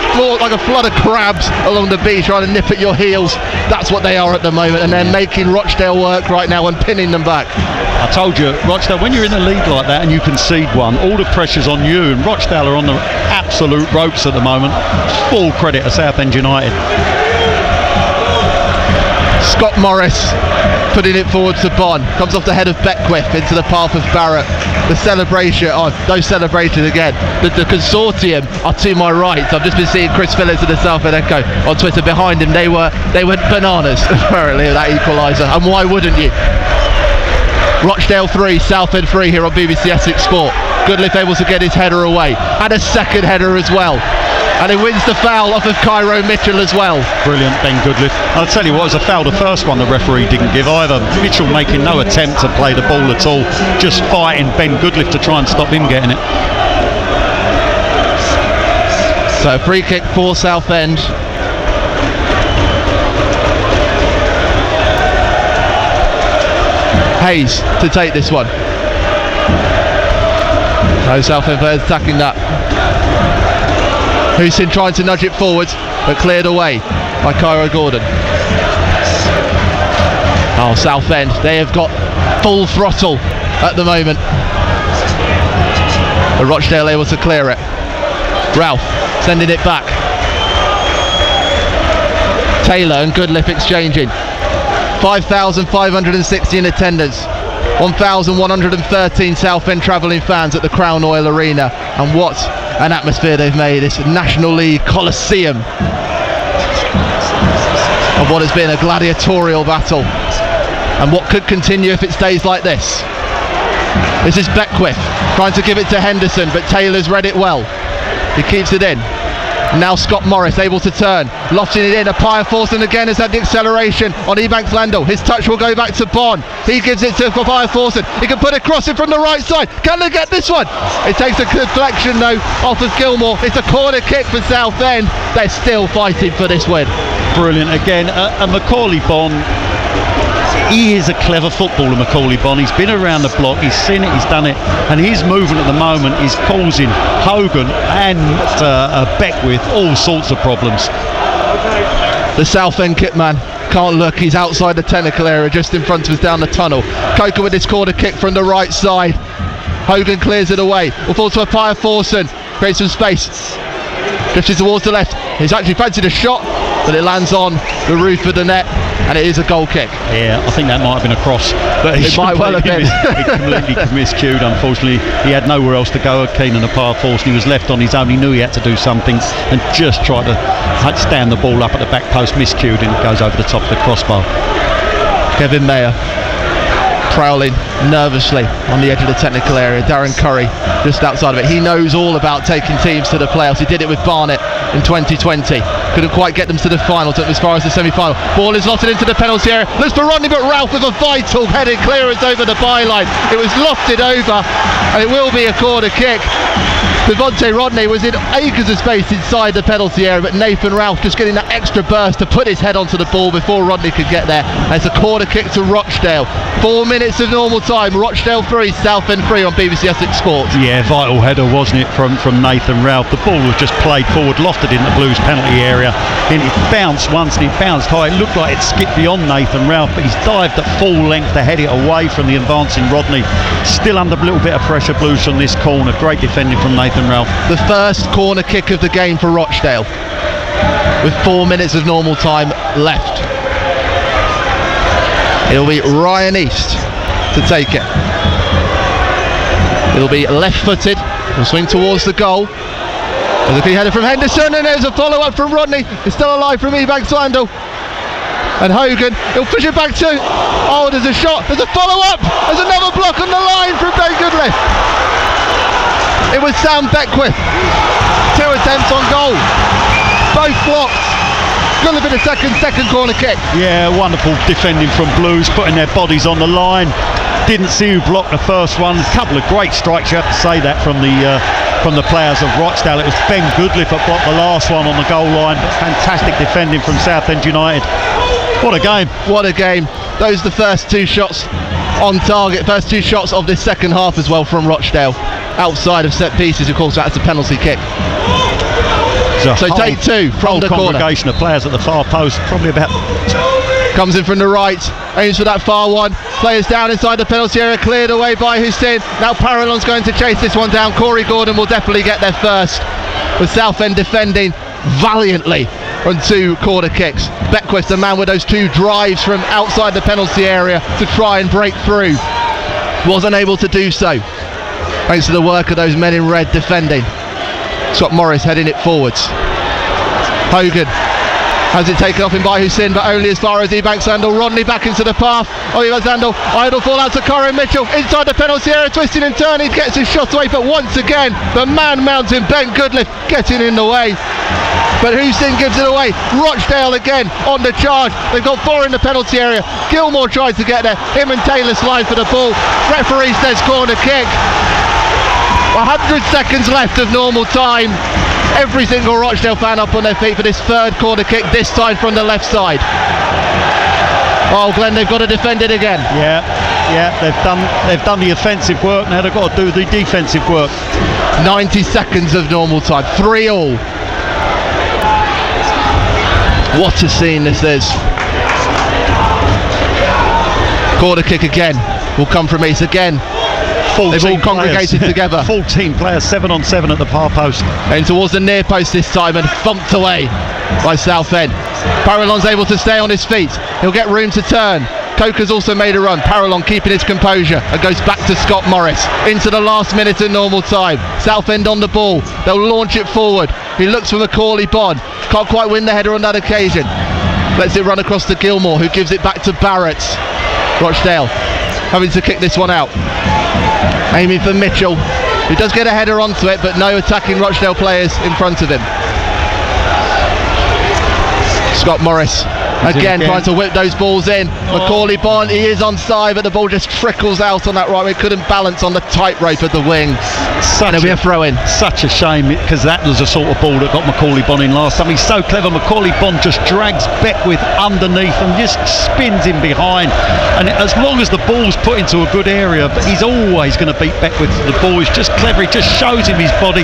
flood of crabs along the beach, trying to nip at your heels. That's what they are at the moment, and they're making Rochdale work right now and pinning them back. I told you, Rochdale, when you're in a league like that and you concede one, all the pressure's on you, and Rochdale are on the absolute ropes at the moment. Full credit to Southend United. Scott Morris putting it forward to Bonn. Comes off the head of Beckwith into the path of Barrett. The celebration, those celebrations again. The consortium are to my right. I've just been seeing Chris Phillips of the Southend Echo on Twitter behind him. They went bananas apparently at that equaliser, and why wouldn't you? Rochdale 3, Southend 3 here on BBC Essex Sport. Goodliff able to get his header away. Had a second header as well. And he wins the foul off of Cairo Mitchell as well. Brilliant, Ben Goodliff. I'll tell you what, it was a foul, the first one the referee didn't give either. Mitchell making no attempt to play the ball at all, just fighting Ben Goodliff to try and stop him getting it. So free kick for Southend. Hayes to take this one. No Southend players attacking that. Hussein trying to nudge it forward, but cleared away by Cairo Gordon. Oh, Southend, they have got full throttle at the moment. But Rochdale able to clear it. Ralph sending it back. Taylor and Goodliff exchanging. 5,560 in attendance. 1,113 Southend travelling fans at the Crown Oil Arena, and what an atmosphere they've made. It's a National League Coliseum of what has been a gladiatorial battle, and what could continue if it stays like this. This is Beckwith trying to give it to Henderson, but Taylor's read it well. He keeps it in. Now Scott Morris able to turn, lofting it in. A Pia Forson again has had the acceleration on Ebanks Landell. His touch will go back to Bonn. He gives it to Pia Forson. He can put a cross in from the right side. Can they get this one? It takes a deflection though off of Gilmore. It's a corner kick for Southend. They're still fighting for this win. Brilliant again. And Macaulay Bonn, he is a clever footballer, Macaulay Bonn. He's been around the block, he's seen it, he's done it, and his movement at the moment is causing Hogan and Beckwith all sorts of problems. The Southend kit man can't look, he's outside the technical area, just in front of us down the tunnel. Coker with his corner kick from the right side. Hogan clears it away. Will fall to a Pia Forson, creates some space. Drifts towards the left. He's actually fancied a shot, but it lands on the roof of the net, and it is a goal kick. Yeah, I think that might have been a cross, but it might well have been. He completely miscued, unfortunately. He had nowhere else to go. Keenan Pia Forson, he was left on his own. He knew he had to do something and just tried to stand the ball up at the back post, miscued, and it goes over the top of the crossbar. Kevin Mayer prowling nervously on the edge of the technical area. Darren Curry just outside of it. He knows all about taking teams to the playoffs. He did it with Barnet in 2020. Couldn't quite get them to the final, took them as far as the semi-final. Ball is lofted into the penalty area. Looks for Rodney, but Ralph with a vital headed clearance over the byline. It was lofted over, and it will be a corner kick. Devontae Rodney was in acres of space inside the penalty area, but Nathan Ralph just getting that extra burst to put his head onto the ball before Rodney could get there. It's a corner kick to Rochdale. 4 minutes of normal time. Rochdale 3, Southend 3 on BBC Essex Sports. Yeah, vital header, wasn't it, from Nathan Ralph. The ball was just played forward, lofted in the Blues penalty area, and it bounced once and it bounced high. It looked like it skipped beyond Nathan Ralph, but he's dived at full length to head it away from the advancing Rodney. Still under a little bit of pressure, Blues, from this corner. Great defending from Nathan Ralph. The first corner kick of the game for Rochdale, with 4 minutes of normal time left. It'll be Ryan East to take it. It'll be left-footed. He'll swing towards the goal. There's a key header from Henderson, and there's a follow-up from Rodney. It's still alive from Ebanks Landell. And Hogan, he'll push it back to... Oh, there's a shot. There's a follow-up. There's another block on the line from Ben Goodliffe. It was Sam Beckwith. 2 attempts on goal. Both blocked. Gonna be the second corner kick. Yeah, wonderful defending from Blues, putting their bodies on the line. Didn't see who blocked the first one. A couple of great strikes, you have to say that, from the players of Rochdale. It was Ben Goodliffe that blocked the last one on the goal line, but fantastic defending from Southend United. What a game. What a game. Those are the first 2 shots on target, first 2 shots of this second half as well from Rochdale. Outside of set pieces, of course, that's a penalty kick. So take 2 from the corner. Congregation of players at the far post, probably about... Comes in from the right, aims for that far one. Players down inside the penalty area, cleared away by Hussein. Now Parallon's going to chase this one down. Corey Gordon will definitely get there first, with Southend defending valiantly on 2 corner kicks. Beckwith, the man with those 2 drives from outside the penalty area to try and break through, wasn't able to do so, thanks to the work of those men in red defending. Scott Morris heading it forwards. Hogan has it taken off him by Hussein, but only as far as Ebanks Landell. Rodney back into the path. Ebanks Landell, idle fall out to Corin Mitchell inside the penalty area, twisting and turning, gets his shot away, but once again the man mountain Ben Goodliffe getting in the way. But Hussein gives it away. Rochdale again on the charge. They've got 4 in the penalty area. Gilmore tries to get there. Him and Taylor slide for the ball. Referee says corner kick. 100 seconds left of normal time. Every single Rochdale fan up on their feet for this 3rd corner kick, this time from the left side. Oh, Glenn, they've got to defend it again. Yeah, they've done the offensive work, now they've got to do the defensive work. 90 seconds of normal time, 3-all. What a scene this is. Corner kick again will come from East again. They've all congregated together. 14 players, 7 on 7 at the far post. And towards the near post this time and thumped away by Southend. Parallon's able to stay on his feet. He'll get room to turn. Coker's also made a run. Parallon keeping his composure and goes back to Scott Morris into the last minute of normal time. Southend on the ball. They'll launch it forward. He looks for Macaulay Bond. Can't quite win the header on that occasion. Lets it run across to Gilmore, who gives it back to Barrett. Rochdale having to kick this one out. Aiming for Mitchell, who does get a header onto it, but no attacking Rochdale players in front of him. Scott Morris again trying to whip those balls in. Macaulay Bond, he is onside, but the ball just trickles out on that right wing. Couldn't balance on the tightrope of the wing. And it'll be a throw in. Such a shame, because that was the sort of ball that got Macaulay Bond in last time. He's so clever. Macaulay Bond just drags Beckwith underneath and just spins him behind. And as long as the ball's put into a good area, but he's always going to beat Beckwith. The ball is just clever. He just shows him his body.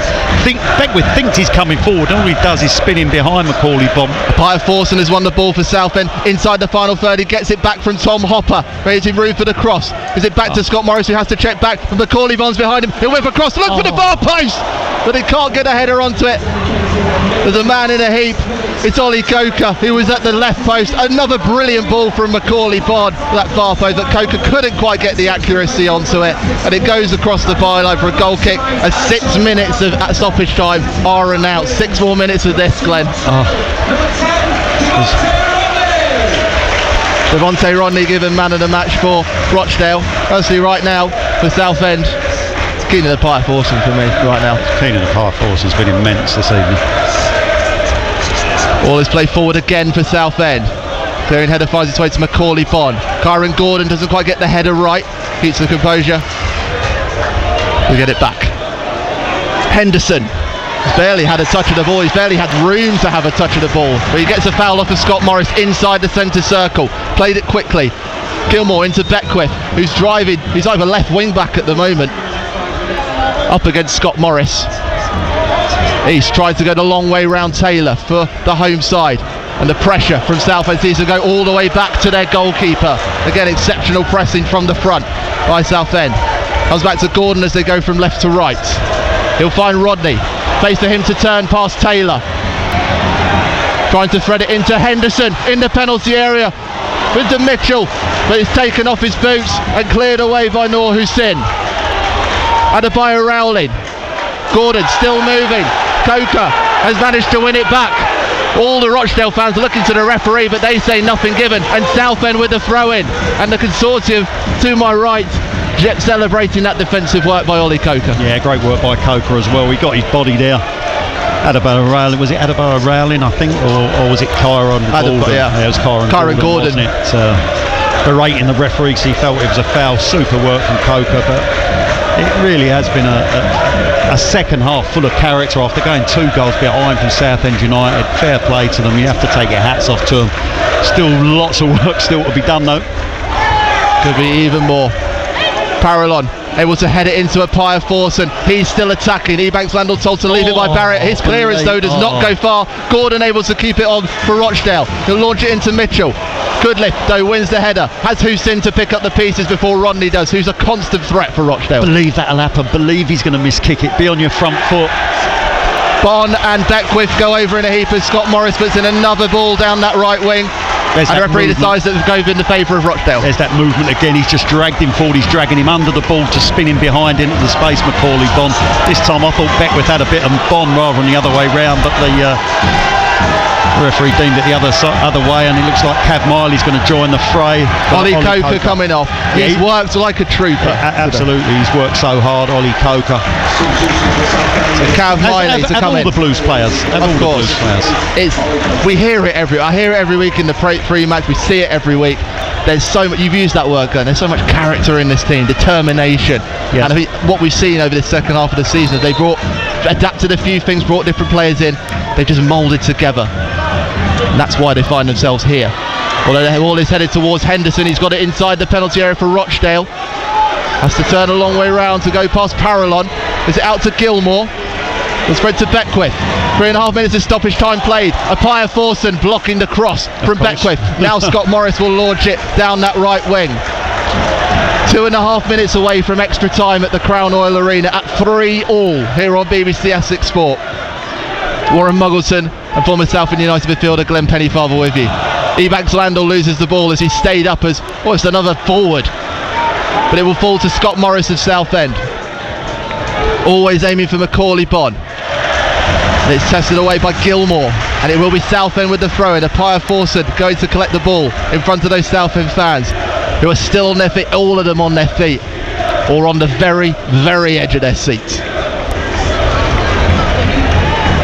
Beckwith thinks he's coming forward, and all he does is spin him behind Macaulay Bond. Pia Forson has won the ball for Southend inside the final third. He gets it back from Tom Hopper, creating room for the cross. Is it back to Scott Morris, who has to check back, and Macaulay Bond's behind him. He'll whip across, look for the bar post, but he can't get a header onto it. There's a man in a heap. It's Ollie Coker, who was at the left post. Another brilliant ball from Macaulay Bond, that far post, but Coker couldn't quite get the accuracy onto it, and it goes across the byline for a goal kick. 6 minutes of stoppage time are announced. 6 more minutes of this, Glenn. Devontae Rodney given man of the match for Rochdale. Firstly, right now for Southend, Keenan the Pia Forson for me right now. Keenan the Pia Forson's been immense this evening. All is play forward again for Southend. Clearing header finds its way to Macaulay Bond. Kyron Gordon doesn't quite get the header right. Keeps the composure. We get it back. Henderson has barely had a touch of the ball. He's barely had room to have a touch of the ball, but he gets a foul off of Scott Morris inside the centre circle. Played it quickly. Gilmore into Beckwith, who's driving. He's over left wing back at the moment, up against Scott Morris. He's tried to go the long way round Taylor for the home side, and the pressure from Southend seems to go all the way back to their goalkeeper. Again, exceptional pressing from the front by Southend. Comes back to Gordon as they go from left to right. He'll find Rodney, place for him to turn past Taylor, trying to thread it into Henderson in the penalty area into Mitchell, but it's taken off his boots and cleared away by Noor Hussein. Adebayo Rowling. Gordon still moving. Coker has managed to win it back. All the Rochdale fans are looking to the referee, but they say nothing given, and Southend with the throw in, and the consortium to my right celebrating that defensive work by Ollie Coker. Yeah, great work by Coker as well. He got his body there. Adebayo Rowling, was it Adebayo Rowling, I think, or was it Kyron Gordon? Yeah, it was Kyron Gordon, wasn't it? Berating the referee because he felt it was a foul. Super work from Coker, but it really has been a second half full of character after going 2 goals behind from Southend United. Fair play to them. You have to take your hats off to them. Still lots of work still to be done though. Could be even more. Parallon able to head it into a Pia Forson. He's still attacking. Ebanks Landell told to leave it by Barrett. His clearance though does not go far. Gordon able to keep it on for Rochdale. He'll launch it into Mitchell. Good lift though, wins the header. Has Hussein to pick up the pieces before Rodney does, who's a constant threat for Rochdale. Believe that'll happen. Believe he's going to miss kick it. Be on your front foot. Bon and Beckwith go over in a heap as Scott Morris puts in another ball down that right wing. And the referee decides that it goes in the favour of Rochdale. There's that movement again. He's just dragged him forward. He's dragging him under the ball to spin him behind into the space. Macaulay Bon. This time I thought Beckwith had a bit of Bon rather than the other way round, but the referee deemed it the other way, and it looks like Cav Miley's going to join the fray. Ollie Coker coming off. He's worked like a trooper. Absolutely, he's worked so hard, Ollie Coker. Cav Miley to come in. All the Blues players. Of course. We hear it I hear it every week in the pre-match. We see it every week. There's so much. You've used that word, Glenn. There's so much character in this team, determination. Yes. And I think what we've seen over the second half of the season is they adapted a few things, brought different players in. They just moulded together. And that's why they find themselves here. Although the ball is headed towards Henderson, he's got it inside the penalty area for Rochdale. Has to turn a long way round to go past Parallon. Is it out to Gilmore? The spread to Beckwith. 3.5 minutes of stoppage time played. Pia Forson blocking the cross from Beckwith. Now Scott Morris will launch it down that right wing. 2.5 minutes away from extra time at the Crown Oil Arena at 3-3 here on BBC Essex Sport. Warren Muggleton and former Southend United midfielder Glenn Pennyfather with you. Ebanks Landell loses the ball as he stayed up as it's another forward, but it will fall to Scott Morris of Southend. Always aiming for Macaulay Bon. It's tested away by Gilmore, and it will be Southend with the throw-in. Pia Forson going to collect the ball in front of those Southend fans who are still on their feet, all of them on their feet, or on the very, very edge of their seats.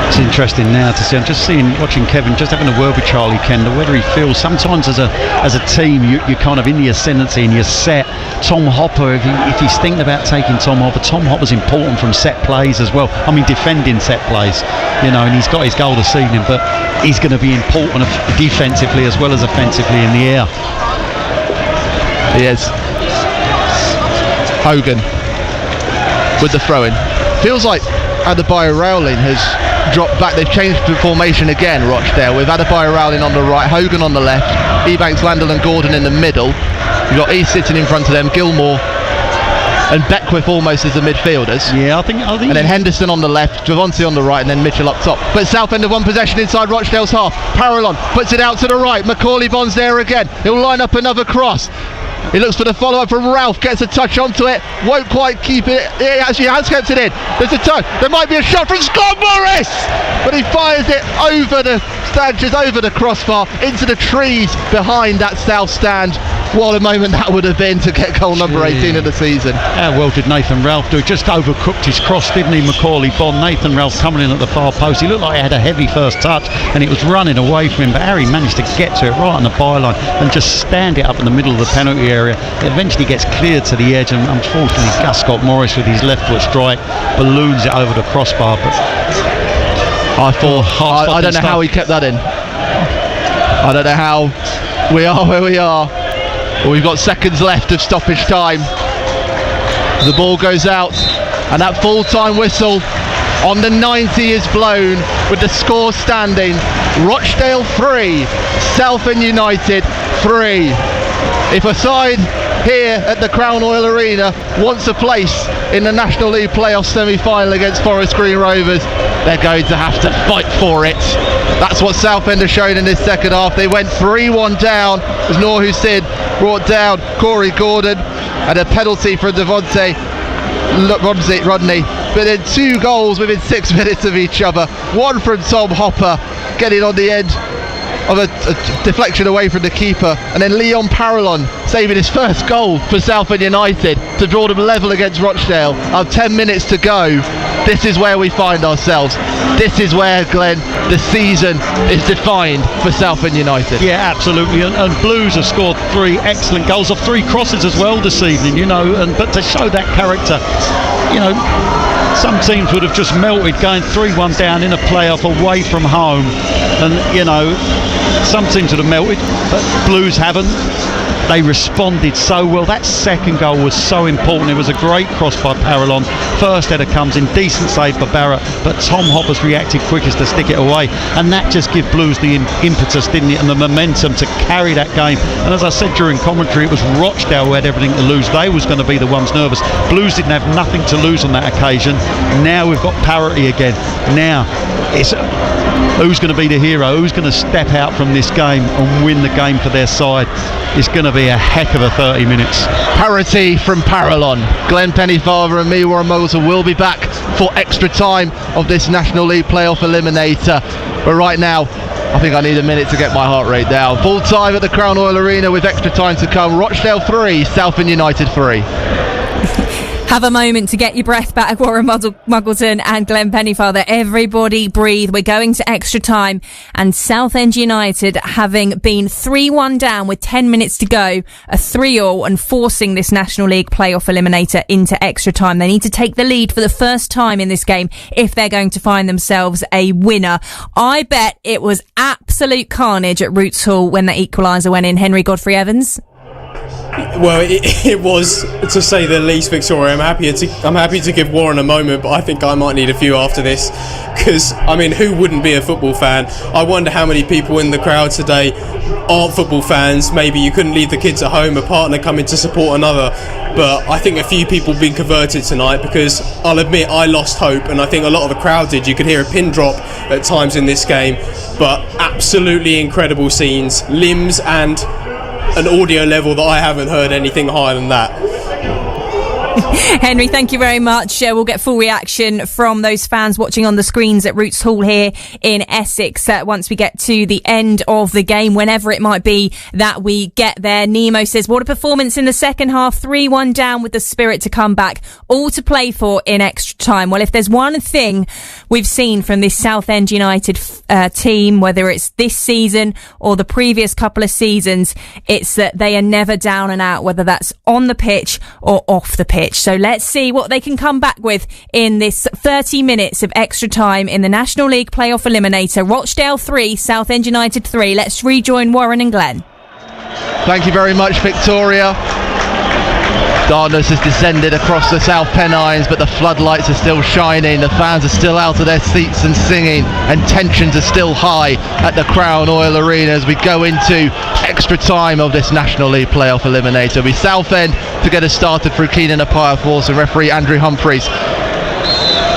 It's interesting now to see. I'm just watching Kevin just having a word with Charlie Kendall, whether he feels sometimes as a team you're kind of in the ascendancy and you're set. Tom Hopper, if he's thinking about taking Tom Hopper's important from set plays as well. I mean, defending set plays, and he's got his goal this evening, but he's going to be important defensively as well as offensively in the air. He is. Hogan with the throw-in. Feels like Adebayo Rowling has dropped back. They've changed the formation again, Rochdale, with Adebayo Rowling on the right, Hogan on the left, Ebanks Landell and Gordon in the middle. You've got East sitting in front of them, Gilmore and Beckwith almost as the midfielders. Yeah, I think. And then Henderson on the left, Javonte on the right, and then Mitchell up top. But Southend have won possession inside Rochdale's half. Parallon puts it out to the right. Macaulay Bon's there again. He'll line up another cross. He looks for the follow-up from Ralph, gets a touch onto it, won't quite keep it. He actually has kept it in. There's a touch. There might be a shot from Scott Morris, but he fires it over the stanchions, over the crossbar, into the trees behind that south stand. What a moment that would have been to get goal number 18 of the season. How well did Nathan Ralph do? Just overcooked his cross, didn't he, Macaulay Bond? Nathan Ralph coming in at the far post. He looked like he had a heavy first touch and it was running away from him, but Harry managed to get to it right on the byline and just stand it up in the middle of the penalty area. It eventually gets cleared to the edge, and unfortunately Gus Scott Morris with his left foot strike balloons it over the crossbar. But I don't know how he kept that in. I don't know how we are where we are. We've got seconds left of stoppage time. The ball goes out, and that full-time whistle on the 90 is blown with the score standing. Rochdale 3, Southend United 3. If a side here at the Crown Oil Arena wants a place in the National League playoff semi-final against Forest Green Rovers, they're going to have to fight for it. That's what Southend have shown in this second half. They went 3-1 down as Noor Hussein brought down Corey Gordon, and a penalty for Devontae Rodney. But then 2 goals within 6 minutes of each other. One from Tom Hopper, getting on the end of a deflection away from the keeper, and then Leon Parallon saving his first goal for Southend United to draw them level against Rochdale. 10 minutes to go. This is where we find ourselves. This is where, Glenn, the season is defined for Southend United. Yeah, absolutely. And Blues have scored 3 excellent goals off 3 crosses as well this evening, you know. But to show that character, you know, some teams would have just melted going 3-1 down in a playoff away from home, and you know, some teams would have melted, but Blues haven't. They responded so well. That second goal was so important. It was a great cross by Parallon. First header comes in, decent save by Barrett, but Tom Hopper's reacted quickest to stick it away, and that just gave Blues the impetus, didn't it, and the momentum to carry that game. And as I said during commentary, it was Rochdale who had everything to lose. They was going to be the ones nervous. Blues didn't have nothing to lose on that occasion. Now we've got parity again. Now it's who's going to be the hero, who's going to step out from this game and win the game for their side. It's going to be a heck of a 30 minutes. Parity from Parallon. Glenn Pennyfather and me, Warren Moulton, will be back for extra time of this National League playoff eliminator. But right now, I think I need a minute to get my heart rate down. Full time at the Crown Oil Arena with extra time to come. Rochdale 3, Southend United 3. Have a moment to get your breath back, Warren Muggleton and Glenn Pennyfather. Everybody breathe. We're going to extra time, and Southend United, having been 3-1 down with 10 minutes to go, a 3-3 and forcing this National League playoff eliminator into extra time. They need to take the lead for the first time in this game if they're going to find themselves a winner. I bet it was absolute carnage at Roots Hall when that equaliser went in. Henry Godfrey Evans. Well, it was, to say the least, Victoria. I'm happy to give Warren a moment, but I think I might need a few after this, because I mean, who wouldn't be a football fan? I wonder how many people in the crowd today aren't football fans. Maybe you couldn't leave the kids at home, a partner coming to support another, but I think a few people have been converted tonight, because I'll admit I lost hope, and I think a lot of the crowd did. You could hear a pin drop at times in this game, but absolutely incredible scenes, limbs and an audio level that I haven't heard anything higher than that. Henry, thank you very much. We'll get full reaction from those fans watching on the screens at Roots Hall here in Essex once we get to the end of the game, whenever it might be that we get there. Nemo says, what a performance in the second half, 3-1 down with the spirit to come back, all to play for in extra time. Well, if there's one thing we've seen from this Southend United team, whether it's this season or the previous couple of seasons, it's that they are never down and out, whether that's on the pitch or off the pitch. So let's see what they can come back with in this 30 minutes of extra time in the National League playoff eliminator. Rochdale 3, Southend United 3. Let's rejoin Warren and Glenn. Thank you very much, Victoria. Darkness has descended across the South Pennines, but the floodlights are still shining, the fans are still out of their seats and singing, and tensions are still high at the Crown Oil Arena as we go into extra time of this National League playoff eliminator. We Southend to get us started through Keenan Appiah-Force and referee Andrew Humphreys.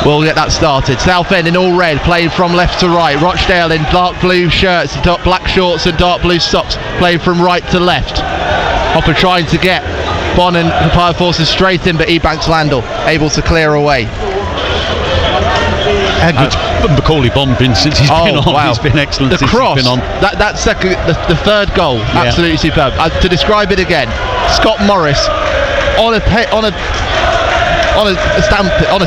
We'll get that started. Southend in all red, playing from left to right. Rochdale in dark blue shirts, black shorts and dark blue socks, playing from right to left. Hopper trying to get Bon and Appiah-Force straight in, but Ebanks Landell able to clear away. How good's Macaulay Bond been since he's been on? Wow. He's been excellent The since cross, he's been on. that second, the third goal, absolutely superb. To describe it again, Scott Morris on a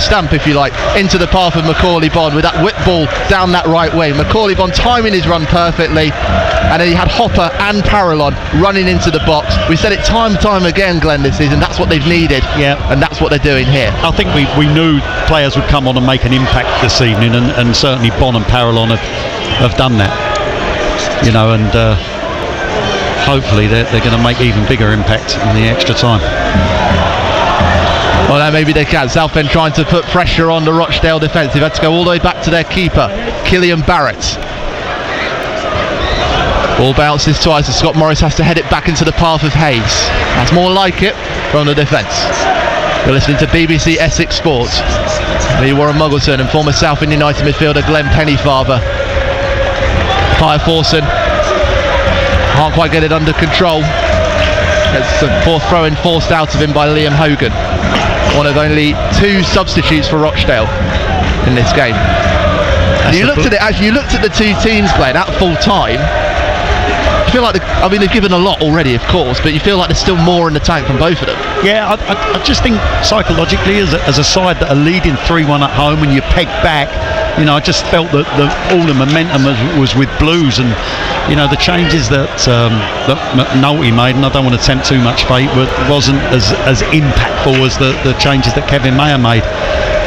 stamp, if you like, into the path of Macaulay Bond with that whip ball down that right wing. Macaulay Bond timing his run perfectly, and then he had Hopper and Parallon running into the box. We said it time and time again, Glenn, this season. That's what they've needed, and that's what they're doing here. I think we knew players would come on and make an impact this evening, and certainly Bond and Parallon have done that. You know, and hopefully they're going to make even bigger impact in the extra time. Well, now maybe they can. Southend trying to put pressure on the Rochdale defence. They've had to go all the way back to their keeper, Killian Barrett. Ball bounces twice, and Scott Morris has to head it back into the path of Hayes. That's more like it from the defence. You're listening to BBC Essex Sport. Me, Warren Muggleton, and former Southend United midfielder Glenn Pennyfather. Kyle Forson can't quite get it under control. It's a fourth throw-in forced out of him by Liam Hogan. One of only 2 substitutes for Rochdale in this game. And you looked at the two teams playing at full time. You feel like they've given a lot already, of course, but you feel like there's still more in the tank from both of them. Yeah, I just think psychologically, as a side that are leading 3-1 at home and you peg back, you know, I just felt that all the momentum was with Blues, and you know the changes that McNulty made, and I don't want to tempt too much fate, but wasn't as impactful as the changes that Kevin Mayer made.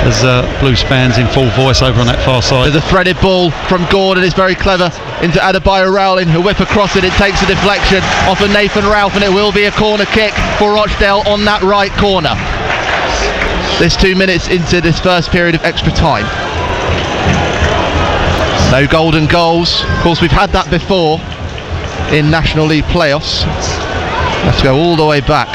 As Blues fans in full voice over on that far side. The threaded ball from Gordon is very clever into Adebayo Rowling, who whip across it. It takes a deflection off of Nathan Ralph, and it will be a corner kick for Rochdale on that right corner. This 2 minutes into this first period of extra time. No golden goals. Of course, we've had that before in National League playoffs. Let's go all the way back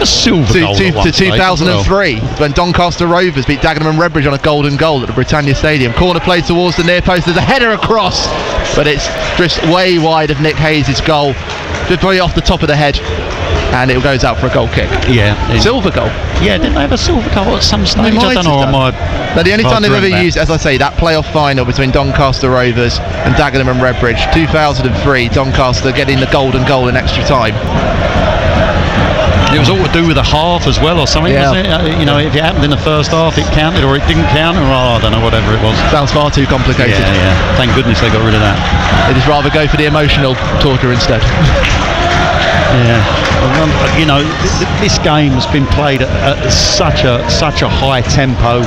a silver goal to 2003 when Doncaster Rovers beat Dagenham and Redbridge on a golden goal at the Britannia Stadium. Corner play towards the near post. There's a header across, but it's just way wide of Nick Hayes' goal, just very off the top of the head, and it goes out for a goal kick. Silver goal. Yeah, didn't they have a silver goal at some stage? I don't know. No, the only time they've ever used, as I say, that playoff final between Doncaster Rovers and Dagenham and Redbridge, 2003, Doncaster getting the golden goal in extra time. It was all to do with a half as well or something, wasn't it? You know, if it happened in the first half, it counted, or it didn't count, or I don't know, whatever it was. Sounds far too complicated. Yeah. Thank goodness they got rid of that. They'd just rather go for the emotional torture instead. Yeah. You know, this game has been played at such a high tempo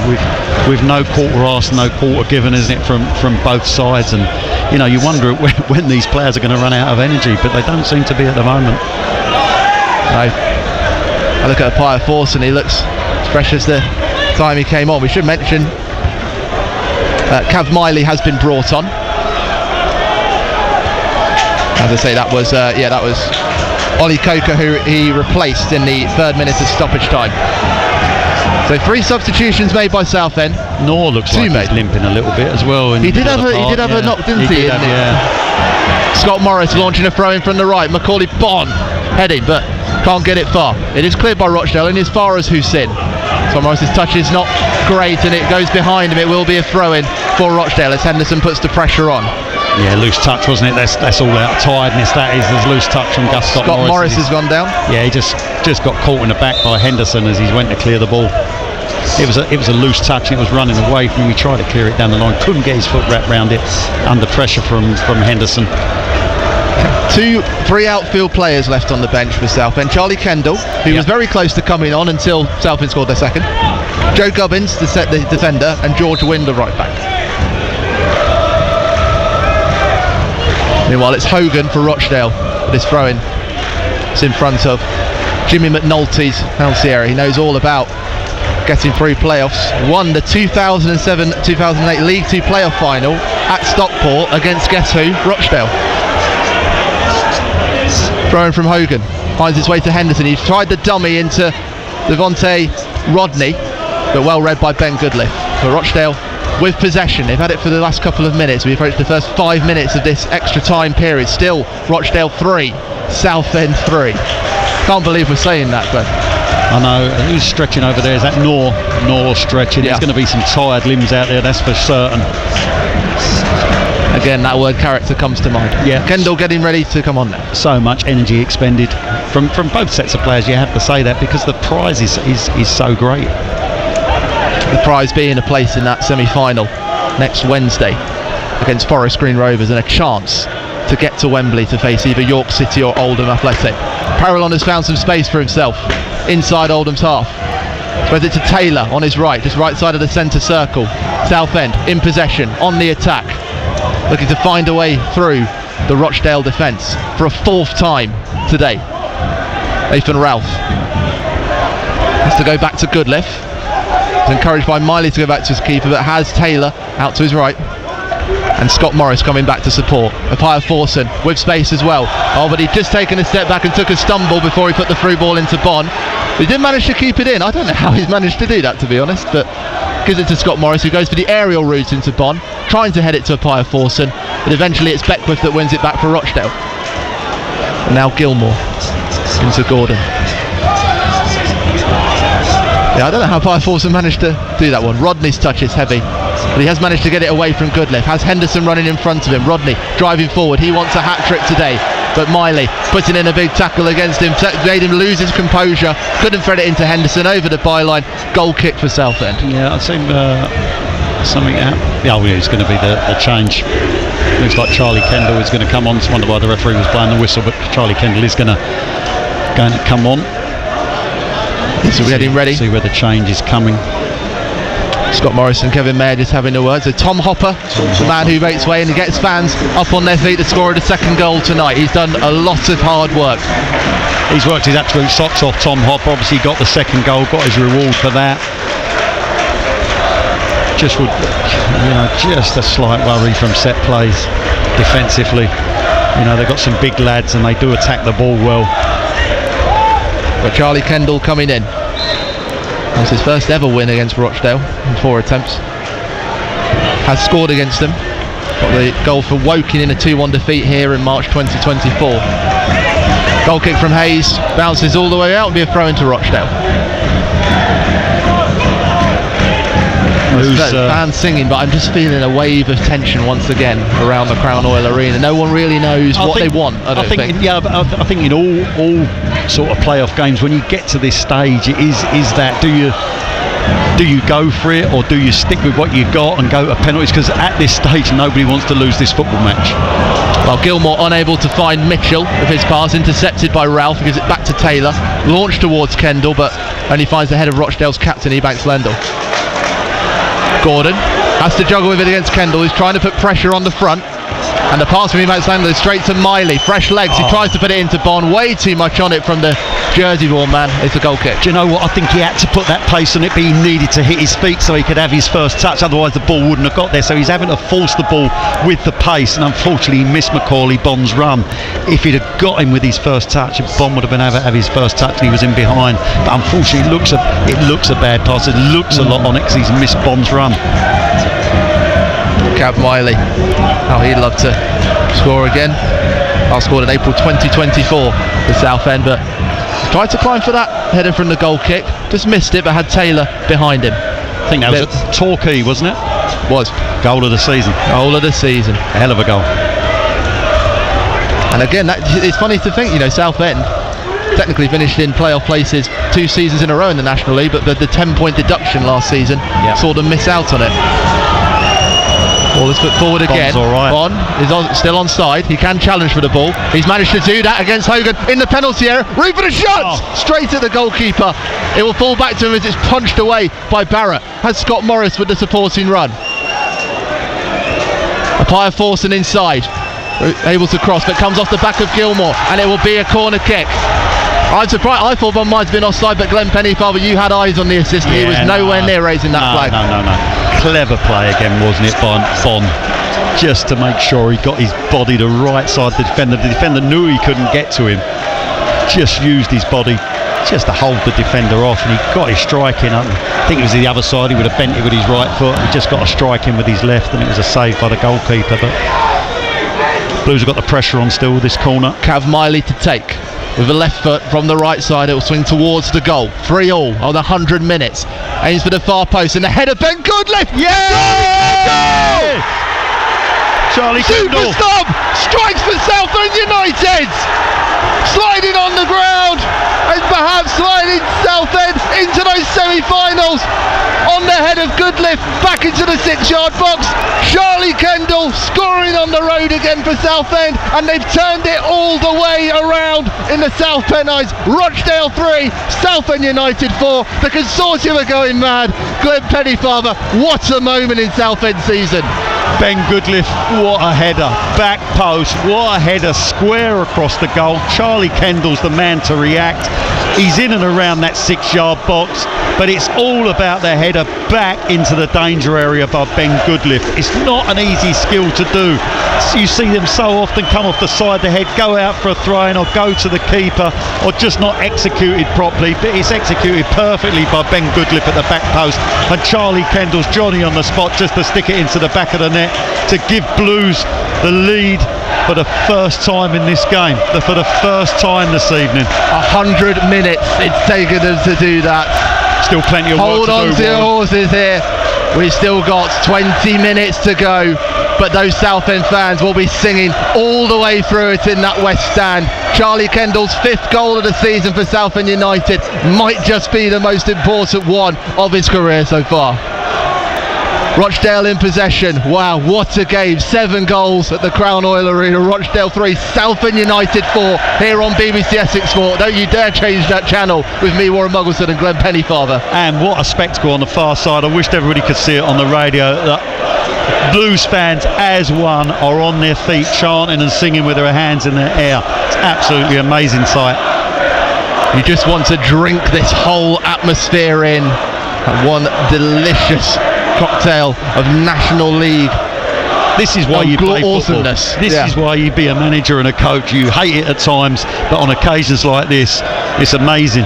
with no quarter asked, no quarter given, isn't it, from both sides, and you know, you wonder when these players are going to run out of energy, but they don't seem to be at the moment. No. I look at Appiah Force and he looks as fresh as the time he came on. We should mention Cav Miley has been brought on. As I say, that was Ollie Coker, who he replaced in the 3rd minute of stoppage time. So 3 substitutions made by Southend. Nor looks like he's limping a little bit as well. He did have a knock, didn't he? Scott Morris launching a throw in from the right. Macaulay Bond heading, but can't get it far. It is cleared by Rochdale and as far as Hussein. So Morris's touch is not great, and it goes behind him. It will be a throw-in for Rochdale as Henderson puts the pressure on. Yeah, loose touch, wasn't it? That's all out tiredness. That is. There's loose touch from Scott Morris has gone down. Yeah, he just got caught in the back by Henderson as he went to clear the ball. It was a loose touch. It was running away from him. He tried to clear it down the line, couldn't get his foot wrapped around it under pressure from Henderson. 3 outfield players left on the bench for Southend. Charlie Kendall, who was very close to coming on until Southend scored their second. Joe Gubbins, the defender, and George Wind, the right back. Meanwhile, it's Hogan for Rochdale. This throw-in. It's in front of Jimmy McNulty's Halcieri. He knows all about getting through playoffs. Won the 2007-2008 League 2 playoff final at Stockport against, guess who? Rochdale. Throw in from Hogan. Finds his way to Henderson. He's tried the dummy into Devontae Rodney, but well read by Ben Goodliff. For Rochdale with possession. They've had it for the last couple of minutes. We approach the first 5 minutes of this extra time period. Still Rochdale 3, Southend 3. Can't believe we're saying that, but I know. Who's stretching over there? Is that Nor stretching? There's going to be some tired limbs out there, that's for certain. Again, that word character comes to mind. Yeah. Kendall getting ready to come on now. So much energy expended from both sets of players, you have to say that, because the prize is so great. The prize being a place in that semi-final next Wednesday against Forest Green Rovers, and a chance to get to Wembley to face either York City or Oldham Athletic. Parallon has found some space for himself inside Oldham's half. Spreads it to Taylor on his right, just right side of the centre circle. Southend in possession, on the attack, looking to find a way through the Rochdale defence for a fourth time today. Nathan Ralph has to go back to Goodliff. He's encouraged by Miley to go back to his keeper, but has Taylor out to his right, and Scott Morris coming back to support. Apaya Forson with space as well. Oh, but he'd just taken a step back and took a stumble before he put the through ball into Bon. He did manage to keep it in. I don't know how he's managed to do that, to be honest, but gives it to Scott Morris, who goes for the aerial route into Bon, trying to head it to Apaya Forson, but eventually it's Beckwith that wins it back for Rochdale. And now Gilmore into Gordon. Yeah, I don't know how Apaya Forson managed to do that one. Rodney's touch is heavy, but he has managed to get it away from Goodliff. Has Henderson running in front of him. Rodney driving forward. He wants a hat-trick today, but Miley putting in a big tackle against him, made him lose his composure. Couldn't thread it into Henderson, over the byline. Goal kick for Southend. Yeah, I'd say something out. Yeah, it's going to be the change. Looks like Charlie Kendall is going to come on. I wonder why the referee was blowing the whistle, but Charlie Kendall is going to come on. So we're getting ready. See where the change is coming. Scott Morris and Kevin Mayer just having a word. So Tom Hopper, the man who makes way and he gets fans up on their feet to score the second goal tonight. He's done a lot of hard work. He's worked his absolute socks off, Tom Hopper. Obviously got the second goal, got his reward for that. Just a slight worry from set plays defensively. They've got some big lads and they do attack the ball well. But Charlie Kendall coming in. That's his first ever win against Rochdale in 4 attempts. Has scored against them. Got the goal for Woking in a 2-1 defeat here in March 2024. Goal kick from Hayes, bounces all the way out and be a throw into Rochdale. Fans singing, but I'm just feeling a wave of tension once again around the Crown Oil Arena. No one really knows what they want. I think in all sort of playoff games, when you get to this stage, it is that do you go for it, or do you stick with what you got and go to penalties? Because at this stage nobody wants to lose this football match. Well, Gilmore unable to find Mitchell with his pass, intercepted by Ralph, gives it back to Taylor, launched towards Kendall, but only finds the head of Rochdale's captain Ebanks Lendl. Gordon has to juggle with it against Kendall, who's trying to put pressure on the front, and the pass from Ebanks Lendl is straight to Miley. Fresh legs, he tries to put it into Bon, way too much on it from the Jersey ball man. It's a goal kick. Do you know what? I think he had to put that pace on it, but he needed to hit his feet so he could have his first touch, otherwise the ball wouldn't have got there. So he's having to force the ball with the pace, and unfortunately he missed Macaulay Bon's run. If he'd have got him with his first touch, Bon would have been able to have his first touch, and he was in behind. But unfortunately it looks a bad pass. It looks a lot on it because he's missed Bon's run. Cav Miley, he'd love to score again. Last scored in April 2024 for Southend, but tried to climb for that header from the goal kick, just missed it, but had Taylor behind him. I think that was at Torquay, wasn't it? Was. Goal of the season. Goal of the season. A hell of a goal. And again, it's funny to think, Southend technically finished in playoff places 2 seasons in a row in the National League, but the 10-point deduction last season saw them miss out on it. Ball is put forward again. Bon is still onside. He can challenge for the ball. He's managed to do that against Hogan in the penalty area. Room for the shot! Straight at the goalkeeper. It will fall back to him as it's punched away by Barrett. Has Scott Morris with the supporting run. Apaya Forson inside. Able to cross, but comes off the back of Gilmore, and it will be a corner kick. I'm surprised. I thought Bon might have been offside, but Glenn Pennyfather, you had eyes on the assistant. He was nowhere near raising that flag. No. Clever play again, wasn't it, Bon? Just to make sure he got his body the right side of the defender. The defender knew he couldn't get to him. Just used his body just to hold the defender off, and he got his strike in. I think it was the other side. He would have bent it with his right foot. He just got a strike in with his left, and it was a save by the goalkeeper. But Blues have got the pressure on still with this corner. Cav Miley to take. with a left foot from the right side. It will swing towards the goal. 3-3 on 100 minutes. Aims for the far post and the header. Ben Goodliffe. Yeah! Charlie Kendall. Superstar strikes for Southend United. Sliding on the ground and perhaps sliding Southend into those semi-finals on the head of Goodliffe back into the 6-yard box. Charlie Kendall scoring on the road again for Southend, and they've turned it all the way around in the South Pennines. Rochdale 3, Southend United 4. The consortium are going mad. Glenn Pennyfather, what a moment in Southend season. Ben Goodliffe, what a header, back post, what a header, square across the goal. Charlie Kendall's the man to react. He's in and around that 6-yard box, but it's all about the header back into the danger area by Ben Goodliffe. It's not an easy skill to do. You see them so often come off the side of the head, go out for a throw-in or go to the keeper, or just not executed properly, but it's executed perfectly by Ben Goodliffe at the back post, and Charlie Kendall's Johnny on the spot just to stick it into the back of the net to give Blues the lead for the first time in this game, for the first time this evening. 100 minutes it's taken them to do that. Still plenty of work to do. Hold on to your horses here. We've still got 20 minutes to go, but those Southend fans will be singing all the way through it in that West Stand. Charlie Kendall's 5th goal of the season for Southend United might just be the most important one of his career so far. Rochdale in possession. Wow, what a game. 7 goals at the Crown Oil Arena. Rochdale 3, Southend United 4 here on BBC Essex Sport. Don't you dare change that channel with me, Warren Muggleson, and Glenn Pennyfather. And what a spectacle on the far side. I wished everybody could see it on the radio. Blues fans as one are on their feet chanting and singing with their hands in their air. It's absolutely amazing sight. You just want to drink this whole atmosphere in. And one delicious cocktail of National League. This is why you play football. This is why you be a manager and a coach. You hate it at times, but on occasions like this, it's amazing.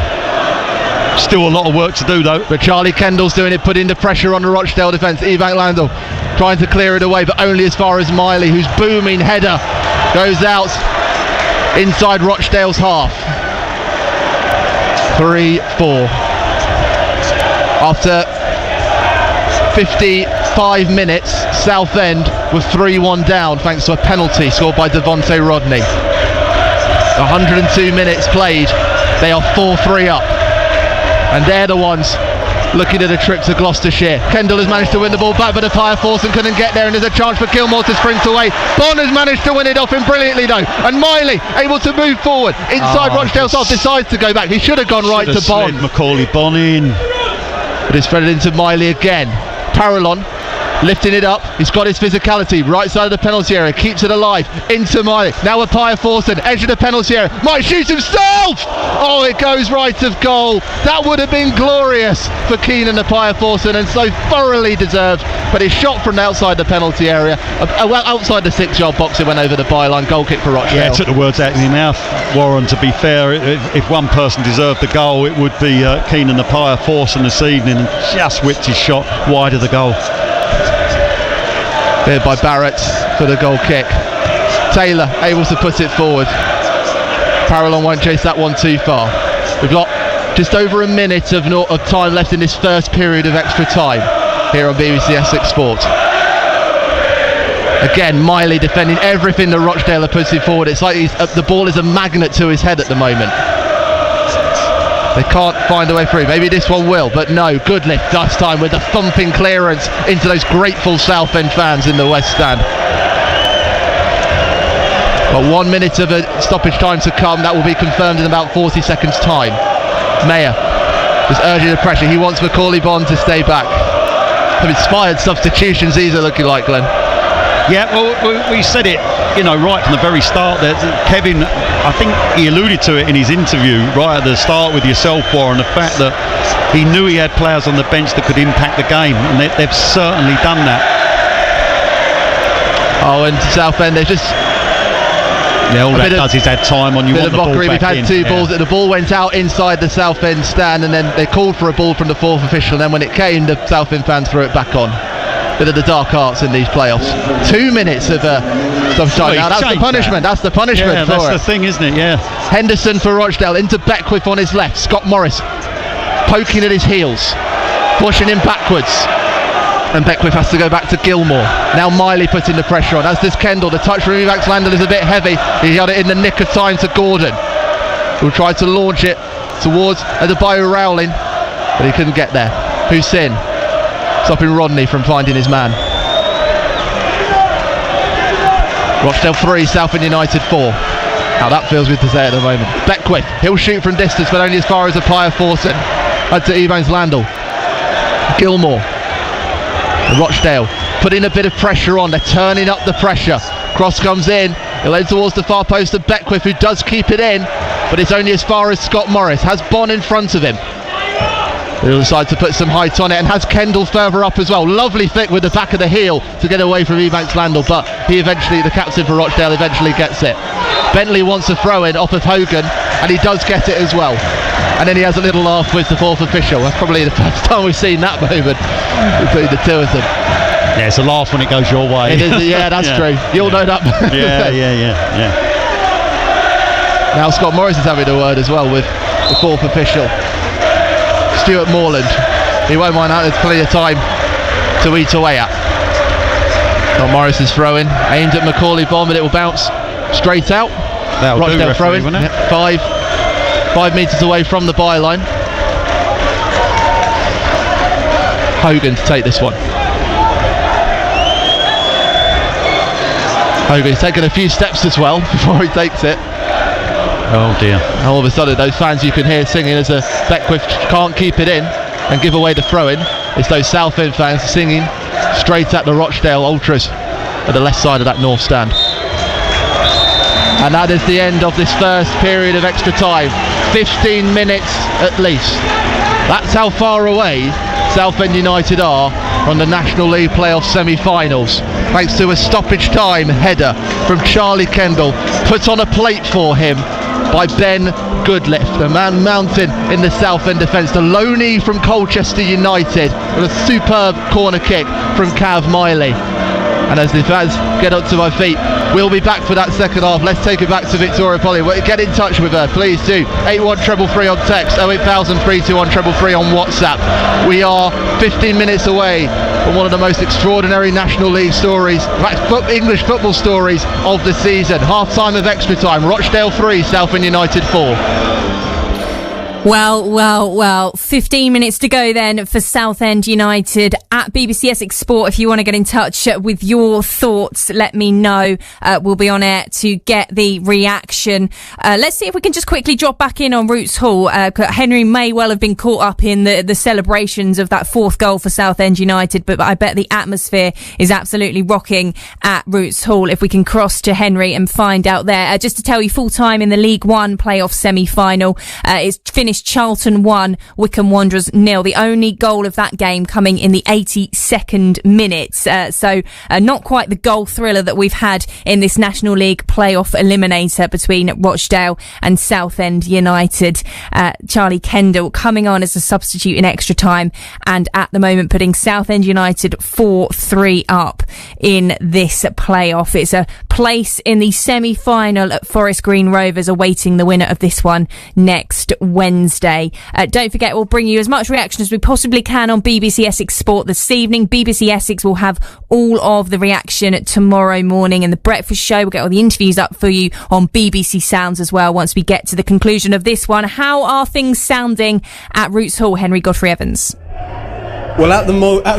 Still a lot of work to do though. But Charlie Kendall's doing it, putting the pressure on the Rochdale defence. Ebank Landell trying to clear it away, but only as far as Miley, whose booming header goes out inside Rochdale's half. 3-4. After 55 minutes, Southend were 3-1 down thanks to a penalty scored by Devonte Rodney. 102 minutes played, they are 4-3 up, and they're the ones looking at a trip to Gloucestershire. Kendall has managed to win the ball back, but the fire force and couldn't get there, and there's a chance for Kilmore to sprint away. Bond has managed to win it off him brilliantly though, and Miley able to move forward inside Rochdale's half, decides to go back. He should have gone right to Bond. Macaulay Bonne in. But it's threaded into Miley again. Parallon lifting it up. He's got his physicality. Right side of the penalty area. Keeps it alive. Into Miley. Now with Pia Forson. Edge of the penalty area. Might shoot himself! Oh, it goes right of goal. That would have been glorious for Keenan and Pia Forson, and so thoroughly deserved. But his shot from outside the penalty area, outside the 6-yard box, it went over the byline. Goal kick for Rochdale. Yeah, took the words out of your mouth, Warren. To be fair, if one person deserved the goal, it would be Keenan and Pia Forson this evening, and just whipped his shot wide of the goal. There by Barrett for the goal kick. Taylor able to put it forward. Parallon won't chase that one too far. We've got just over a minute of time left in this first period of extra time here on BBC Essex Sport. Again, Miley defending everything that Rochdale are putting forward. It's like the ball is a magnet to his head at the moment. They can't find a way through. Maybe this one will, but no. Goodliffe this time with a thumping clearance into those grateful Southend fans in the West Stand. But 1 minute of a stoppage time to come. That will be confirmed in about 40 seconds time. Mayer is urging the pressure. He wants Macaulay Bond to stay back. Some inspired substitutions these are looking like, Glenn. Yeah, well, we said it, right from the very start there. Kevin, I think he alluded to it in his interview right at the start with yourself, Warren, the fact that he knew he had players on the bench that could impact the game, and they've certainly done that. Oh, and Southend, they're just... Yeah, all that does is add time on you. Bit of mockery. We've had two balls. The ball went out inside the Southend stand, and then they called for a ball from the fourth official, and then when it came, the Southend fans threw it back on. bit of the dark arts in these playoffs. 2 minutes of stoppage time. Now that's the punishment. That's the punishment. Yeah, that's the thing, isn't it? Yeah. Henderson for Rochdale into Beckwith on his left. Scott Morris poking at his heels, pushing him backwards. And Beckwith has to go back to Gilmore. Now Miley putting the pressure on, as does Kendall. The touch from Evax Landon is a bit heavy. He got it in the nick of time to Gordon, who tried to launch it towards Adebayo Rowling, but he couldn't get there. Hussein stopping Rodney from finding his man. Rochdale 3, Southend United 4. How that feels good to say at the moment. Beckwith, he'll shoot from distance, but only as far as Apaya Forson. Back to Evans Landell. Gilmore. Rochdale putting a bit of pressure on. They're turning up the pressure. Cross comes in. He'll head towards the far post of Beckwith, who does keep it in, but it's only as far as Scott Morris. Has Bonn in front of him. He'll decide to put some height on it, and has Kendall further up as well. Lovely flick with the back of the heel to get away from Ebanks Landell, but he eventually, the captain for Rochdale, eventually gets it. Bentley wants a throw in off of Hogan, and he does get it as well. And then he has a little laugh with the fourth official. That's probably the first time we've seen that moment between the two of them. Yeah, it's a laugh when it goes your way. It is, yeah, that's true. You'll know that. Yeah. Now Scott Morris is having a word as well with the fourth official, Stuart Morland. He won't mind that. There's plenty of time to eat away at. Scott Morris is throwing, aimed at Macaulay Bomb, but it will bounce straight out. Rochdale throwing, 5 metres away from the byline. Hogan to take this one. Hogan's taken a few steps as well before he takes it. Oh dear. All of a sudden those fans you can hear singing as a Beckwith can't keep it in and give away the throw-in. It's those Southend fans singing straight at the Rochdale Ultras at the left side of that north stand. And that is the end of this first period of extra time. 15 minutes at least. That's how far away Southend United are from the National League playoff semi-finals, thanks to a stoppage time header from Charlie Kendall, put on a plate for him by Ben Goodliff, the man mountain in the Southend defence. The loanee from Colchester United with a superb corner kick from Cav Miley. And as the fans get up to my feet, we'll be back for that second half. Let's take it back to Victoria Polly. Get in touch with her, please do. 81333 on text, 08000 321 333 on WhatsApp. We are 15 minutes away from one of the most extraordinary National League stories, in fact, English football stories of the season. Half time of extra time. Rochdale 3, Southend United 4. Well, 15 minutes to go then for Southend United. At BBC Essex Sport, if you want to get in touch with your thoughts, let me know. We'll be on air to get the reaction. Let's see if we can just quickly drop back in on Roots Hall. Henry may well have been caught up in the celebrations of that fourth goal for Southend United, but I bet the atmosphere is absolutely rocking at Roots Hall. If we can cross to Henry and find out there. Just to tell you, full time in the League One playoff semi-final. It's finished Charlton 1, Wycombe Wanderers 0. The only goal of that game coming in the 82nd minute. So not quite the goal thriller that we've had in this National League playoff eliminator between Rochdale and Southend United. Charlie Kendall coming on as a substitute in extra time, and at the moment putting Southend United 4-3 up in this playoff. It's a place in the semi-final at Forest Green Rovers, awaiting the winner of this one next Wednesday. Don't forget, we'll bring you as much reaction as we possibly can on BBC Essex Sport this evening. BBC Essex will have all of the reaction tomorrow morning in the breakfast show. We'll get all the interviews up for you on BBC Sounds as well once we get to the conclusion of this one. How are things sounding at Roots Hall, Henry Godfrey Evans? Well, at the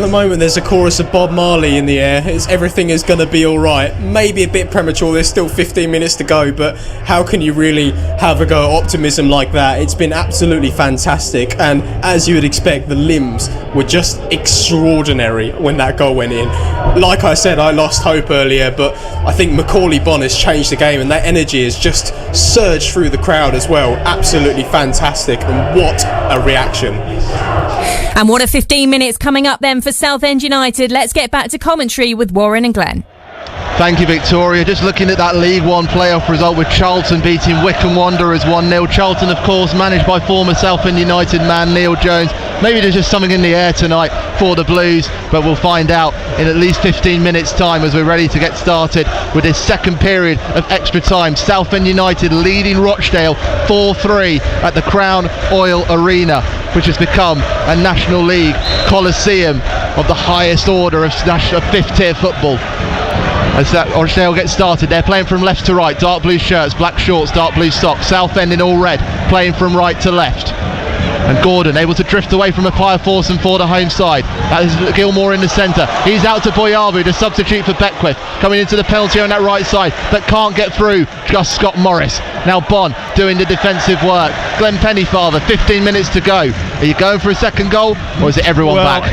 moment, there's a chorus of Bob Marley in the air. Everything is going to be all right. Maybe a bit premature. There's still 15 minutes to go, but how can you really have a go at optimism like that? It's been absolutely fantastic, and as you would expect, the limbs were just extraordinary when that goal went in. Like I said, I lost hope earlier, but I think Macaulay Bonn has changed the game, and that energy has just surged through the crowd as well. Absolutely fantastic, and what a reaction. And what a 15 minutes coming up then for Southend United. Let's get back to commentary with Warren and Glenn. Thank you, Victoria. Just looking at that League One playoff result with Charlton beating Wycombe Wanderers 1-0. Charlton, of course, managed by former Southend United man Neil Jones. Maybe there's just something in the air tonight for the Blues, but we'll find out in at least 15 minutes time as we're ready to get started with this second period of extra time. Southend United leading Rochdale 4-3 at the Crown Oil Arena, which has become a National League Coliseum of the highest order of fifth tier football. As that Rochdale gets started, they're playing from left to right, dark blue shirts, black shorts, dark blue socks. Southend in all red, playing from right to left. And Gordon able to drift away from Appiah Forson for the home side. That is Gilmore in the centre. He's out to Boyabu to substitute for Beckwith. Coming into the penalty on that right side, but can't get through. Just Scott Morris. Now Bon doing the defensive work. Glenn Pennyfather, 15 minutes to go. Are you going for a second goal, or is it everyone back?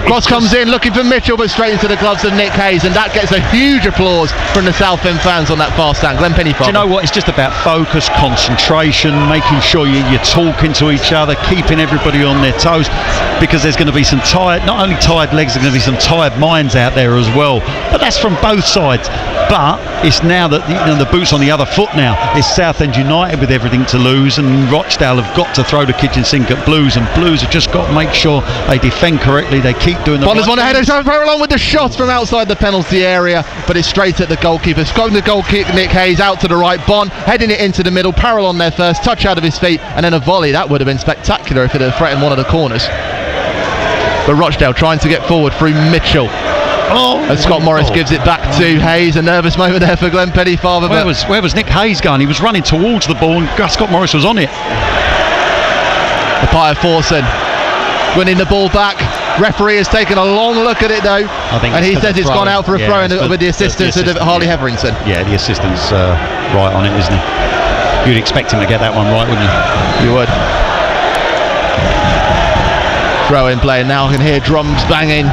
Cross comes in looking for Mitchell, but straight into the gloves of Nick Hayes, and that gets a huge applause from the Southend fans on that far stand. Glenn Pennyfather. Do you know what? It's just about focus, concentration, making sure you're talking to each other, keeping everybody on their toes, because there's going to be some not only tired legs, there's going to be some tired minds out there as well. But that's from both sides. But it's now that the boot's on the other foot now. It's Southend United with everything to lose, and Rochdale have got to throw the kitchen sink at Blues, and Blues have just got to make sure they defend correctly. They keep doing the Bonners one ahead of Farrell with the shot from outside the penalty area, but it's straight at the goalkeeper. Scoring the goal kick, Nick Hayes out to the right. Bon heading it into the middle. Parrell on there first, touch out of his feet, and then a volley. That would have been spectacular if it had threatened one of the corners. But Rochdale trying to get forward through Mitchell. And Scott Morris gives it back to Hayes. A nervous moment there for Glenn Pennyfather. Where was Nick Hayes going? He was running towards the ball, and Scott Morris was on it. Appiah Forson winning the ball back. Referee has taken a long look at it though, and he says it's gone out for a throw with the assistance of Harley Hetherington. Yeah, the assistant's right on it, isn't he? You'd expect him to get that one right, wouldn't you? You would. Throw in play, and now I can hear drums banging.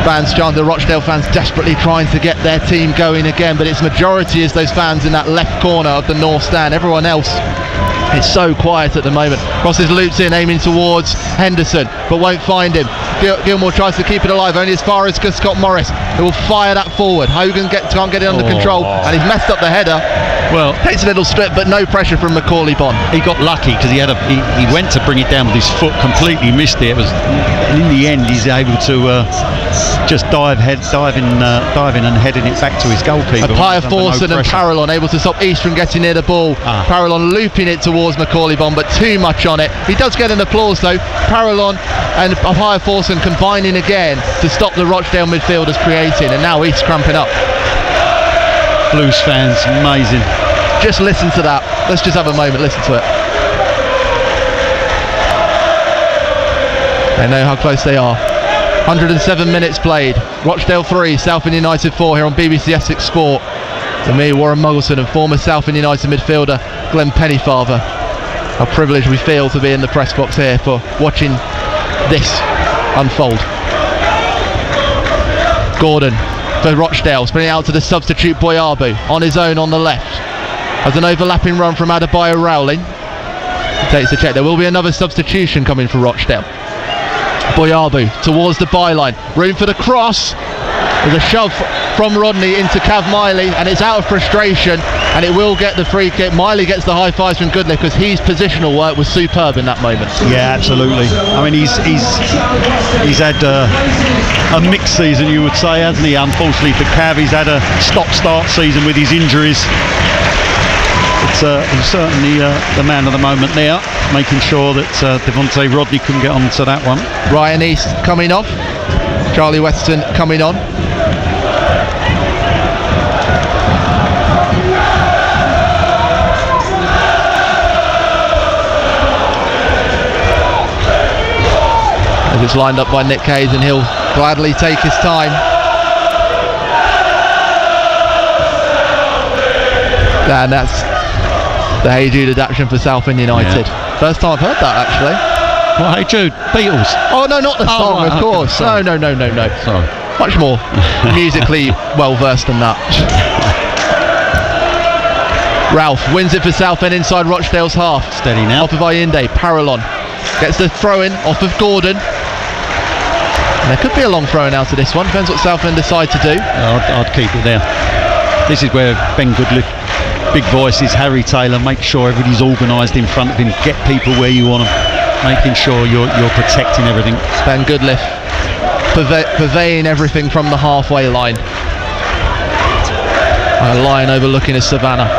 Fans chanting, the Rochdale fans desperately trying to get their team going again, but its majority is those fans in that left corner of the north stand. Everyone else, it's so quiet at the moment. Crosses loops in, aiming towards Henderson, but won't find him. Gilmore tries to keep it alive, only as far as Scott Morris, who will fire that forward. Hogan can't get it under control, and he's messed up the header. Well, takes a little strip, but no pressure from Macaulay Bon. He got lucky because he went to bring it down with his foot, completely missed it. In the end, he's able to just dive in and heading it back to his goalkeeper. Appiah Forson and Parallon able to stop East from getting near the ball. Parallon looping it towards Macaulay Bon, but too much on it. He does get an applause though. Parallon and Appiah Forson combining again to stop the Rochdale midfielders creating, and now East cramping up. Blues fans, amazing. Just listen to that. Let's just have a moment, listen to it. They know how close they are. 107 minutes played. Rochdale 3, Southend United 4 here on BBC Essex Sport. To me, Warren Muggleton, and former Southend United midfielder Glenn Pennyfather. How privileged we feel to be in the press box here for watching this unfold. Gordon for Rochdale, spinning out to the substitute Boyabu on his own on the left. Has an overlapping run from Adebayo Rowling. Takes the check. There will be another substitution coming for Rochdale. Boyabu towards the byline. Room for the cross. There's a shove from Rodney into Cav Miley, and it's out of frustration, and it will get the free kick. Miley gets the high fives from Goodley because his positional work was superb in that moment. Yeah, absolutely. I mean, he's had a mixed season, you would say, hasn't he? Unfortunately for Cav, he's had a stop-start season with his injuries. It's certainly the man of the moment there, making sure that Devontae Rodney couldn't get onto that one. Ryan East coming off, Charlie Weston coming on. As it's lined up by Nick Hayes, and he'll gladly take his time. And that's the Hey Jude adaptation for Southend United. Yeah. First time I've heard that actually. Well, Hey Jude, Beatles. Oh no, not the song, right, of course. Okay, no. Sorry. Much more musically well versed than that. Ralph wins it for Southend inside Rochdale's half. Steady now. Off of Ayinde, Parallon gets the throw in off of Gordon. And there could be a long throw in out of this one. Depends what Southend decide to do. I'd keep it there. This is where Ben Goodley, big voices, Harry Taylor, make sure everybody's organised in front of him, get people where you want them. making sure you're protecting everything. Ben Goodliff purveying everything from the halfway line. A line overlooking a savannah.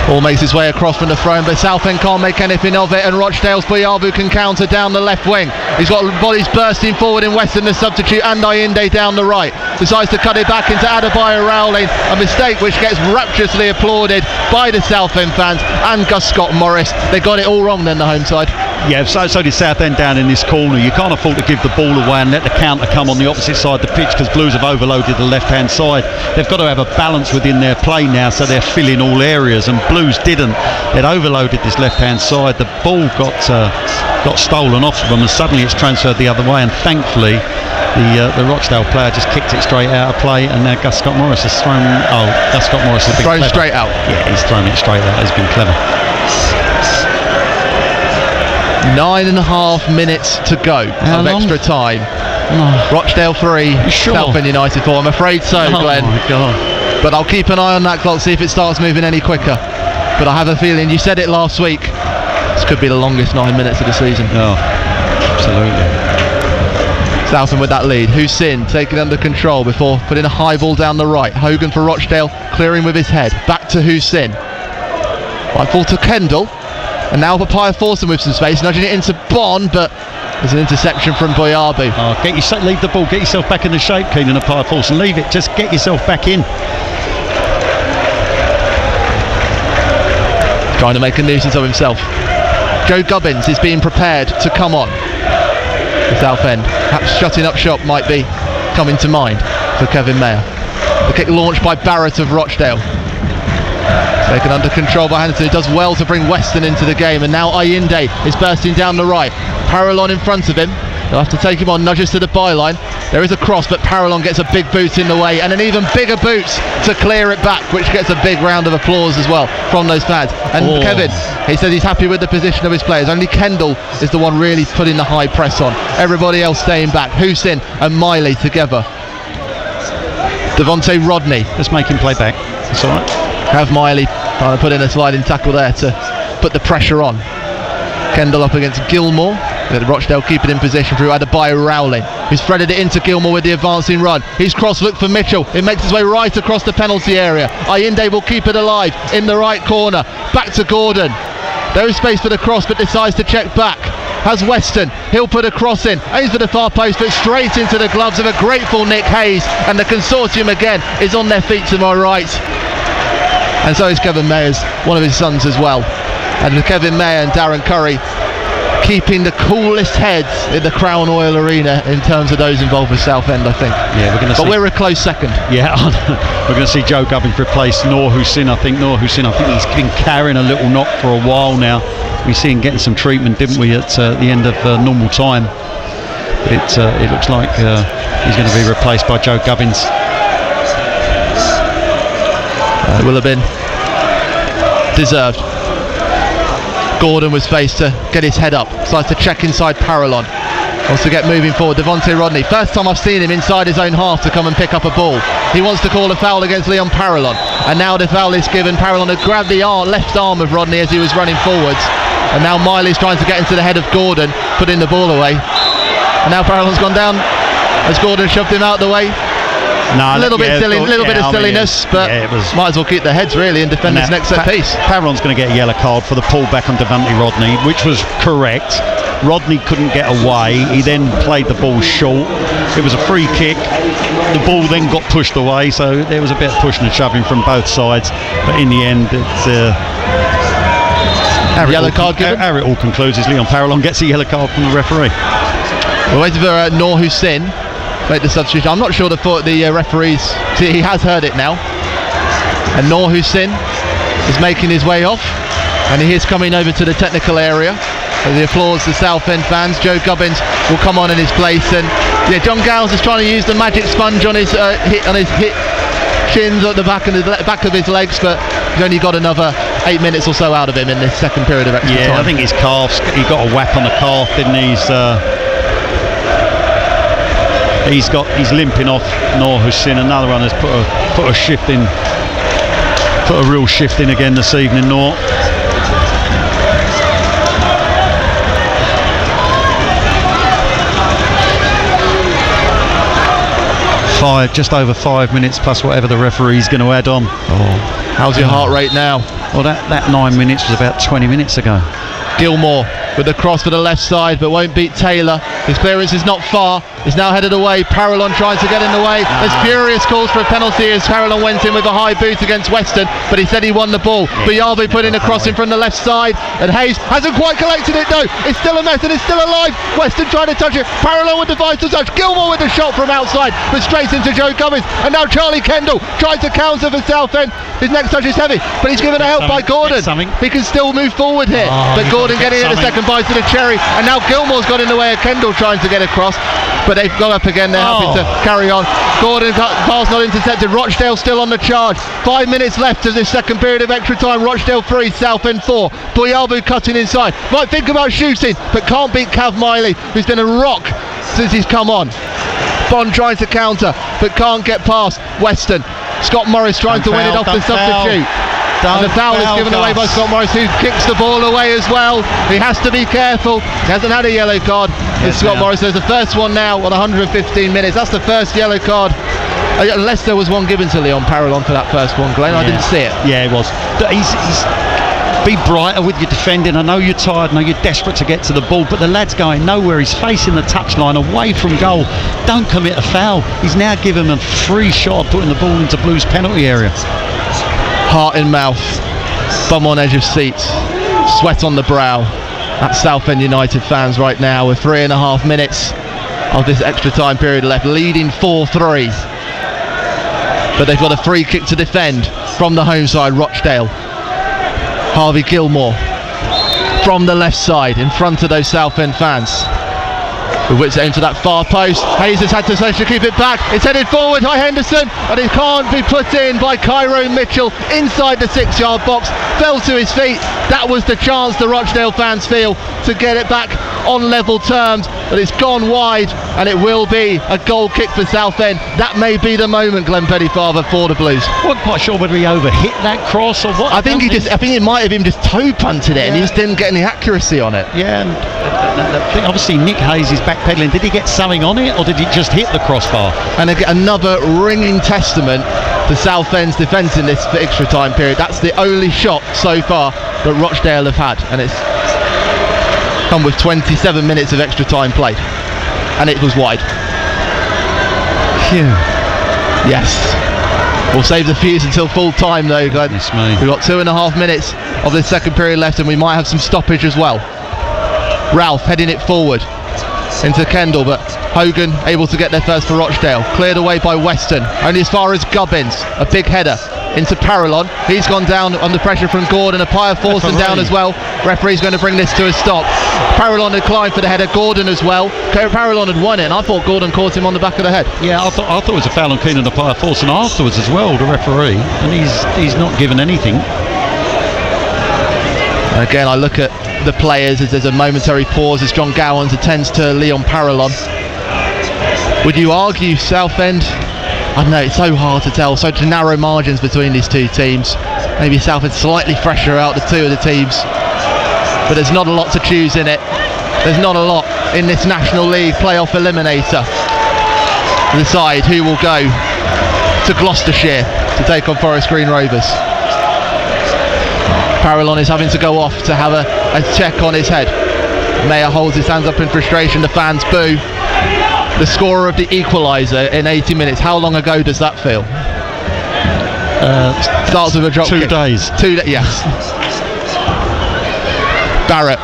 All makes his way across from the throne, but Southend can't make anything of it, and Rochdale's Boyabu can counter down the left wing. He's got bodies bursting forward in Weston, the substitute, and Ayinde down the right. Decides to cut it back into Adebayo Rowling, a mistake which gets rapturously applauded by the Southend fans and Gus Scott-Morris. They got it all wrong then, the home side. Yeah, so did Southend down in this corner. You can't afford to give the ball away and let the counter come on the opposite side of the pitch, because Blues have overloaded the left-hand side. They've got to have a balance within their play now, so they're filling all areas, and Blues didn't. They'd overloaded this left-hand side. The ball got stolen off of them, and suddenly it's transferred the other way, and thankfully the Rochdale player just kicked it straight out of play, and now Gus Scott-Morris has thrown... Oh, Gus Scott-Morris has been thrown clever. Straight out. Yeah, he's thrown it straight out. He's been clever. 9.5 minutes to go of extra time. Rochdale 3, Southend United 4. I'm afraid so, Glenn. Oh my God. But I'll keep an eye on that clock, see if it starts moving any quicker. But I have a feeling, you said it last week, this could be the longest 9 minutes of the season. Oh, absolutely. Southend with that lead. Hussein taking under control before putting a high ball down the right. Hogan for Rochdale, clearing with his head. Back to Hussein. Right ball to Kendall. And now Papaya Forson with some space, nudging it into Bond, but there's an interception from Boyabu. Oh, leave the ball, get yourself back in the shape, Keenan Papaya Forson. Leave it, just get yourself back in. Trying to make a nuisance of himself. Joe Gubbins is being prepared to come on for Southend. Perhaps shutting up shop might be coming to mind for Kevin Mayer. The kick launched by Barrett of Rochdale. Taken under control by Henderson, who does well to bring Weston into the game, and now Ayinde is bursting down the right. Parallon in front of him. They'll have to take him on, nudges to the byline. There is a cross, but Parallon gets a big boot in the way, and an even bigger boot to clear it back, which gets a big round of applause as well from those fans. And Kevin, he says he's happy with the position of his players. Only Kendall is the one really putting the high press on. Everybody else staying back. Hussein and Miley together. Devontae Rodney. Let's make him play back. That's all right. Have Miley trying to put in a sliding tackle there to put the pressure on. Kendall up against Gilmore. Rochdale keep it in position through Adebayo Rowling, who's threaded it into Gilmore with the advancing run. He's cross look for Mitchell. It makes its way right across the penalty area. Ayinde will keep it alive in the right corner. Back to Gordon. There is space for the cross, but decides to check back. Has Weston. He'll put a cross in. Aims for the far post, but straight into the gloves of a grateful Nick Hayes. And the consortium again is on their feet to my right. And so is Kevin Mayers, one of his sons as well. And Kevin Mayer and Darren Curry keeping the coolest heads in the Crown Oil Arena in terms of those involved with Southend, I think. Yeah, we're going to. But we're a close second. Yeah, we're going to see Joe Gubbins replace Noor Hussein. I think he's been carrying a little knock for a while now. We see him getting some treatment, didn't we, at the end of normal time? But it looks like he's going to be replaced by Joe Gubbins. It will have been deserved. Gordon was faced to get his head up, decides to check inside Parallon, wants to get moving forward. Devontae Rodney, first time I've seen him inside his own half to come and pick up a ball. He wants to call a foul against Leon Parallon, and now the foul is given. Parallon had grabbed the left arm of Rodney as he was running forwards, and now Miley's trying to get into the head of Gordon, putting the ball away, and now Parallon's gone down as Gordon shoved him out the way. No, a little bit of silliness, but might as well keep their heads really and defend this next set piece. Parallon's going to get a yellow card for the pullback on Devante Rodney, which was correct. Rodney couldn't get away. He then played the ball short. It was a free kick. The ball then got pushed away, so there was a bit of pushing and shoving from both sides. But in the end, it's yellow card given. How it all concludes is Leon Parallon gets a yellow card from the referee. We're waiting for Noor Hussein. Make the substitution. I'm not sure the referees. See, he has heard it now. And Noor Hussein is making his way off, and he is coming over to the technical area. So the applause to Southend fans. Joe Gubbins will come on in his place, and John Gowles is trying to use the magic sponge on his shins at the back of his legs, but he's only got another 8 minutes or so out of him in this second period of extra time. I think his calves. He got a whack on the calf, didn't he? He's limping off. Noor Hussein, another one, has put a shift in, put a real shift in again this evening. Noor. just over 5 minutes plus whatever the referee's going to add on. How's your heart rate now? Well, that 9 minutes was about 20 minutes ago. Gilmore with the cross for the left side, but won't beat Taylor. His clearance is not far. He's now headed away. Parallon tries to get in the way. There's furious calls for a penalty as Parallon went in with a high boot against Weston, but he said he won the ball. Buyalbu put in a crossing from the left side, and Hayes hasn't quite collected it. No, it's still a mess and it's still alive. Weston trying to touch it. Parallon with the vital touch. Gilmore with the shot from outside, but straight into Joe Cummins. And now Charlie Kendall tries to counter for Southend. His next touch is heavy, but he's given a help by Gordon. He can still move forward here, but Gordon getting in a second bite to the cherry, and now Gilmore's got in the way of Kendall trying to get across, but they've got up again. They're happy to carry on. Gordon pass not intercepted. Rochdale still on the charge. 5 minutes left of this second period of extra time. Rochdale 3, Southend 4. Buyalbu cutting inside. Might think about shooting, but can't beat Cav Miley, who's been a rock since he's come on. Bond trying to counter, but can't get past Weston. Scott Morris trying to win it off the substitute. And the foul is given away by Scott Morris, who kicks the ball away as well. He has to be careful. He hasn't had a yellow card. Scott Morris, there's the first one now on 115 minutes. That's the first yellow card. Unless there was one given to Leon Parallon for that first one, Glenn. I didn't see it. Yeah, it was. He's be brighter with your defending. I know you're tired, I know you're desperate to get to the ball, but the lad's going nowhere. He's facing the touchline away from goal. Don't commit a foul. He's now given him a free shot of putting the ball into Blues penalty area. Heart in mouth, bum on edge of seat, sweat on the brow. That's Southend United fans right now with 3.5 minutes of this extra time period left, leading 4-3. But they've got a free kick to defend from the home side, Rochdale. Harvey Gilmore from the left side in front of those Southend fans. Who whips it into that far post. Hayes has had to keep it back. It's headed forward by Henderson, but it can't be put in by Cairo Mitchell inside the 6-yard box. Fell to his feet. That was the chance the Rochdale fans feel to get it back on level terms, but it's gone wide, and it will be a goal kick for Southend. That may be the moment, Glenn Pettyfather, for the Blues. Wasn't quite sure whether he overhit that cross or what. I think it might have even just toe punted it, and he just didn't get any accuracy on it. Yeah, and obviously Nick Hayes is backpedaling. Did he get something on it, or did he just hit the crossbar? And again, another ringing testament to Southend's defence in this extra time period. That's the only shot so far that Rochdale have had, and it's come with 27 minutes of extra time played, and it was wide. Phew. Yes. We'll save the fuse until full time though, Glenn. Yes, mate. We've got 2.5 minutes of this second period left, and we might have some stoppage as well. Ralph heading it forward into Kendall, but Hogan able to get there first for Rochdale. Cleared away by Weston, only as far as Gubbins. A big header into Parallon. He's gone down under pressure from Gordon. A Appiah Forson down as well. Referee's going to bring this to a stop. Parallon had climbed for the header. Gordon as well. Parallon had won it, and I thought Gordon caught him on the back of the head. Yeah, I thought it was a foul on Keenan Appiah Forson afterwards as well, the referee, and he's not given anything. Again, I look at the players as there's a momentary pause as John Gowans attends to Leon Parallon. Would you argue Southend? I don't know, it's so hard to tell, such narrow margins between these two teams. Maybe Southend slightly fresher out the two of the teams, but there's not a lot to choose in it. There's not a lot in this National League playoff eliminator to decide who will go to Gloucestershire to take on Forest Green Rovers. Parallon is having to go off to have a check on his head. Mayer holds his hands up in frustration. The fans boo. The scorer of the equaliser in 80 minutes. How long ago does that feel? Starts with a drop 2 kick. days. Yes. Barrett,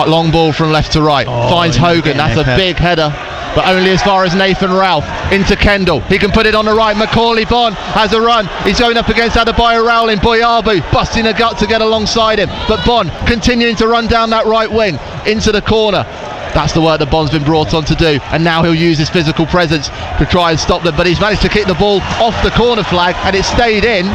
long ball from left to right. Finds Hogan. That's a big header, but only as far as Nathan Ralph. Into Kendall. He can put it on the right. Macaulay Bonne has a run. He's going up against Adebayo Rowling. Buyalbu busting a gut to get alongside him, but Bonne continuing to run down that right wing into the corner. That's the work that Bond's been brought on to do, and now he'll use his physical presence to try and stop them, but he's managed to kick the ball off the corner flag and it stayed in.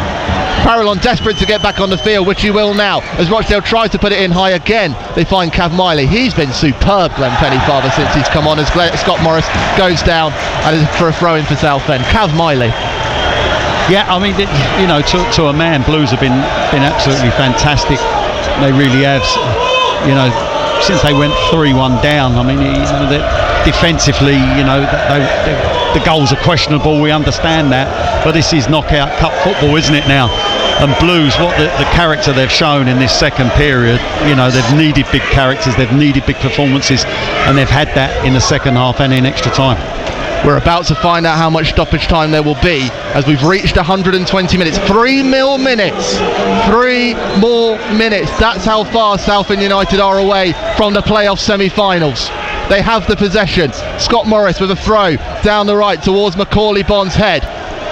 Parallon desperate to get back on the field, which he will now, as Rochdale tries to put it in high again. They find Cav Miley. He's been superb, Glenn Pennyfather, since he's come on, as Scott Morris goes down and for a throw-in for Southend. Cav Miley. Yeah, I mean, you know, to a man, Blues have been absolutely fantastic. They really have, you know, since they went 3-1 down. I mean, you know, defensively, you know, they've the goals are questionable, we understand that, but this is knockout cup football, isn't it now? And Blues, what the character they've shown in this second period, you know, they've needed big characters, they've needed big performances, and they've had that in the second half and in extra time. We're about to find out how much stoppage time there will be as we've reached 120 minutes. 3 more minutes. 3 more minutes. That's how far Southend United are away from the playoff semi-finals. They have the possession. Scott Morris with a throw down the right towards Macaulay Bond's head.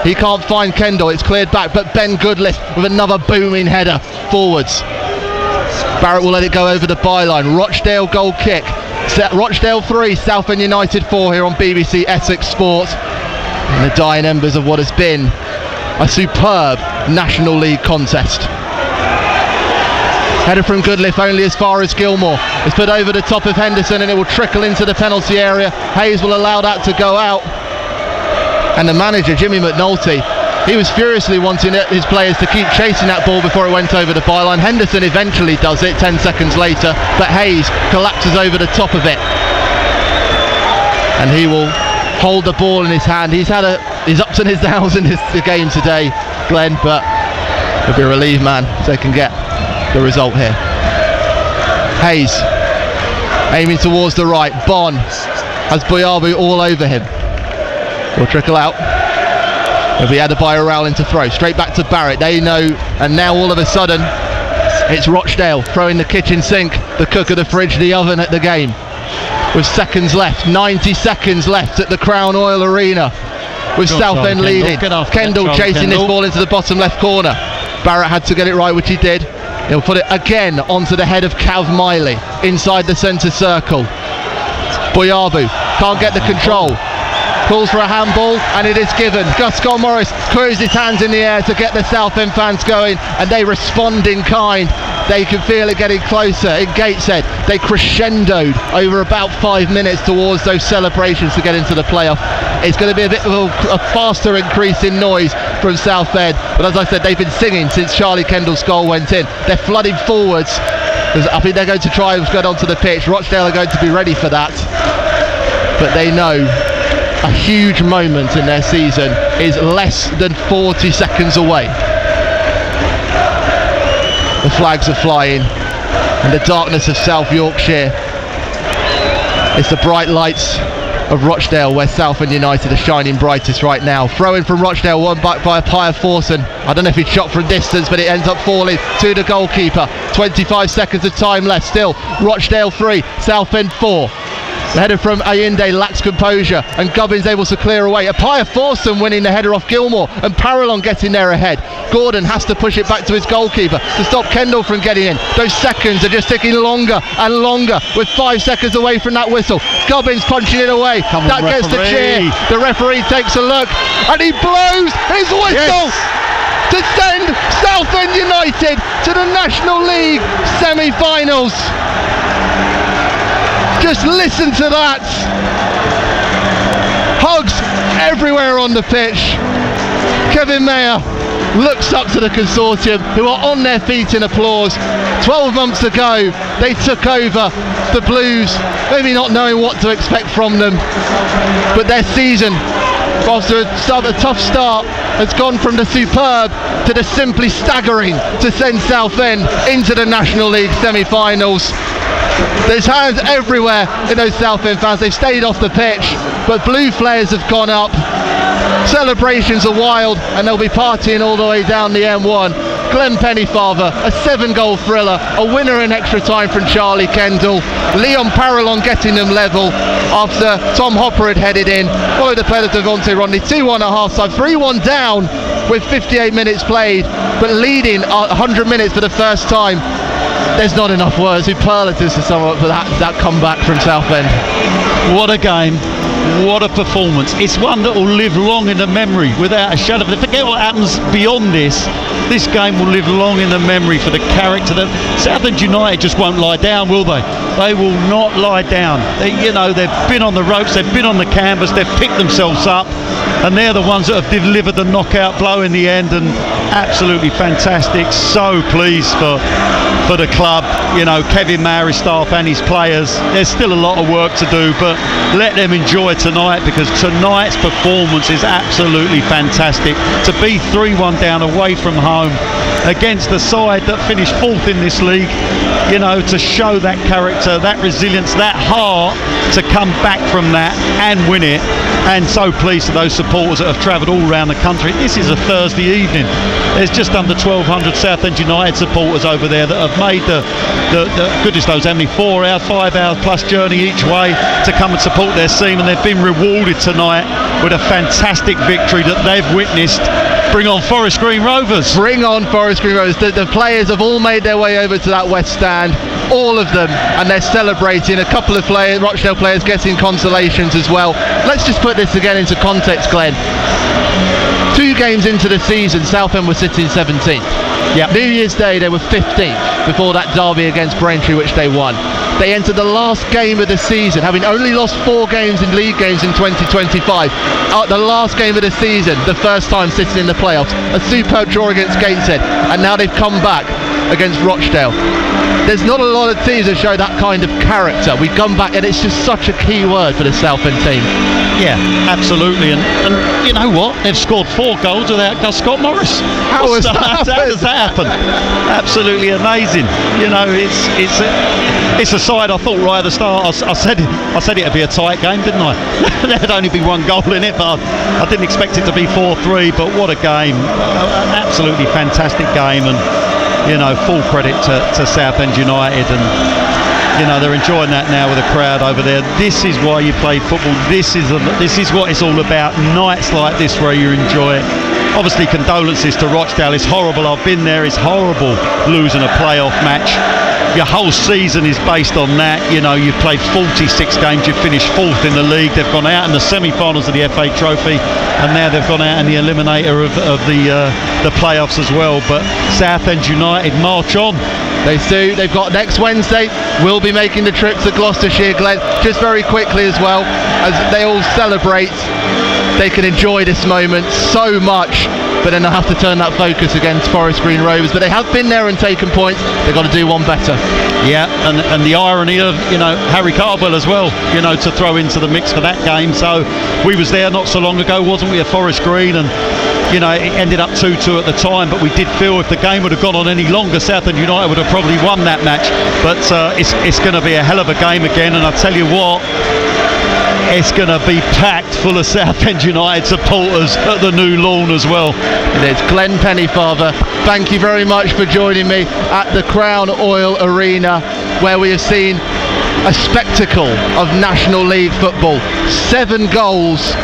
He can't find Kendall, it's cleared back, but Ben Goodliffe with another booming header forwards. Barrett will let it go over the byline. Rochdale goal kick. Rochdale 3, Southend United 4 here on BBC Essex Sport. In the dying embers of what has been a superb National League contest. Header from Goodliffe only as far as Gilmore. It's put over the top of Henderson and it will trickle into the penalty area. Hayes will allow that to go out. And the manager, Jimmy McNulty, he was furiously wanting his players to keep chasing that ball before it went over the byline. Henderson eventually does it 10 seconds later, but Hayes collapses over the top of it. And he will hold the ball in his hand. He's had his ups and his downs in the game today, Glenn, but he'll be a relieved man so they can get the result here. Hayes aiming towards the right. Bon has Boyabu all over him. Will trickle out. It'll be Adebayo into throw. Straight back to Barrett. They know, and now all of a sudden it's Rochdale throwing the kitchen sink, the cooker, the fridge, the oven at the game. With seconds left, 90 seconds left at the Crown Oil Arena. With Southend leading. Kendall chasing this ball into the bottom left corner. Barrett had to get it right, which he did. He'll put it again onto the head of Cav Miley inside the centre circle. Boyabu can't get the control. Calls for a handball and it is given. Scott Morris throws his hands in the air to get the Southend fans going, and they respond in kind. They can feel it getting closer. In Gateshead, they crescendoed over about 5 minutes towards those celebrations to get into the playoff. It's going to be a bit of a faster increase in noise from Southend, but as I said, they've been singing since Charlie Kendall's goal went in. They're flooding forwards. I think they're going to try and get onto the pitch. Rochdale are going to be ready for that, but they know a huge moment in their season is less than 40 seconds away. The flags are flying in the darkness of South Yorkshire. It's the bright lights of Rochdale where Southend United are shining brightest right now. Throw in from Rochdale, won back by Pia Forson. I don't know if he shot from distance, but it ends up falling to the goalkeeper. 25 seconds of time left still. Rochdale 3, Southend 4. The header from Ayinde lacks composure and Gubbins able to clear away. Pia Forson winning the header off Gilmore and Parallon getting there ahead. Gordon has to push it back to his goalkeeper to stop Kendall from getting in. Those seconds are just ticking longer and longer with 5 seconds away from that whistle. Gubbins punching it away. That gets the cheer. The referee takes a look and he blows his whistle to send Southend United to the National League semi-finals. Just listen to that. Hugs everywhere on the pitch. Kevin Mayer looks up to the consortium who are on their feet in applause. 12 months ago they took over the Blues, maybe not knowing what to expect from them, but their season, after a tough start, has gone from the superb to the simply staggering to send Southend into the National League semi-finals. There's hands everywhere in those Southend fans. They've stayed off the pitch, but blue flares have gone up. Celebrations are wild and they'll be partying all the way down the M1. Glenn Pennyfather, a 7-goal thriller, a winner in extra time from Charlie Kendall. Leon Parallon getting them level after Tom Hopper had headed in. Followed the play of Devontae Rodney. 2-1 at half-time, 3-1 down with 58 minutes played, but leading 100 minutes for the first time. There's not enough words, superlatives to sum up for that comeback from Southend. What a game, what a performance. It's one that will live long in the memory without a shadow of a doubt. Forget what happens beyond this game will live long in the memory for the character that Southend United just won't lie down, will they? They will not lie down. They've been on the ropes, they've been on the canvas, they've picked themselves up, and they're the ones that have delivered the knockout blow in the end, and absolutely fantastic. So pleased for the club, Kevin Mayer, his staff and his players. There's still a lot of work to do, but let them enjoy tonight, because tonight's performance is absolutely fantastic. To be 3-1 down away from home against the side that finished 4th in this league, to show that character, that resilience, that heart, to come back from that and win it. And so pleased to those supporters that have travelled all around the country. This is a Thursday evening. There's just under 1,200 Southend United supporters over there that have made the goodness knows how many 4 hour, 5 hour plus journey each way to come and support their team, and they've been rewarded tonight with a fantastic victory that they've witnessed. Bring on Forest Green Rovers. Bring on Forest Green Rovers. The players have all made their way over to that West Stand, all of them, and they're celebrating. A couple of Rochdale players getting consolations as well. Let's just put this again into context, Glenn. 2 games into the season, Southend were sitting 17th. Yep. New Year's Day they were 15th before that derby against Braintree, which they won. They entered the last game of the season, having only lost 4 games in league games in 2025. The last game of the season, the first time sitting in the playoffs. A superb draw against Gateshead, and now they've come back against Rochdale. There's not a lot of teams that show that kind of character. We come back, and it's just such a key word for the Southend team. Yeah, absolutely, and you know what? They've scored 4 goals without Gus Scott Morris. How does that happen? Absolutely amazing. It's a side I thought right at the start. I said it'd be a tight game, didn't I? There'd only be 1 goal in it, but I didn't expect it to be 4-3. But what a game! An absolutely fantastic game, and full credit to Southend United, and they're enjoying that now with the crowd over there. This is why you play football. This is what it's all about. Nights like this where you enjoy it. Obviously, condolences to Rochdale. It's horrible. I've been there. It's horrible losing a playoff match. Your whole season is based on that. You've played 46 games. You've finished 4th in the league. They've gone out in the semi-finals of the FA Trophy, and now they've gone out in the eliminator of the playoffs as well. But Southend United march on. They do. They've got next Wednesday. We'll be making the trip to Gloucestershire, Glenn. Just very quickly as well, as they all celebrate, they can enjoy this moment so much, but then they'll have to turn that focus against Forest Green Rovers. But they have been there and taken points. They've got to do one better. Yeah, and the irony of Harry Cardwell as well, to throw into the mix for that game. So we was there not so long ago, wasn't we, at Forest Green, and it ended up 2-2 at the time, but we did feel if the game would have gone on any longer, Southend United would have probably won that match. But it's going to be a hell of a game again, and I tell you what, it's going to be packed full of Southend United supporters at the new lawn as well. It's Glenn Pennyfather. Thank you very much for joining me at the Crown Oil Arena, where we have seen a spectacle of National League football. 7 goals,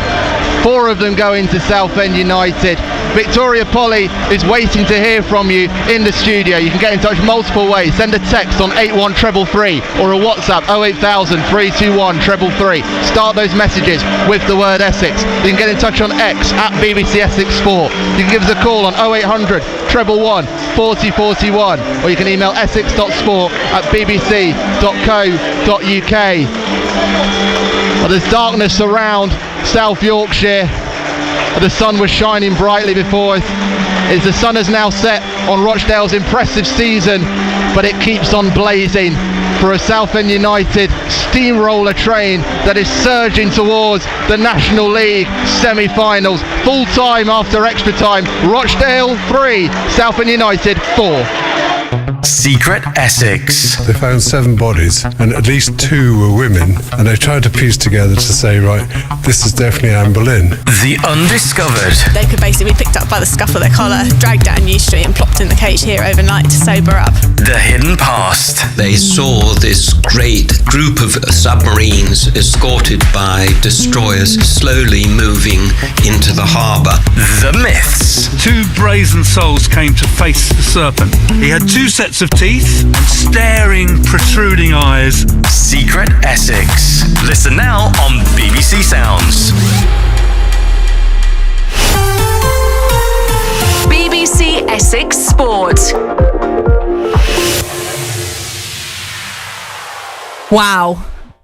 4 of them going to Southend United. Victoria Polly is waiting to hear from you in the studio. You can get in touch multiple ways. Send a text on 81333 or a WhatsApp 08000 321 333. Start those messages with the word Essex. You can get in touch on X at BBC Essex Sport. You can give us a call on 0800 111 4041, or you can email essex.sport@bbc.co.uk. Well, there's darkness around South Yorkshire. The sun was shining brightly before us. As the sun has now set on Rochdale's impressive season, but it keeps on blazing for a Southend United steamroller train that is surging towards the National League semi-finals. Full time after extra time. Rochdale 3, Southend United 4. Secret Essex. They found 7 bodies, and at least 2 were women, and they tried to piece together to say, right, this is definitely Anne Boleyn. The Undiscovered. They could basically be picked up by the scuff of their collar, dragged down New Street and plopped in the cage here overnight to sober up. The Hidden Past. They saw this great group of submarines escorted by destroyers slowly moving into the harbour. The Myths. 2 brazen souls came to face the serpent. He had 2 sets of teeth and staring, protruding eyes. Secret Essex. Listen now on BBC Sounds. BBC Essex Sport. Wow.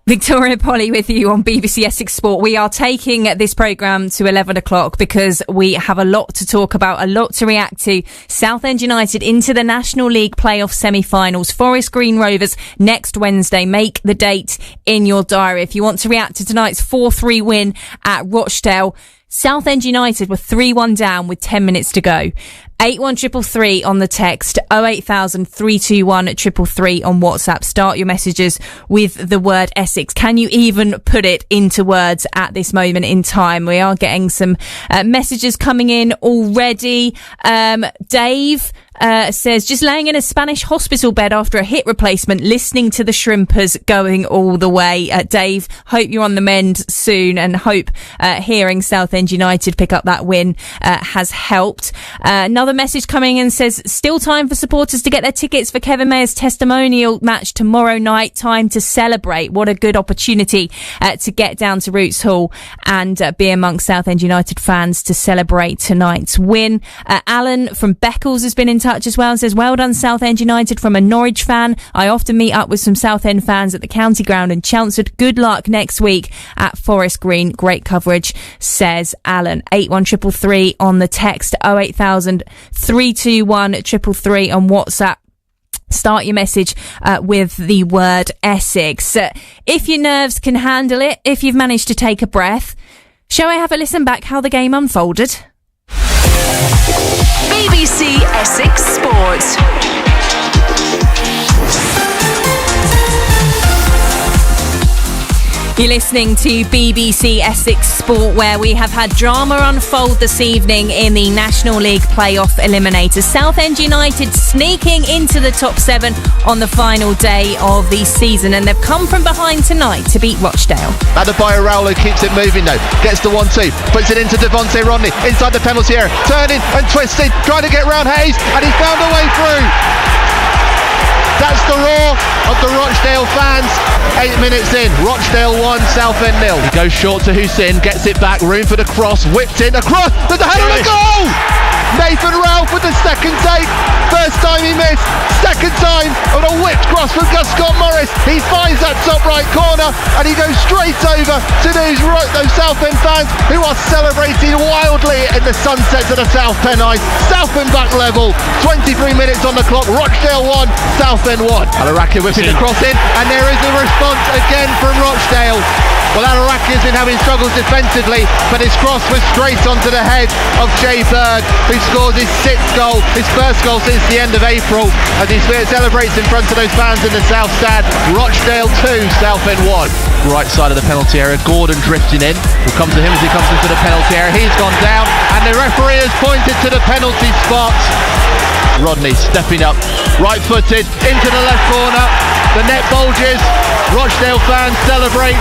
Victoria Polly with you on BBC Essex Sport. We are taking this programme to 11 o'clock because we have a lot to talk about, a lot to react to. Southend United into the National League playoff semi-finals. Forest Green Rovers next Wednesday. Make the date in your diary. If you want to react to tonight's 4-3 win at Rochdale, Southend United were 3-1 down with 10 minutes to go. 81333 on the text, 08000 321 333 on WhatsApp. Start your messages with the word Essex. Can you even put it into words at this moment in time? We are getting some messages coming in already. Dave says, just laying in a Spanish hospital bed after a hip replacement, listening to the Shrimpers going all the way. Dave, hope you're on the mend soon and hope hearing Southend United pick up that win has helped. Another message coming in says, still time for supporters to get their tickets for Kevin Mayer's testimonial match tomorrow night. Time to celebrate. What a good opportunity to get down to Roots Hall and be amongst Southend United fans to celebrate tonight's win. Alan from Beccles has been in touch as well and says, well done Southend United from a Norwich fan. I often meet up with some Southend fans at the county ground in Chelmsford. Good luck next week at Forest Green. Great coverage, says Alan. 81333 on the text, 08000 321 333 on WhatsApp. Start your message with the word Essex. If your nerves can handle it, if you've managed to take a breath, shall I have a listen back how the game unfolded? BBC Essex Sport. You're listening to BBC Essex Sport, where we have had drama unfold this evening in the National League playoff eliminators. Southend United sneaking into the top 7 on the final day of the season, and they've come from behind tonight to beat Rochdale. Adebayo Rowley keeps it moving though, gets the 1-2, puts it into Devontae Rodney inside the penalty area, turning and twisting, trying to get round Hayes, and he's found a way through. That's the roar of the Rochdale fans. 8 minutes in, Rochdale 1, Southend 0. He goes short to Hussein, gets it back, room for the cross, whipped in, across, there's a header and a goal! Nathan Ralph with the second take. First time he missed, second time on a whipped cross from Gus Scott Morris. He finds that top right corner and he goes straight over to those Southend fans who are celebrating wildly in the sunset to the South Pennines. Southend back level, 23 minutes on the clock, Rochdale 1, Southend 1. Alaraki whipping the cross in and there is a response again from Rochdale. Well, Alaraki has been having struggles defensively, but his cross was straight onto the head of Jay Bird, who scores his 6th goal, his first goal since the end of April, as he celebrates in front of those fans in the South Stand. Rochdale 2, Southend 1. Right side of the penalty area, Gordon drifting in. We'll come to him as he comes into the penalty area. He's gone down, and the referee has pointed to the penalty spot. Rodney stepping up, right-footed, into the left corner. The net bulges. Rochdale fans celebrate.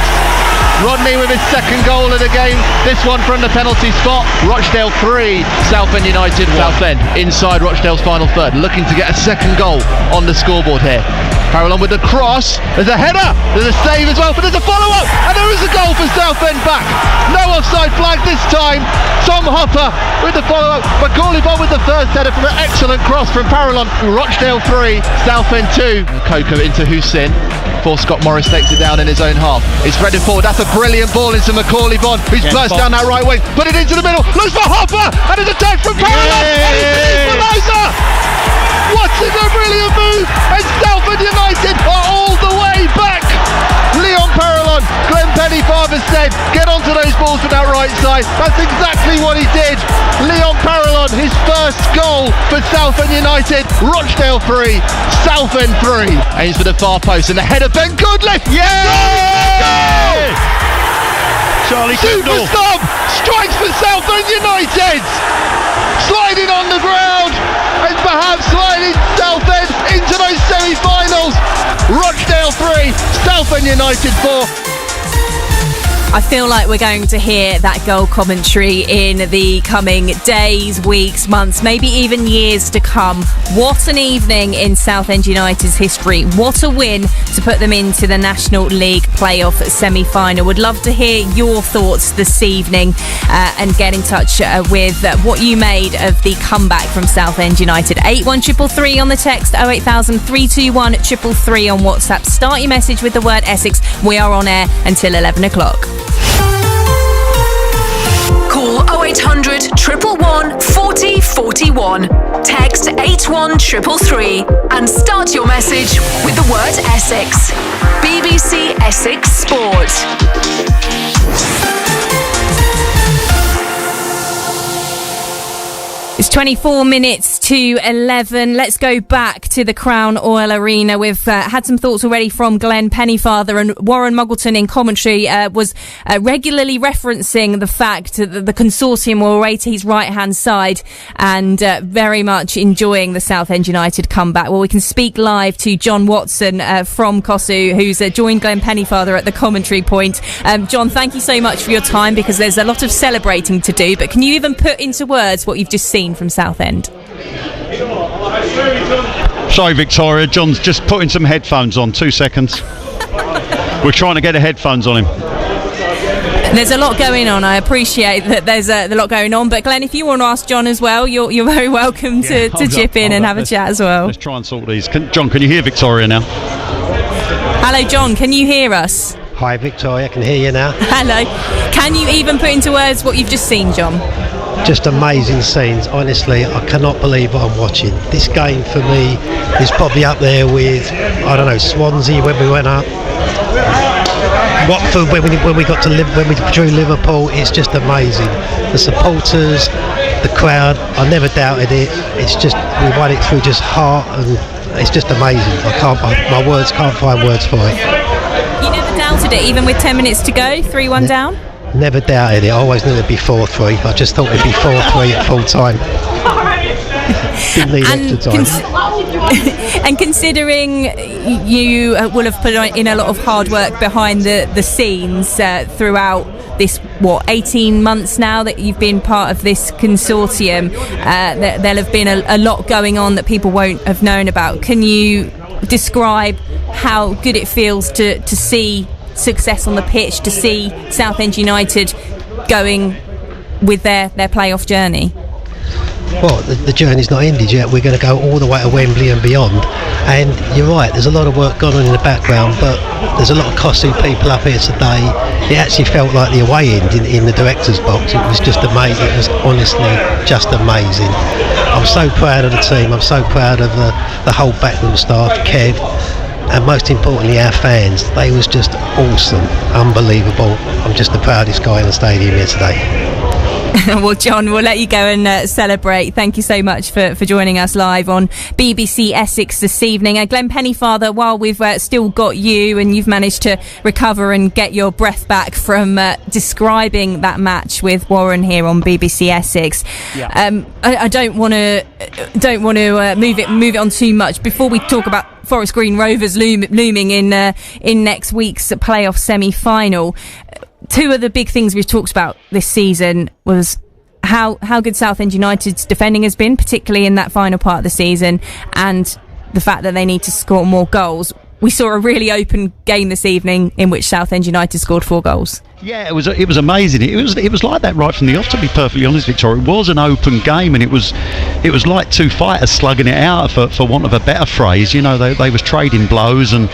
Rodney with his second goal of the game, this one from the penalty spot. Rochdale 3, Southend United 1. Southend inside Rochdale's final third, looking to get a second goal on the scoreboard here. Parallel with the cross, there's a header, there's a save as well, but there's a follow-up, and there is a goal for Southend back. No offside flag this time. Tom Hopper with the follow-up, but Corleybob with the first header from an excellent cross from Parallel. Rochdale 3, Southend 2. Coco into Hussein, before Scott Morris takes it down in his own half. It's threaded forward, that's a brilliant ball into Macaulay Bond, who's burst down that right wing, put it into the middle, looks for Hopper, and it's attack from Parallel, and it's an equaliser! What is a brilliant move, and Southend United are all the way back! Leon Parallon, Glenn Pennyfather said, get onto those balls from that right side. That's exactly what he did. Leon Parallon, his first goal for Southend United. Rochdale 3, Southend 3. Aims for the far post and the header, Ben Goodliffe. Yeah! Charlie Goodall. Superstar strikes for Southend United. Sliding on the ground and perhaps sliding Southend into those semi-finals. Rochdale 3, Southend United 4. I feel like we're going to hear that goal commentary in the coming days, weeks, months, maybe even years to come. What an evening in Southend United's history. What a win to put them into the National League playoff semi-final. Would love to hear your thoughts this evening and get in touch with what you made of the comeback from Southend United. 81333 on the text, 08000 321 333 on WhatsApp. Start your message with the word Essex. We are on air until 11 o'clock. Call 0800 111 40 41. Text 81333 and start your message with the word Essex. BBC Essex Sport. It's 24 minutes to 11. Let's go back to the Crown Oil Arena. We've had some thoughts already from Glenn Pennyfather, and Warren Muggleton in commentary was regularly referencing the fact that the consortium will await his right-hand side and very much enjoying the Southend United comeback. Well, we can speak live to John Watson from COSU, who's joined Glenn Pennyfather at the commentary point. John, thank you so much for your time, because there's a lot of celebrating to do, but can you even put into words what you've just seen from Southend? Sorry, Victoria. John's just putting some headphones on. 2 seconds. We're trying to get the headphones on him. There's a lot going on. I appreciate that there's a lot going on, but Glenn, if you want to ask John as well, you're very welcome to chip in and have a chat as well. Let's try and sort these. John, can you hear Victoria now? Hello, John. Can you hear us? Hi, Victoria. I can hear you now. Hello. Can you even put into words what you've just seen, John? Just amazing scenes. Honestly, I cannot believe what I'm watching. This game for me is probably up there with, I don't know, Swansea when we went up. Watford when we got to when we drew Liverpool. It's just amazing. The supporters, the crowd. I never doubted it. It's just we won it through just heart, and it's just amazing. My words can't find words for it. You never doubted it, even with 10 minutes to go, 3-1 down. Never doubted it. I always knew it'd be 4-3. I just thought it'd be 4-3 at full time. Didn't need extra time. And considering you will have put in a lot of hard work behind the scenes throughout this 18 months now that you've been part of this consortium, there'll have been a lot going on that people won't have known about. Can you describe how good it feels to see success on the pitch, to see Southend United going with their playoff journey? Well, the journey's not ended yet. We're going to go all the way to Wembley and beyond. And you're right, there's a lot of work going on in the background, but there's a lot of COSU people up here today. It actually felt like the away end in the director's box. It was just amazing. It was honestly just amazing. I'm so proud of the team. I'm so proud of the whole backroom staff, Kev, and most importantly our fans. They was just awesome, unbelievable. I'm just the proudest guy in the stadium here today. Well, John, we'll let you go and celebrate. Thank you so much for joining us live on BBC Essex this evening. Glenn Pennyfather, while we've still got you and you've managed to recover and get your breath back from describing that match with Warren here on BBC Essex, I don't want to move it on too much before we talk about Forest Green Rovers looming in next week's playoff semi-final. Two of the big things we've talked about this season was how good Southend United's defending has been, particularly in that final part of the season, and the fact that they need to score more goals. We saw a really open game this evening in which Southend United scored 4 goals. Yeah, it was amazing. It was like that right from the off, to be perfectly honest, Victoria. It was an open game, and it was like two fighters slugging it out, for want of a better phrase. You know, they was trading blows, and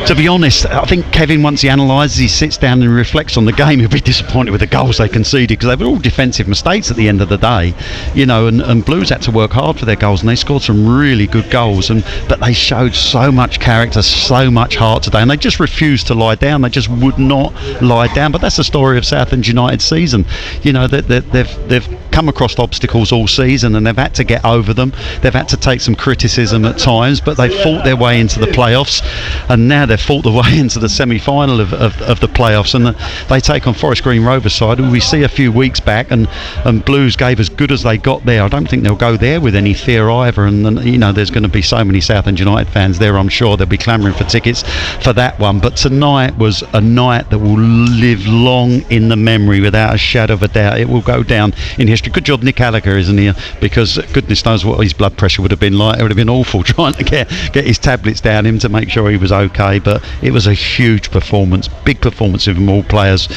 to be honest, I think Kevin, once he analyses, he sits down and reflects on the game, he'll be disappointed with the goals they conceded, because they were all defensive mistakes at the end of the day, you know, and Blues had to work hard for their goals, and they scored some really good goals, but they showed so much character, so much heart today, and they just refused to lie down. They just would not lie down. But that's the story of Southend United's season. You know, they've come across obstacles all season, and they've had to get over them. They've had to take some criticism at times, but they've fought their way into the playoffs, and now they've fought their way into the semi-final of the playoffs, and they take on Forest Green Rovers side, who we see a few weeks back, and Blues gave as good as they got there. I don't think they'll go there with any fear either, and there's going to be so many Southend United fans there. I'm sure they'll be clamouring for tickets for that one. But tonight was a night that will live long in the memory without a shadow of a doubt. It will go down in history. Good job Nick Gallagher isn't here, because goodness knows what his blood pressure would have been like. It would have been awful trying to get his tablets down him to make sure he was okay. But it was a huge performance, big performance from all players,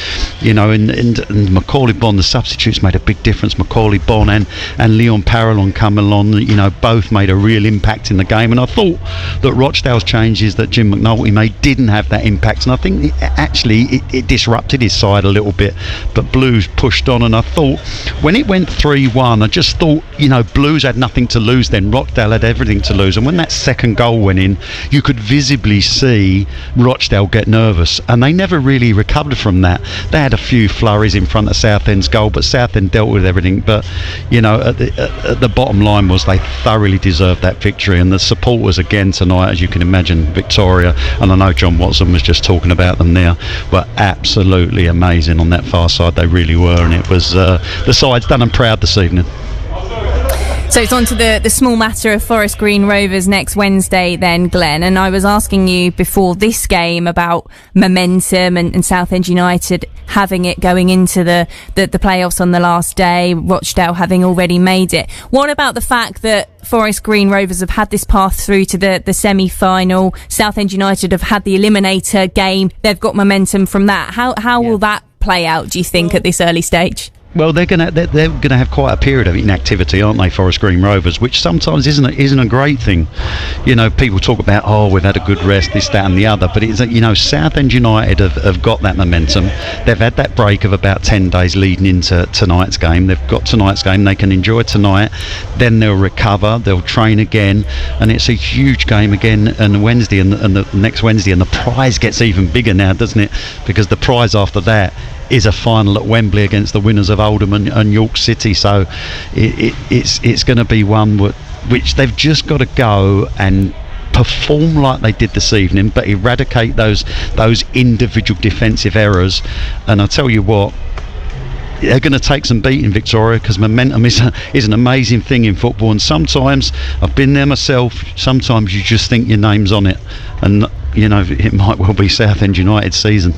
and Macaulay Bonne, the substitutes made a big difference. Macaulay Bonne and Leon Parallon coming on, both made a real impact in the game, and I thought that Rochdale's changes that Jim McNulty made didn't have that impact, and I think it disrupted his side a little bit, but Blues pushed on. And I thought when it went 3-1, I just thought Blues had nothing to lose then. Rochdale had everything to lose, and when that second goal went in, you could visibly see Rochdale get nervous, and they never really recovered from that. They had a few flurries in front of Southend's goal, but Southend dealt with everything. But at the bottom line was they thoroughly deserved that victory, and the supporters again tonight, as you can imagine, Victoria, and I know John Watson was just talking about them there, were absolutely amazing on that far side. They really were, and it was the side's done them proud this evening. So it's on to the small matter of Forest Green Rovers next Wednesday then, Glenn. And I was asking you before this game about momentum and Southend United having it going into the playoffs on the last day, Rochdale having already made it. What about the fact that Forest Green Rovers have had this path through to the semi-final? Southend United have had the eliminator game. They've got momentum from that. How will that play out, do you think, at this early stage? Well, they're gonna have quite a period of inactivity, aren't they, Forest Green Rovers? Which sometimes isn't a great thing. People talk about we've had a good rest, this, that, and the other. But it's Southend United have got that momentum. They've had that break of about 10 days leading into tonight's game. They've got tonight's game. They can enjoy tonight. Then they'll recover. They'll train again, and it's a huge game again on Wednesday and the next Wednesday. And the prize gets even bigger now, doesn't it? Because the prize after that is a final at Wembley against the winners of Oldham and York City. So it's going to be one which they've just got to go and perform like they did this evening, but eradicate those individual defensive errors. And I'll tell you what, they're going to take some beating, Victoria, because momentum is an amazing thing in football, and sometimes, I've been there myself, sometimes you just think your name's on it, and it might well be Southend United's season.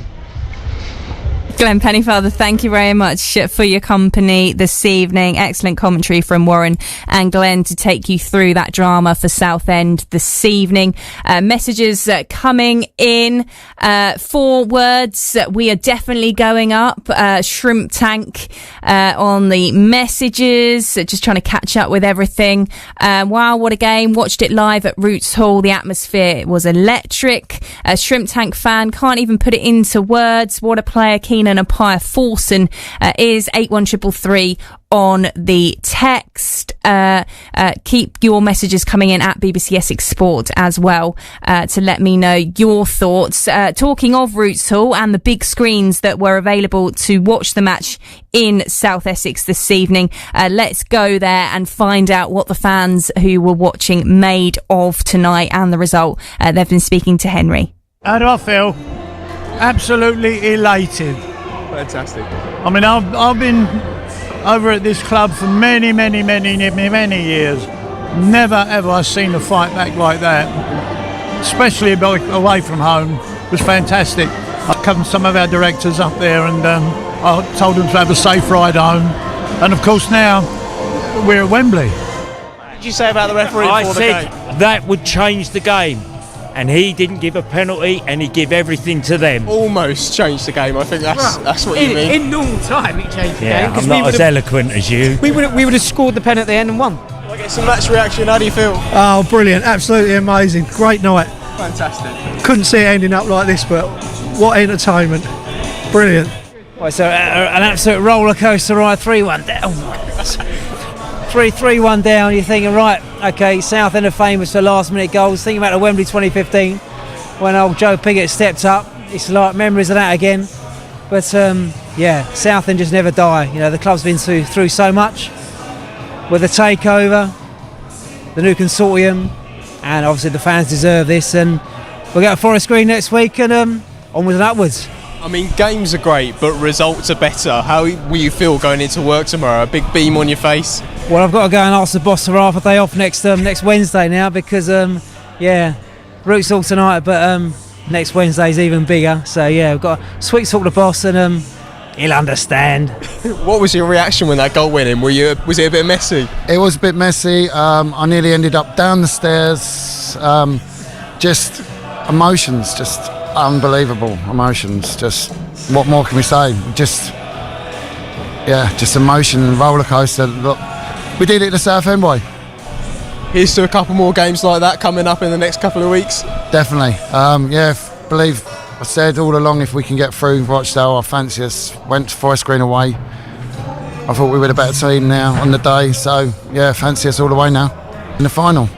Glenn Pennyfather, thank you very much for your company this evening. Excellent commentary from Warren and Glenn to take you through that drama for Southend this evening. Messages coming in. 4 words. We are definitely going up. Shrimp Tank on the messages. Just trying to catch up with everything. Wow, what a game. Watched it live at Roots Hall. The atmosphere was electric. Shrimp Tank fan, can't even put it into words. What a player. Keenan Appiah Forson is 81333 on the text. Keep your messages coming in at BBC Essex Sport as well to let me know your thoughts. Talking of Roots Hall and the big screens that were available to watch the match in South Essex this evening, let's go there and find out what the fans who were watching made of tonight and the result. They've been speaking to Henry. How do I feel? Absolutely elated. Fantastic. I mean, I've been over at this club for many years. Never ever I've seen a fight back like that, especially away from home. It was fantastic. I come some of our directors up there, and I told them to have a safe ride home. And of course now we're at Wembley. What did you say about the referee? I said that would change the game. And he didn't give a penalty, and he gave everything to them. Almost changed the game. I think that's what you mean. In normal time, it changed the game. I'm not as eloquent as you. We would have scored the pen at the end and won. I get some match reaction. How do you feel? Oh, brilliant! Absolutely amazing. Great night. Fantastic. Couldn't see it ending up like this, but what entertainment! Brilliant. Right, so an absolute roller coaster ride. 3-1 down. 3-1 down. You're thinking, right, okay, Southend are famous for last-minute goals. Thinking about the Wembley 2015 when old Joe Piggott stepped up. It's like memories of that again. But Southend just never die. You know, the club's been through so much with the takeover, the new consortium, and obviously the fans deserve this. And we'll get to Forest Green next week, and onwards and upwards. I mean, games are great, but results are better. How will you feel going into work tomorrow? A big beam on your face? Well, I've got to go and ask the boss for half a day off next Wednesday now, because Roots Hall tonight, but next Wednesday's even bigger. So yeah, we've got to sweet talk the boss, and he'll understand. What was your reaction when that goal went in? Was it a bit messy? It was a bit messy. I nearly ended up down the stairs. Just emotions, just unbelievable emotions. Just what more can we say? Just emotion, roller coaster. Look, we did it the Southend way. Here's to a couple more games like that coming up in the next couple of weeks. Definitely. Believe I said all along, if we can get through Rochdale, I fancy us. Went to Forest Green away. I thought we were the better team now on the day. So yeah, fancy us all the way now in the final.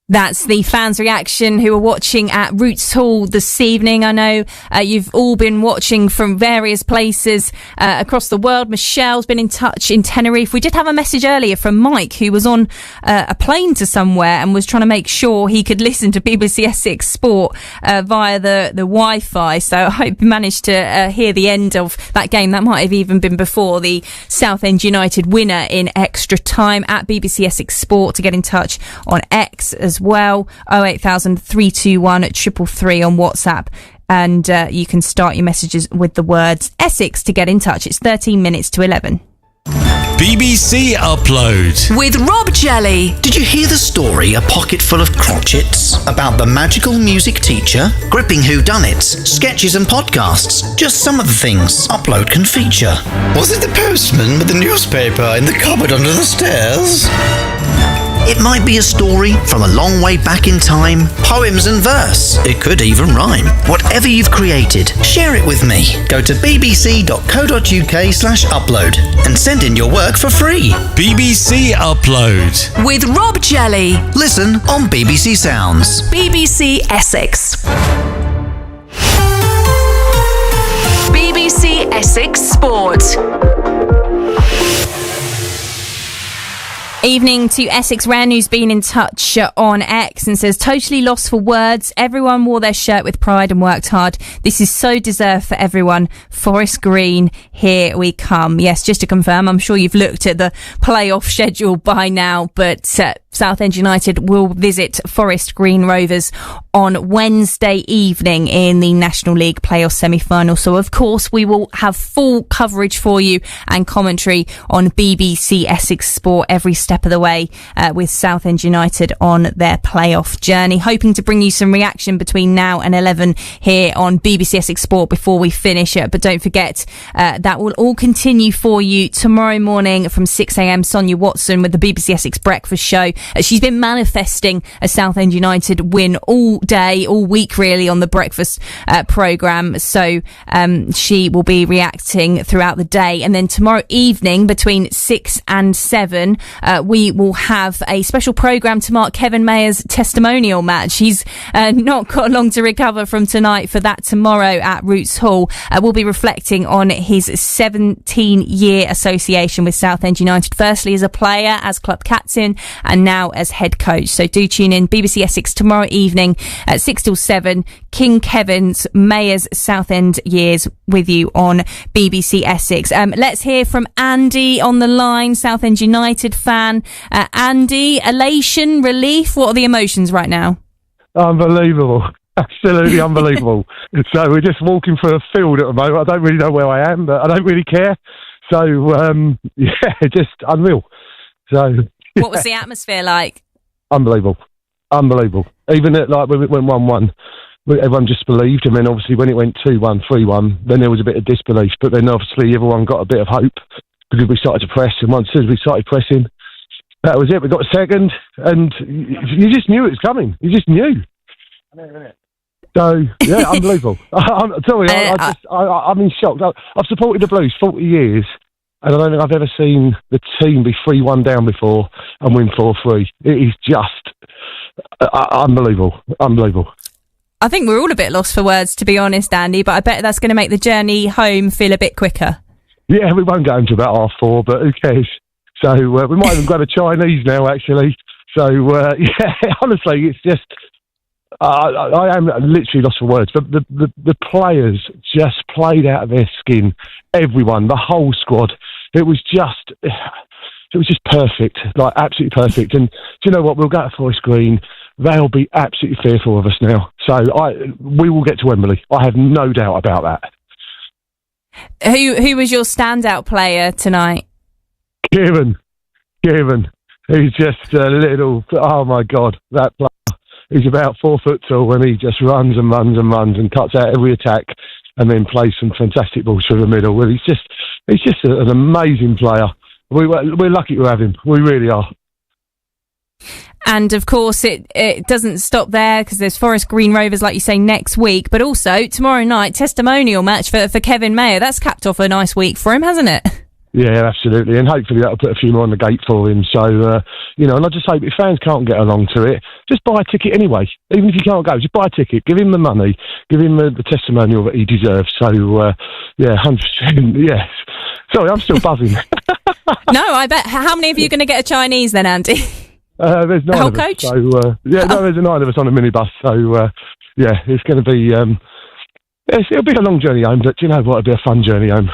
That's the fans' reaction who are watching at Roots Hall this evening. I know you've all been watching from various places across the world. Michelle's been in touch in Tenerife. We did have a message earlier from Mike, who was on a plane to somewhere and was trying to make sure he could listen to BBC Essex Sport via the Wi-Fi. So I hope you managed to hear the end of that game. That might have even been before the Southend United winner in extra time. At BBC Essex Sport to get in touch on X as well, 08000 321 333 on WhatsApp, and you can start your messages with the words Essex to get in touch. It's 13 minutes to 11. BBC Upload with Rob Jelly. Did you hear the story, A Pocket Full of Crotchets, about the magical music teacher? Gripping whodunits, sketches and podcasts, just some of the things Upload can feature. Was it the postman with the newspaper in the cupboard under the stairs? It might be a story from a long way back in time, poems and verse. It could even rhyme. Whatever you've created, share it with me. Go to bbc.co.uk/upload and send in your work for free. BBC Upload with Rob Jelly. Listen on BBC Sounds. BBC Essex. BBC Essex Sport. Evening to Essex Ren, who's been in touch on X and says, totally lost for words. Everyone wore their shirt with pride and worked hard. This is so deserved for everyone. Forest Green, here we come. Yes, just to confirm, I'm sure you've looked at the playoff schedule by now, but Southend United will visit Forest Green Rovers on Wednesday evening in the National League playoff semi-final. So, of course, we will have full coverage for you and commentary on BBC Essex Sport every step of the way with Southend United on their playoff journey. Hoping to bring you some reaction between now and 11 here on BBC Essex Sport before we finish it. But don't forget, that will all continue for you tomorrow morning from 6 a.m. Sonia Watson with the BBC Essex Breakfast Show. She's been manifesting a Southend United win all day, all week really, on the breakfast programme. So she will be reacting throughout the day. And then tomorrow evening between 6 and 7, we will have a special programme to mark Kevin Mayer's testimonial match. He's not got long to recover from tonight for that tomorrow at Roots Hall. We'll be reflecting on his 17-year association with Southend United, firstly as a player, as club captain, and now as head coach. So do tune in BBC Essex tomorrow evening at 6 till 7. King Kevin's Mayer's Southend years with you on BBC Essex. Let's hear from Andy on the line, Southend United fan. Andy, elation, relief, what are the emotions right now? Unbelievable. Absolutely unbelievable. So we're just walking through a field at the moment. I don't really know where I am, but I don't really care. So, just unreal. So, what was the atmosphere like? Unbelievable. Even at, like, when it went 1-1, everyone just believed. And then obviously when it went 2-1, 3-1, then there was a bit of disbelief. But then obviously everyone got a bit of hope because we started to press. And once we started pressing, that was it. We got a second, and you just knew it was coming. You just knew. So, yeah, unbelievable. I'm sorry, I'm in shock. I've supported the Blues 40 years, and I don't think I've ever seen the team be 3-1 down before and win 4-3. It is just unbelievable. I think we're all a bit lost for words, to be honest, Andy, but I bet that's going to make the journey home feel a bit quicker. Yeah, we won't go until about 4:30, but who cares? So we might even grab a Chinese now, actually. So, yeah, honestly, it's just... I am literally lost for words, but the players just played out of their skin. Everyone, the whole squad. It was just perfect, like absolutely perfect. And do you know what? We'll go to Forest Green. They'll be absolutely fearful of us now. So we will get to Wembley. I have no doubt about that. Who was your standout player tonight? Kieran. He's just a little... Oh, my God, that player. He's about 4 foot tall, and he just runs and runs and runs and cuts out every attack, and then plays some fantastic balls through the middle. Well, he's just an amazing player. We're lucky to have him. We really are. And of course, it doesn't stop there, because there's Forest Green Rovers, like you say, next week, but also tomorrow night, testimonial match for Kevin Mayer. That's capped off a nice week for him, hasn't it? Yeah, absolutely, and hopefully that'll put a few more on the gate for him. So, and I just hope if fans can't get along to it, just buy a ticket anyway. Even if you can't go, just buy a ticket, give him the money, give him the testimonial that he deserves. So, 100%, yes. Sorry, I'm still buzzing. No, I bet. How many of you are going to get a Chinese then, Andy? There's 9 the whole of us. coach? So, there's 9 of us on a minibus. So, it's going to be... it'll be a long journey home, but you know what? It'll be a fun journey home.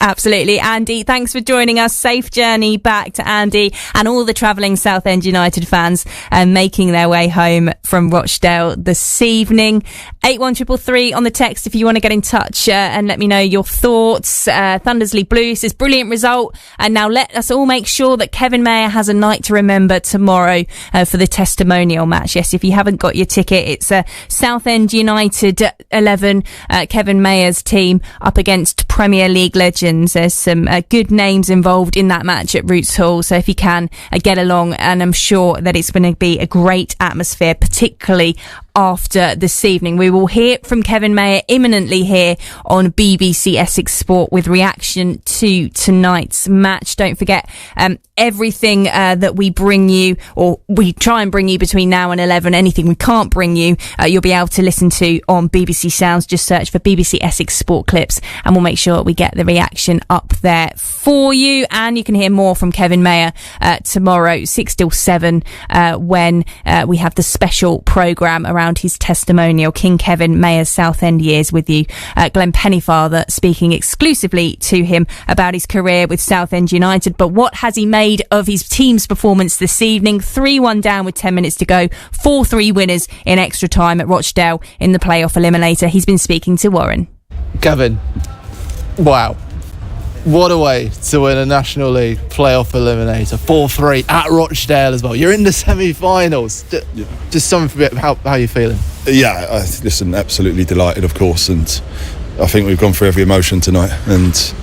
Absolutely. Andy, thanks for joining us. Safe journey back to Andy and all the travelling Southend United fans making their way home from Rochdale this evening. 81333 on the text if you want to get in touch and let me know your thoughts. Thundersley Blue says, brilliant result. And now let us all make sure that Kevin Mayer has a night to remember tomorrow for the testimonial match. Yes, if you haven't got your ticket, it's Southend United 11, Kevin Mayer's team up against Premier League legends. There's some good names involved in that match at Roots Hall, so if you can get along, and I'm sure that it's going to be a great atmosphere, particularly after this evening. We will hear from Kevin Mayer imminently here on BBC Essex Sport with reaction to tonight's match. Don't forget everything that we bring you, or we try and bring you between now and 11, anything we can't bring you, you'll be able to listen to on BBC Sounds. Just search for BBC Essex Sport Clips and we'll make sure we get the reaction up there for you. And you can hear more from Kevin Mayer tomorrow 6 till 7 when we have the special programme around his testimonial, King Kevin Mayer's Southend years, with you. Glenn Pennyfather speaking exclusively to him about his career with Southend United, but what has he made of his team's performance this evening? 3-1 down with 10 minutes to go, 4-3 winners in extra time at Rochdale in the playoff eliminator. He's been speaking to Warren. Kevin, wow. What a way to win a National League playoff eliminator. 4-3 at Rochdale as well. You're in the semi-finals. Just something for how are you feeling? Yeah, listen, absolutely delighted, of course, and I think we've gone through every emotion tonight, and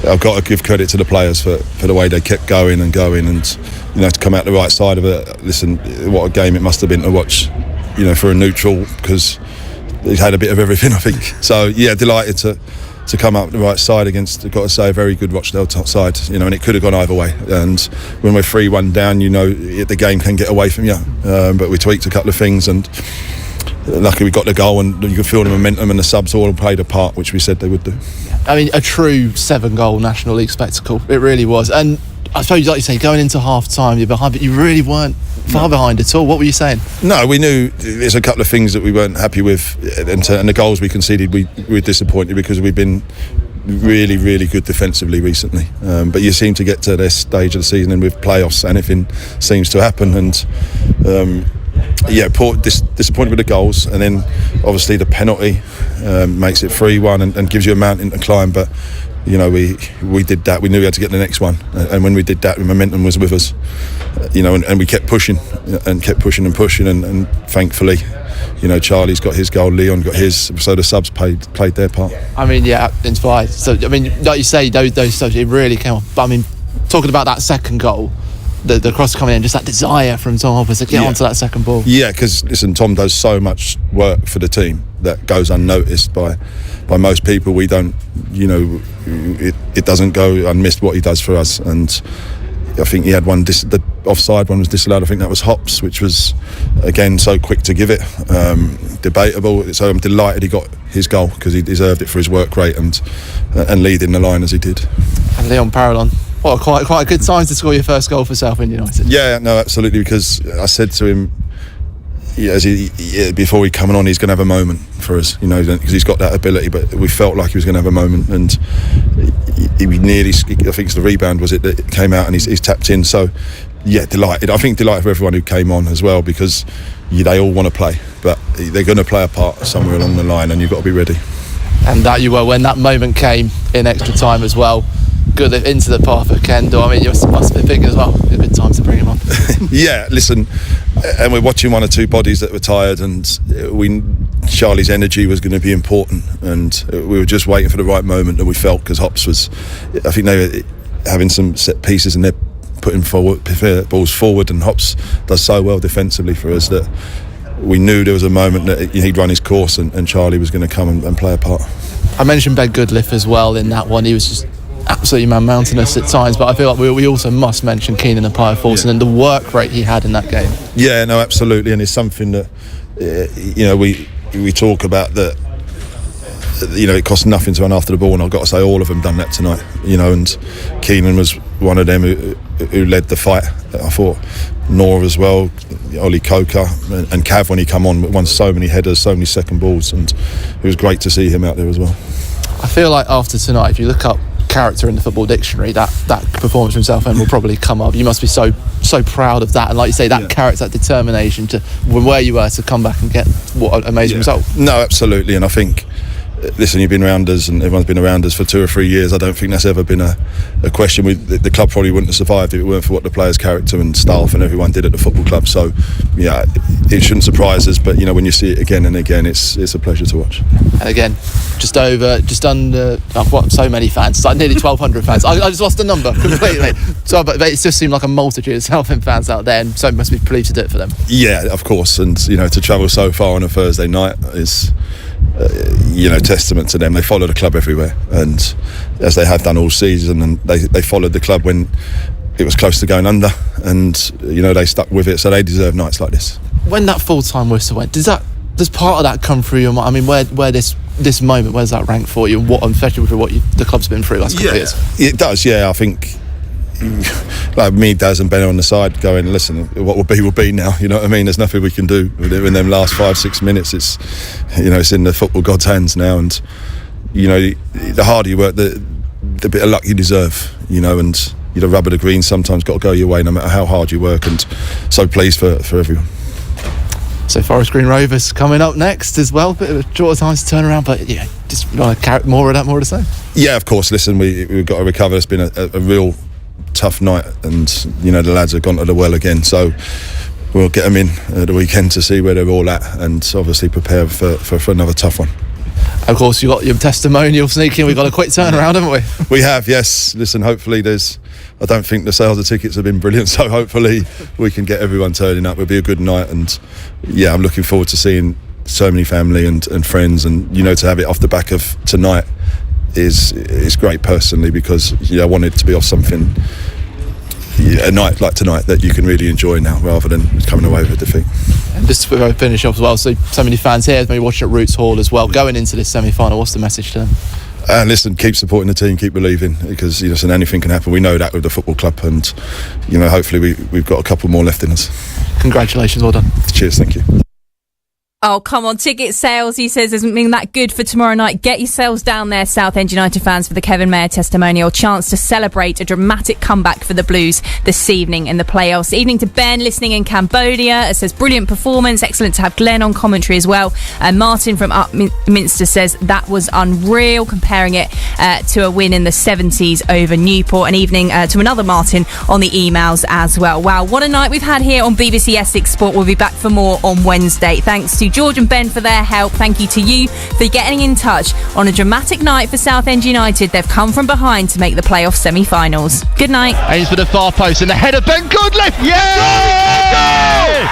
I've got to give credit to the players for the way they kept going, and to come out the right side of it. Listen, what a game it must have been to watch, for a neutral, because it had a bit of everything, I think. So yeah, delighted to come up the right side against, I've got to say, a very good Rochdale top side, and it could have gone either way. And when we're 3-1 down, the game can get away from you. But we tweaked a couple of things, and luckily we got the goal, and you could feel the momentum, and the subs all played a part, which we said they would do. I mean, a true 7-goal National League spectacle. It really was. And I suppose, like you say, going into half-time, you're behind, but you really weren't far behind at all. What were you saying? No, we knew there's a couple of things that we weren't happy with, and the goals we conceded, we were disappointed because we've been really, really good defensively recently. But you seem to get to this stage of the season, and with playoffs, anything seems to happen. And disappointed with the goals, and then obviously the penalty makes it 3-1 and gives you a mountain to climb. But we did that. We knew we had to get the next one, and when we did that, the momentum was with us. And we kept pushing and and thankfully, Charlie's got his goal, Leon got his, so the subs played their part. I mean, yeah, inspired. So I mean, like you say, those subs, it really came off. But I mean, talking about that second goal, the cross coming in, just that desire from Tom Hoppers to get onto that second ball. Yeah, because listen, Tom does so much work for the team that goes unnoticed by most people. We don't, it doesn't go unmissed what he does for us. And I think he had one, the offside one was disallowed. I think that was Hops, which was again so quick to give it. Debatable. So I'm delighted he got his goal because he deserved it for his work rate and leading the line as he did. And Leon Parallon, what quite a good time to score your first goal for Southend United. Yeah, no, absolutely. Because I said to him, before he coming on, he's going to have a moment for us, because he's got that ability. But we felt like he was going to have a moment, and he nearly. I think it's the rebound was it that came out, and he's tapped in. So, yeah, delighted. I think delighted for everyone who came on as well, because they all want to play, but they're going to play a part somewhere along the line, and you've got to be ready. And that you were when that moment came in extra time as well. Good into the path of Kendall. I mean, you must have been thinking as well. A good time to bring him on. Yeah, listen, and we're watching one or two bodies that were tired, and Charlie's energy was going to be important, and we were just waiting for the right moment that we felt, because Hops was, I think they were having some set pieces and they're putting balls forward, and Hops does so well defensively for us that we knew there was a moment that he'd run his course and Charlie was going to come and play a part. I mentioned Ben Goodliff as well in that one. He was just absolutely man-mountainous at times, but I feel like we also must mention Keenan and Piaforson and the work rate he had in that game. Yeah, no, absolutely, and it's something that we talk about, that it costs nothing to run after the ball, and I've got to say all of them done that tonight, and Keenan was one of them who led the fight. I thought Nora as well, Ollie Coker and Cav when he come on, won so many headers, so many second balls, and it was great to see him out there as well. I feel like after tonight, if you look up character in the football dictionary, that performance from Southend will probably come up. You must be so proud of that, and like you say, that character, that determination to where you were to come back and get what an amazing result. No, absolutely, and I think, listen, you've been around us and everyone's been around us for 2 or 3 years. I don't think that's ever been a question. The club probably wouldn't have survived if it weren't for what the players' character and staff and everyone did at the football club. So yeah, it shouldn't surprise us, but when you see it again and again, it's a pleasure to watch. And again, just under so many fans, like nearly 1,200 fans. I just lost the number completely. So but it just seemed like a multitude of Southend fans out there, and so it must be pleased to do it for them. Yeah, of course, and to travel so far on a Thursday night is testament to them. They follow the club everywhere, and as they have done all season, and they followed the club when it was close to going under, and they stuck with it, so they deserve nights like this. When that full-time whistle went, does part of that come through your mind? I mean, where this moment, where's that rank for you, and what, especially for what the club's been through last couple of years? It does, yeah. I think like me, Daz and Ben on the side going, listen, what will be now, you know what I mean? There's nothing we can do in them last 5-6 minutes. It's it's in the football god's hands now, and the harder you work, the bit of luck you deserve, and the rub of the green sometimes got to go your way no matter how hard you work, and so pleased for everyone. So Forest Green Rovers coming up next as well. Bit of a short time to turn around, but just want to carry more of that, more of the same. Yeah, of course. Listen, we've got to recover. It's been a real tough night, and the lads have gone to the well again, so we'll get them in at the weekend to see where they're all at, and obviously prepare for another tough one. Of course, you got your testimonial sneaking. We've got a quick turnaround, haven't we? We have, yes. Listen, hopefully I don't think the sales of tickets have been brilliant, so hopefully we can get everyone turning up. It'll be a good night, and yeah, I'm looking forward to seeing so many family and friends, and to have it off the back of tonight is great personally, because I want it to be off something, a night like tonight that you can really enjoy now, rather than coming away with a defeat. And just to finish off as well, so many fans here, maybe watching at Roots Hall as well, going into this semi-final, what's the message to them? Listen, keep supporting the team, keep believing, because anything can happen. We know that with the football club, and hopefully we've got a couple more left in us. Congratulations, well done. Cheers, thank you. Oh, come on, ticket sales, he says, isn't being that good for tomorrow night. Get yourselves down there, Southend United fans, for the Kevin Mayer testimonial. Chance to celebrate a dramatic comeback for the Blues this evening in the playoffs. Evening to Ben, listening in Cambodia. It says, brilliant performance. Excellent to have Glenn on commentary as well. And Martin from Upminster says, that was unreal, comparing it to a win in the 70s over Newport. And evening to another Martin on the emails as well. Wow, what a night we've had here on BBC Essex Sport. We'll be back for more on Wednesday. Thanks to George and Ben for their help. Thank you to you for getting in touch on a dramatic night for Southend United. They've come from behind to make the playoff semi-finals. Good night. Aims for the far post and the header, Ben Goodliff. Yeah!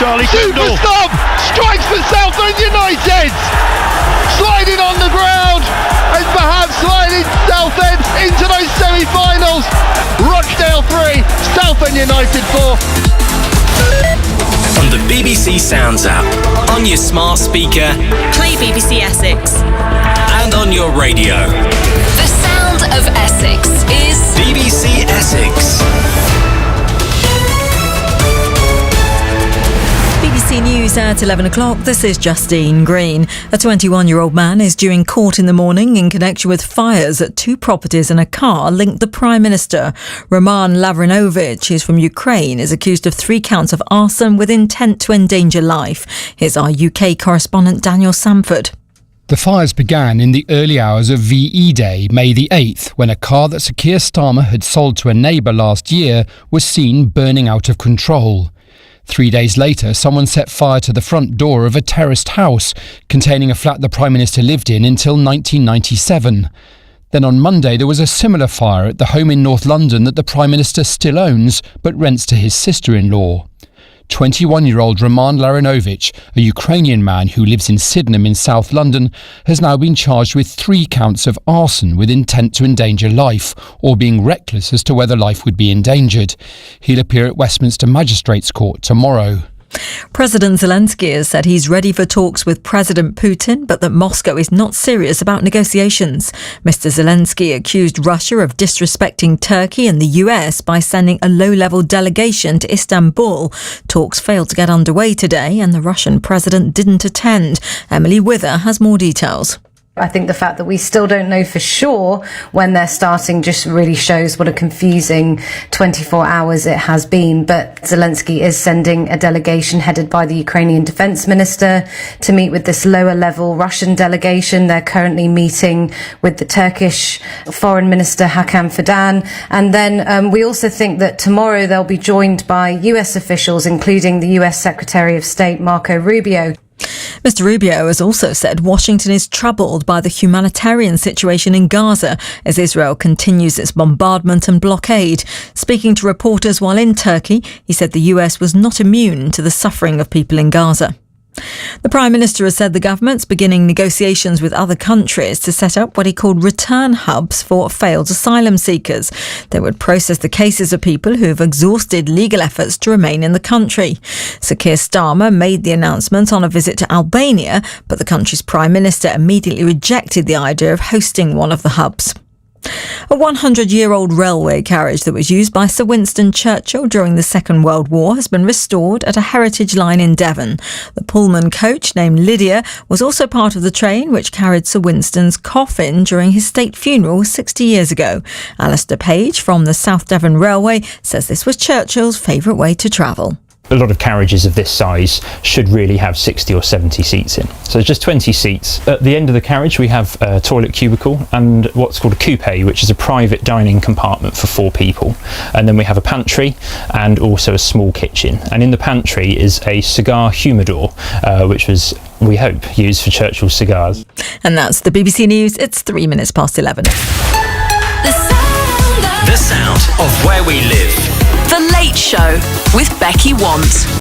Charlie Kendall. Superstar strikes for Southend United. Sliding on the ground, and perhaps smiling Southend into those semi-finals. Rochdale 3, Southend United 4. On the BBC Sounds app, on your smart speaker, Play BBC Essex. and on your radio. The sound of Essex is BBC Essex. BBC News at 11 o'clock. This is Justine Green. A 21-year-old man is due in court in the morning in connection with fires at two properties and a car linked the Prime Minister. Roman Lavrinovich, who's from Ukraine, is accused of 3 counts of arson with intent to endanger life. Here's our UK correspondent Daniel Samford. The fires began in the early hours of VE Day, May the 8th, when a car that Sir Keir Starmer had sold to a neighbour last year was seen burning out of control. 3 days later, someone set fire to the front door of a terraced house containing a flat the Prime Minister lived in until 1997. Then on Monday, there was a similar fire at the home in North London that the Prime Minister still owns but rents to his sister-in-law. 21-year-old Roman Lavrinovich, a Ukrainian man who lives in Sydenham in South London, has now been charged with 3 counts of arson with intent to endanger life, or being reckless as to whether life would be endangered. He'll appear at Westminster Magistrates Court tomorrow. President Zelensky has said he's ready for talks with President Putin, but that Moscow is not serious about negotiations. Mr. Zelensky accused Russia of disrespecting Turkey and the US by sending a low-level delegation to Istanbul. Talks failed to get underway today and the Russian president didn't attend. Emily Wither has more details. I think the fact that we still don't know for sure when they're starting just really shows what a confusing 24 hours it has been. But Zelensky is sending a delegation headed by the Ukrainian defense minister to meet with this lower level Russian delegation. They're currently meeting with the Turkish foreign minister Hakan Fidan. And then we also think that tomorrow they'll be joined by US officials, including the US Secretary of State Marco Rubio. Mr. Rubio has also said Washington is troubled by the humanitarian situation in Gaza as Israel continues its bombardment and blockade. Speaking to reporters while in Turkey, he said the US was not immune to the suffering of people in Gaza. The Prime Minister has said the government's beginning negotiations with other countries to set up what he called return hubs for failed asylum seekers. They would process the cases of people who have exhausted legal efforts to remain in the country. Sir Keir Starmer made the announcement on a visit to Albania, but the country's Prime Minister immediately rejected the idea of hosting one of the hubs. A 100-year-old railway carriage that was used by Sir Winston Churchill during the Second World War has been restored at a heritage line in Devon. The Pullman coach, named Lydia, was also part of the train which carried Sir Winston's coffin during his state funeral 60 years ago. Alistair Page from the South Devon Railway says this was Churchill's favourite way to travel. A lot of carriages of this size should really have 60 or 70 seats in. So it's just 20 seats. At the end of the carriage we have a toilet cubicle and what's called a coupe, which is a private dining compartment for 4 people. And then we have a pantry and also a small kitchen. And in the pantry is a cigar humidor, which was, we hope, used for Churchill's cigars. And that's the BBC News. It's 3 minutes past 11. The sound of where we live. The Late Show with Becky Want.